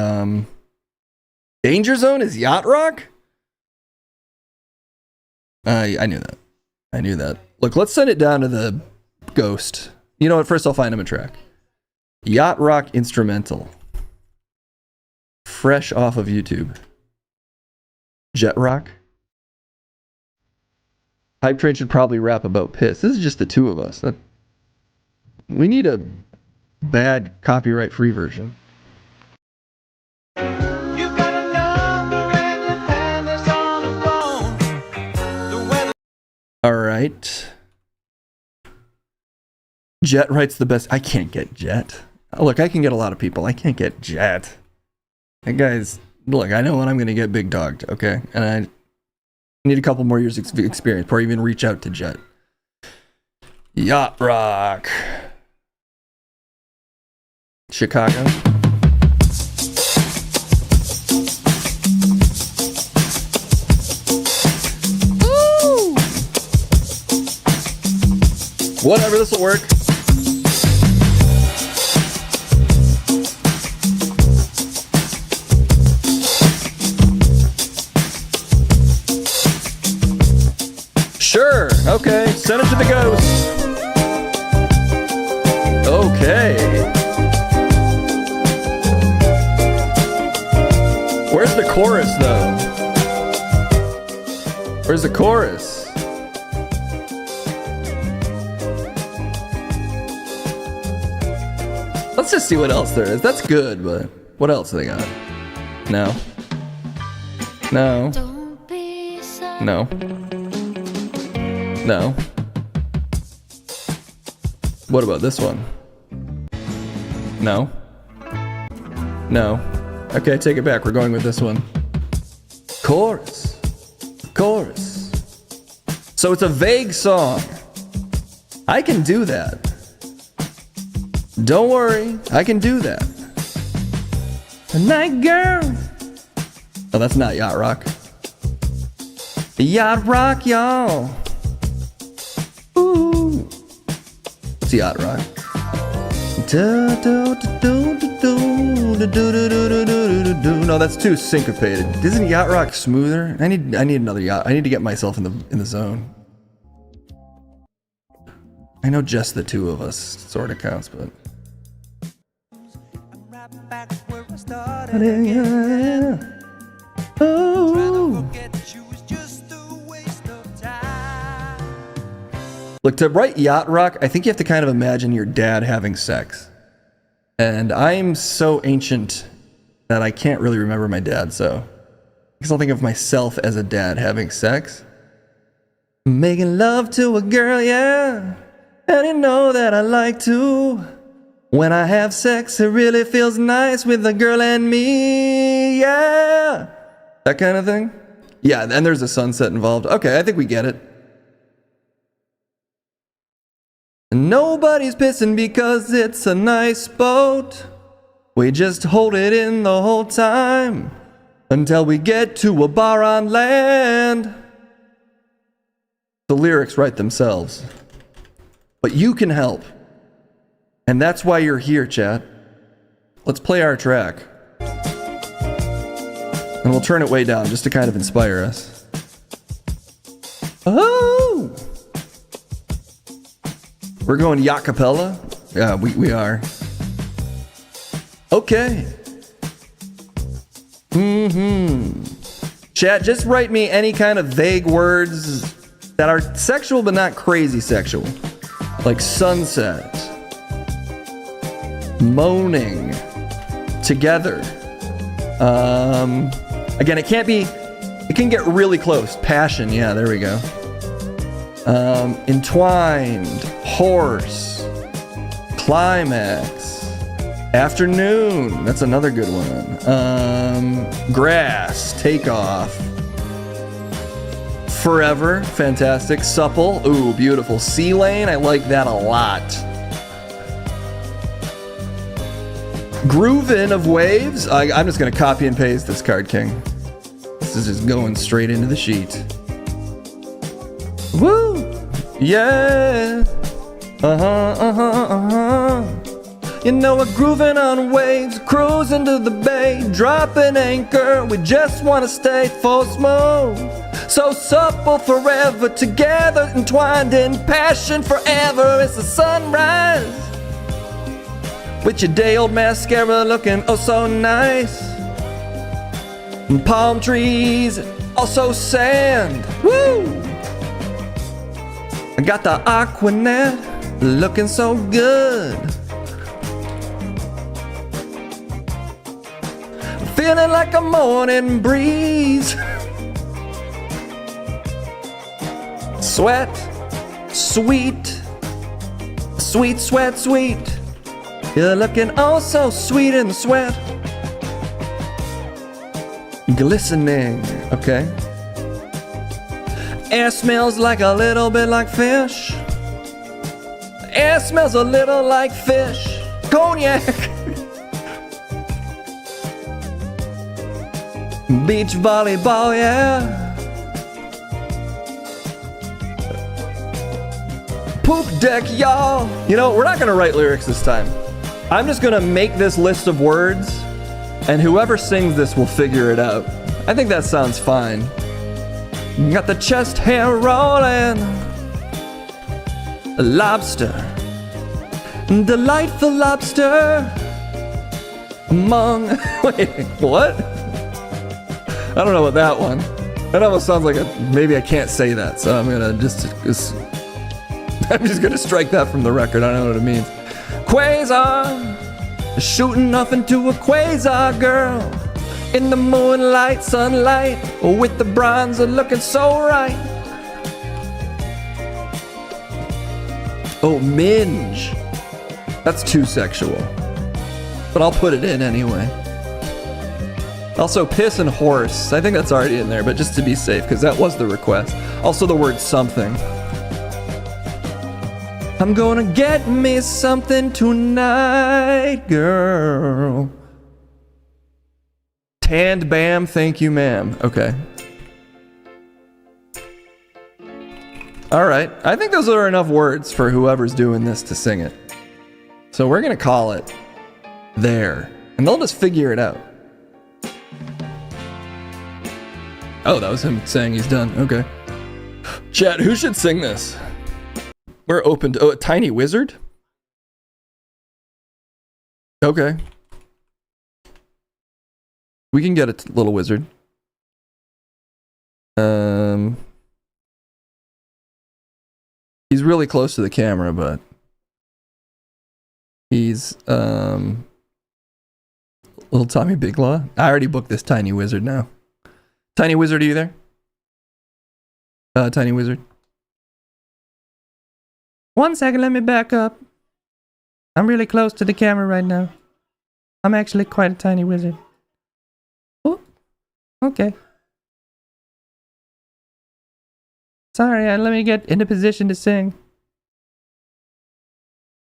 Danger Zone is yacht rock? I knew that. I knew that. Look, let's send it down to the Ghost. You know what? First, I'll find him a track. Yacht rock instrumental. Fresh off of YouTube. Jet rock. Hype Train should probably rap about piss. This is just the two of us. We need a bad copyright-free version. All right. Jet writes the best. I can't get Jet. Look, I can get a lot of people. I can't get Jet. That guy's... Look, I know when I'm going to get big dogged, okay? And I need a couple more years experience before I even reach out to Jet. Yacht rock. Chicago. Woo! Whatever, this will work. Sure, okay, send it to the Ghost. Okay. Where's the chorus, though? Where's the chorus? Let's just see what else there is. That's good, but what else do they got? No. No. No. No. What about this one? No. No. Okay, take it back. We're going with this one. Chorus. Chorus. So it's a vague song. I can do that. Don't worry. I can do that. A night girl. Oh, that's not yacht rock. Yacht rock, y'all. Ooh. It's yacht rock. No, that's too syncopated. Isn't yacht rock smoother? I need another yacht. I need to get myself in the zone. I know just the two of us sort of counts, but oh. Look, to write yacht rock, I think you have to kind of imagine your dad having sex. And I'm so ancient that I can't really remember my dad, so I guess I'll think of myself as a dad having sex. Making love to a girl, yeah. And you know that I like to. When I have sex, it really feels nice with a girl and me, yeah. That kind of thing. Yeah, and there's a sunset involved. Okay, I think we get it. Nobody's pissing because it's a nice boat. We just hold it in the whole time until we get to a bar on land. The lyrics write themselves. But you can help. And that's why you're here, chat. let's play our track. And we'll turn it way down just to kind of inspire us. Oh! We're going Yakapella? Yeah, we are. Okay. Chat, just write me any kind of vague words that are sexual but not crazy sexual. Like sunset. Moaning. Together. Again, it can get really close. Passion, yeah, there we go. Entwined. Horse. Climax. Afternoon. That's another good one. Grass. Takeoff. Forever. Fantastic. Supple. Ooh, beautiful. Sea lane. I like that a lot. Groovin' of waves. I'm just going to copy and paste this card, King. This is just going straight into the sheet. Woo! Yeah! You know we're grooving on waves, cruising to the bay, dropping anchor. We just want to stay full smooth, so supple forever, together entwined in passion forever. It's the sunrise with your day-old mascara looking oh so nice, and palm trees, also sand. Woo! I got the Aquanet looking so good. Feeling like a morning breeze. Sweat, sweet, sweet sweat, sweet. You're looking oh so sweet in the sweat. Glistening, okay. Air smells like a little bit like fish. Air smells a little like fish. Cognac. Beach volleyball, yeah. Poop deck, y'all. You know, we're not gonna write lyrics this time. I'm just gonna make this list of words, and whoever sings this will figure it out. I think that sounds fine. Got the chest hair rolling. A lobster. Delightful lobster. Among... Wait, what? I don't know about that one. That almost sounds like maybe I can't say that, so I'm gonna just I'm just gonna strike that from the record. I don't know what it means. Quasar, shooting off into a quasar, girl. In the moonlight, sunlight, with the bronzer looking so right. Oh, minge. That's too sexual. But I'll put it in anyway. Also, piss and horse. I think that's already in there, but just to be safe, because that was the request. Also, the word something. I'm gonna get me something tonight, girl. Tanned bam, thank you, ma'am. Okay. Alright, I think those are enough words for whoever's doing this to sing it. So we're gonna call it There. And they'll just figure it out. Oh, that was him saying he's done. Okay. Chat, who should sing this? We're open to... Oh, a tiny wizard? Okay. We can get a little wizard. He's really close to the camera, but... He's, Little Tommy Big Law? I already booked this tiny wizard now. Tiny wizard, are you there? Tiny wizard. 1 second, let me back up. I'm really close to the camera right now. I'm actually quite a tiny wizard. Oh, okay. Sorry, let me get into position to sing.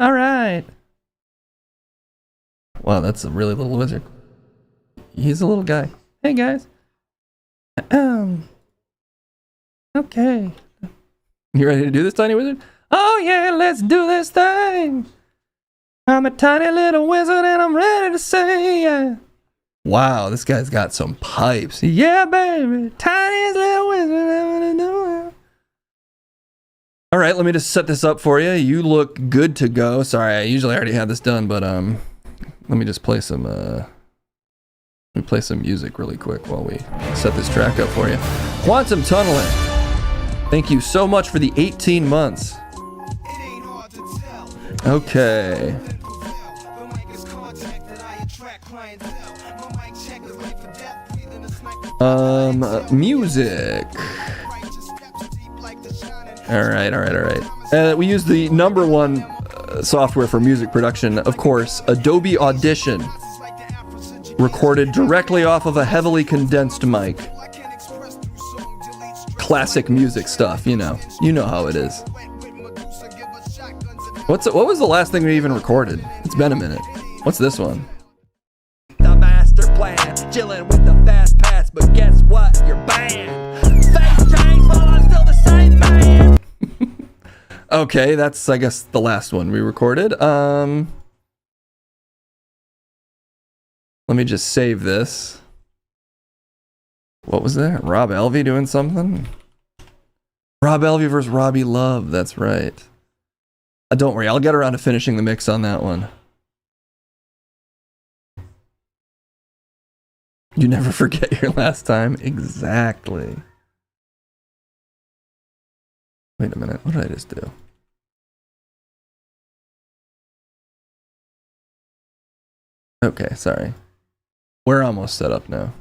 Alright. Wow, that's a really little wizard. He's a little guy. Hey guys. Okay. You ready to do this, tiny wizard? Oh yeah, let's do this thing. I'm a tiny little wizard and I'm ready to say yeah. Wow, this guy's got some pipes. Yeah, baby, tiniest little wizard ever to do it. All right, let me just set this up for you. You look good to go. Sorry, I usually already had this done, but let me just play some music really quick while we set this track up for you. Quantum Tunneling. Thank you so much for the 18 months. Okay. Music. All right. We use the number one software for music production, of course, Adobe Audition. Recorded directly off of a heavily condensed mic. Classic music stuff, you know how it is. What was the last thing we even recorded? It's been a minute. What's this one? The master plan, chilling with the fast pass, but guess what? You're banned. Face change while I'm still the same man. Okay, that's I guess the last one we recorded. Let me just save this. What was that? Rob Elvey doing something? Rob Elvey versus Robbie Love, that's right. Don't worry, I'll get around to finishing the mix on that one. You never forget your last time. Exactly. Wait a minute, what did I just do? Okay, sorry. We're almost set up now.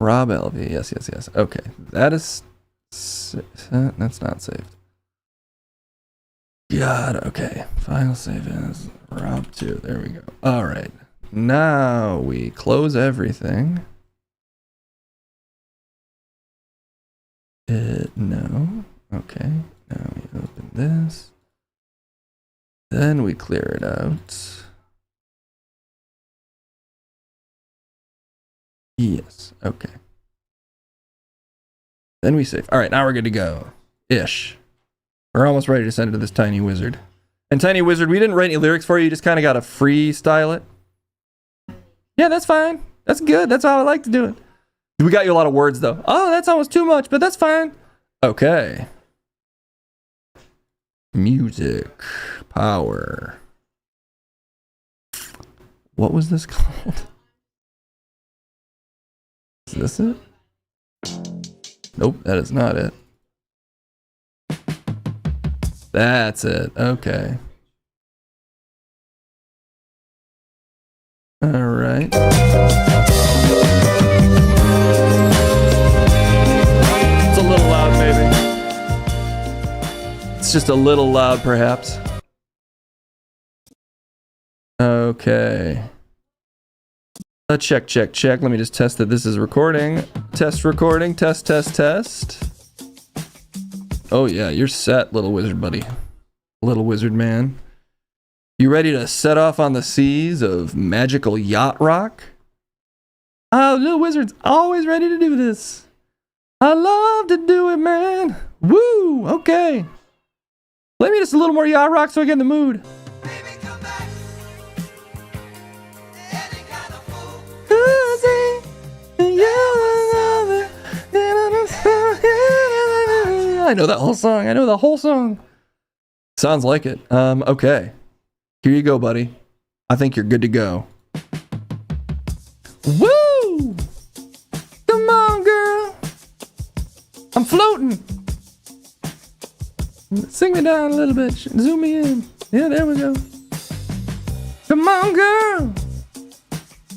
Rob Elvey, yes. Okay, that's not saved. God, okay. File save as Rob 2. There we go. All right. Now we close everything. No. Okay. Now we open this. Then we clear it out. Yes. Okay. Then we save. All right. Now we're good to go. Ish. We're almost ready to send it to this Tiny Wizard. And Tiny Wizard, we didn't write any lyrics for you. You just kind of got to freestyle it. Yeah, that's fine. That's good. That's how I like to do it. We got you a lot of words, though. Oh, that's almost too much, but that's fine. Okay. Music. Power. What was this called? Is this it? Nope, that is not it. That's it. Okay. All right. It's a little loud, maybe. It's just a little loud, perhaps. Okay. Check. Let me just test that this is recording. Test recording. Test. Oh yeah, you're set, little wizard buddy. Little wizard man. You ready to set off on the seas of magical yacht rock? Oh, little wizard's always ready to do this. I love to do it, man. Woo, okay. Play me just a little more yacht rock so I get in the mood. I know that whole song. I know the whole song. Sounds like it. Okay. Here you go, buddy. I think you're good to go. Woo! Come on, girl. I'm floating. Sing me down a little bit. Zoom me in. Yeah, there we go. Come on, girl.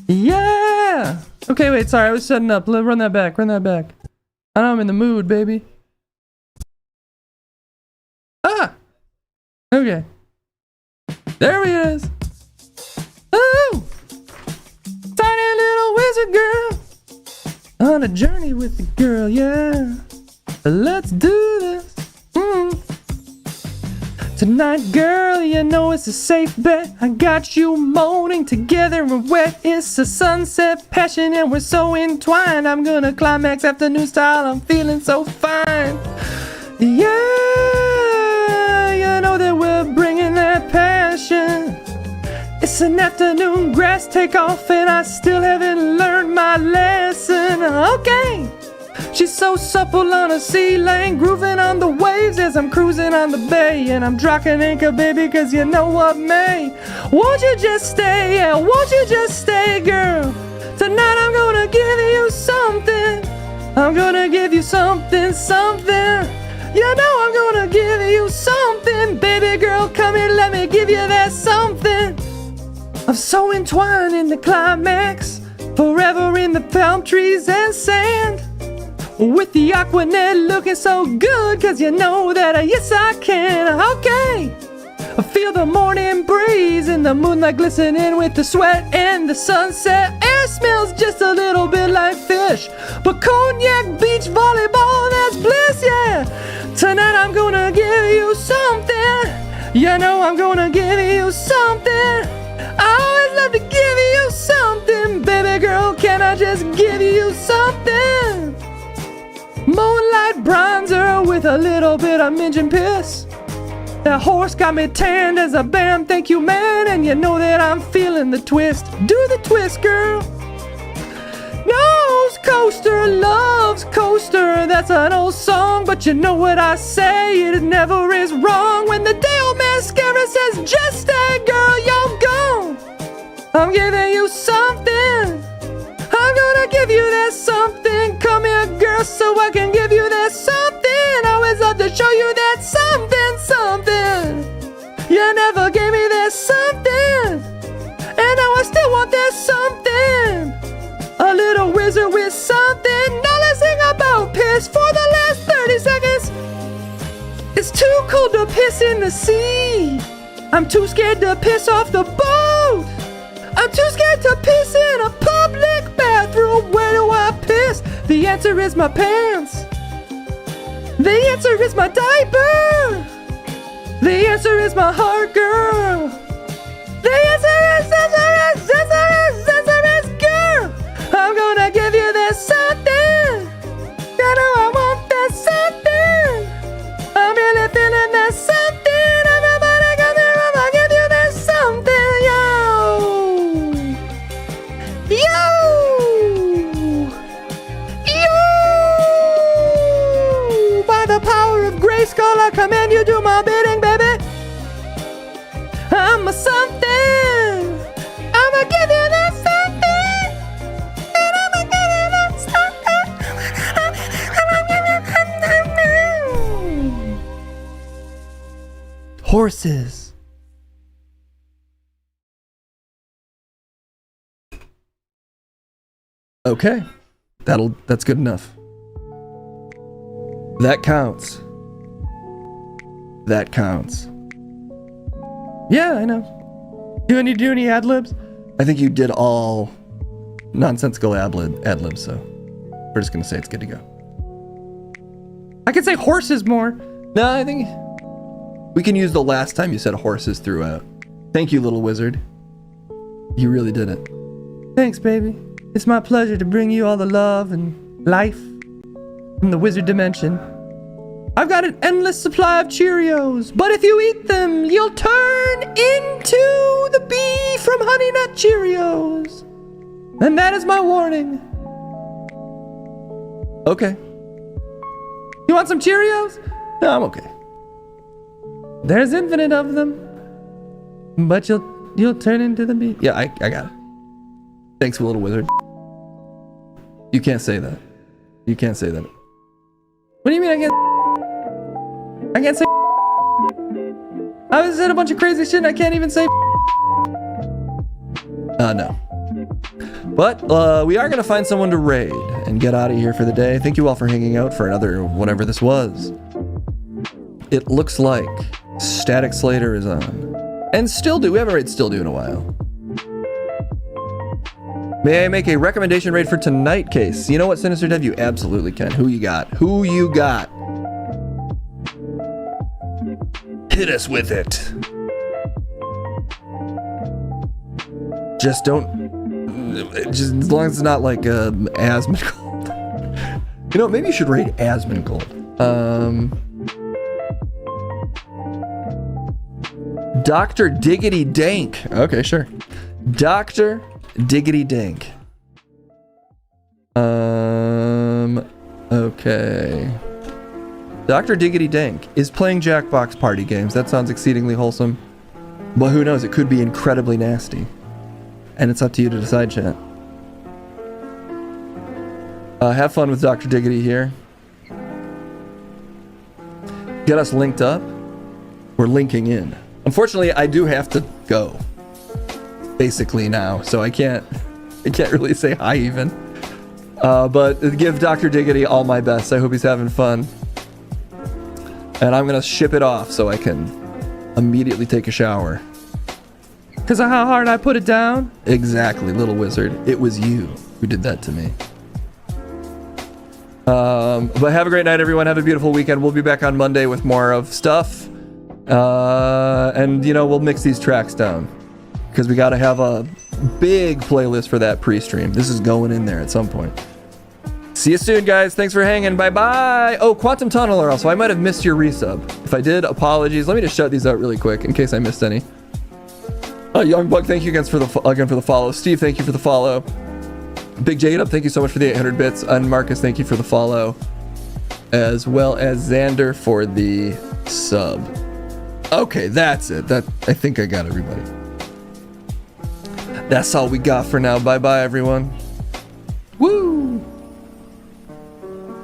Yeah. Okay, wait. Sorry, I was setting up. Run that back. I know I'm in the mood, baby. Ah! Okay. There he is. Oh! Tiny little wizard girl. On a journey with the girl, yeah. Let's do this. Tonight, girl, you know it's a safe bet. I got you moaning together and wet. It's a sunset passion and we're so entwined. I'm gonna climax afternoon style. I'm feeling so fine. Yeah, you know that we're bringing that passion. It's an afternoon grass takeoff and I still haven't learned my lesson. Okay. She's so supple on a sea lane, grooving on the waves as I'm cruising on the bay. And I'm dropping anchor, baby, cause you know what may. Won't you just stay, yeah, won't you just stay, girl? Tonight I'm gonna give you something. I'm gonna give you something, something. You know I'm gonna give you something. Baby girl, come here, let me give you that something. I'm so entwined in the climax, forever in the palm trees and sand. With the Aquanet looking so good, cause you know that yes I can. Okay, I feel the morning breeze and the moonlight glistening with the sweat and the sunset. Air smells just a little bit like fish, but cognac, beach volleyball, that's bliss, yeah. Tonight I'm gonna give you something. You know I'm gonna give you something. I always love to give you something. Baby girl, can I just give you something? Moonlight bronzer with a little bit of minge piss. That horse got me tanned as a bam, thank you man. And you know that I'm feeling the twist. Do the twist, girl. Nose coaster, loves coaster. That's an old song, but you know what I say. It never is wrong when the day old mascara says just stay, girl, you're gone. I'm giving you something. I'm gonna give you that something. Come here, girl, so I can give you that something. I always love to show you that something, something. You never gave me that something, and now I still want that something. A little wizard with something. Now let's sing about piss for the last 30 seconds. It's too cold to piss in the sea. I'm too scared to piss off the boat. I'm too scared to piss in a public bathroom. Where do I piss? The answer is my pants. The answer is my diaper. The answer is my heart, girl. The answer is girl. I'm gonna give you that something. You know I want that something. I'm really feeling that something. Everybody come here, I'm gonna give you that something, yo. By the power of Grayskull, I command you do my bidding, baby. I'm a something. I'ma give you that something. And I'ma give you that something. I'ma give you that something. Horses. Okay, that's good enough. That counts. That counts. Yeah, I know. You want to do any ad-libs? I think you did all nonsensical ad-libs, so we're just gonna say it's good to go. I can say horses more. No, I think we can use the last time you said horses throughout. Thank you, little wizard. You really did it. Thanks, baby. It's my pleasure to bring you all the love and life from the wizard dimension. I've got an endless supply of Cheerios, but if you eat them, you'll turn into the bee from Honey Nut Cheerios. And that is my warning. Okay. You want some Cheerios? No, I'm okay. There's infinite of them, but you'll turn into the bee. Yeah, I got it. Thanks, little wizard. You can't say that. You can't say that. What do you mean I can't say? I said a bunch of crazy shit and I can't even say. No. But we are gonna find someone to raid and get out of here for the day. Thank you all for hanging out for another whatever this was. It looks like Static Slater is on. And Still Do. We haven't raided Still Do in a while. May I make a recommendation raid for tonight, Case? You know what, Sinister Dev? You absolutely can. Who you got? Who you got? Hit us with it. Just don't... Just as long as it's not like Asmongold. You know, maybe you should raid Asmongold. Dr. Diggity Dank. Okay, sure. Dr. Diggity Dank. Okay. Dr. Diggity Dank is playing Jackbox party games. That sounds exceedingly wholesome. But who knows? It could be incredibly nasty. And it's up to you to decide, chat. Have fun with Dr. Diggity here. Get us linked up. We're linking in. Unfortunately, I do have to go. Basically now, so I can't really say hi even. But give Dr. Diggity all my best. I hope he's having fun. And I'm gonna ship it off so I can immediately take a shower. Cause of how hard I put it down? Exactly, little wizard. It was you who did that to me. But have a great night, everyone. Have a beautiful weekend. We'll be back on Monday with more of stuff. And, you know, we'll mix these tracks down. Because we got to have a big playlist for that pre-stream. This is going in there at some point. See you soon, guys. Thanks for hanging. Bye-bye. Oh, Quantum Tunneler also. I might have missed your resub. If I did, apologies. Let me just shut these out really quick in case I missed any. Youngbug, thank you again for the follow. Steve, thank you for the follow. Big J-Up, thank you so much for the 800 bits. And Marcus, thank you for the follow. As well as Xander for the sub. Okay, that's it. I think I got everybody. That's all we got for now. Bye-bye, everyone. Woo!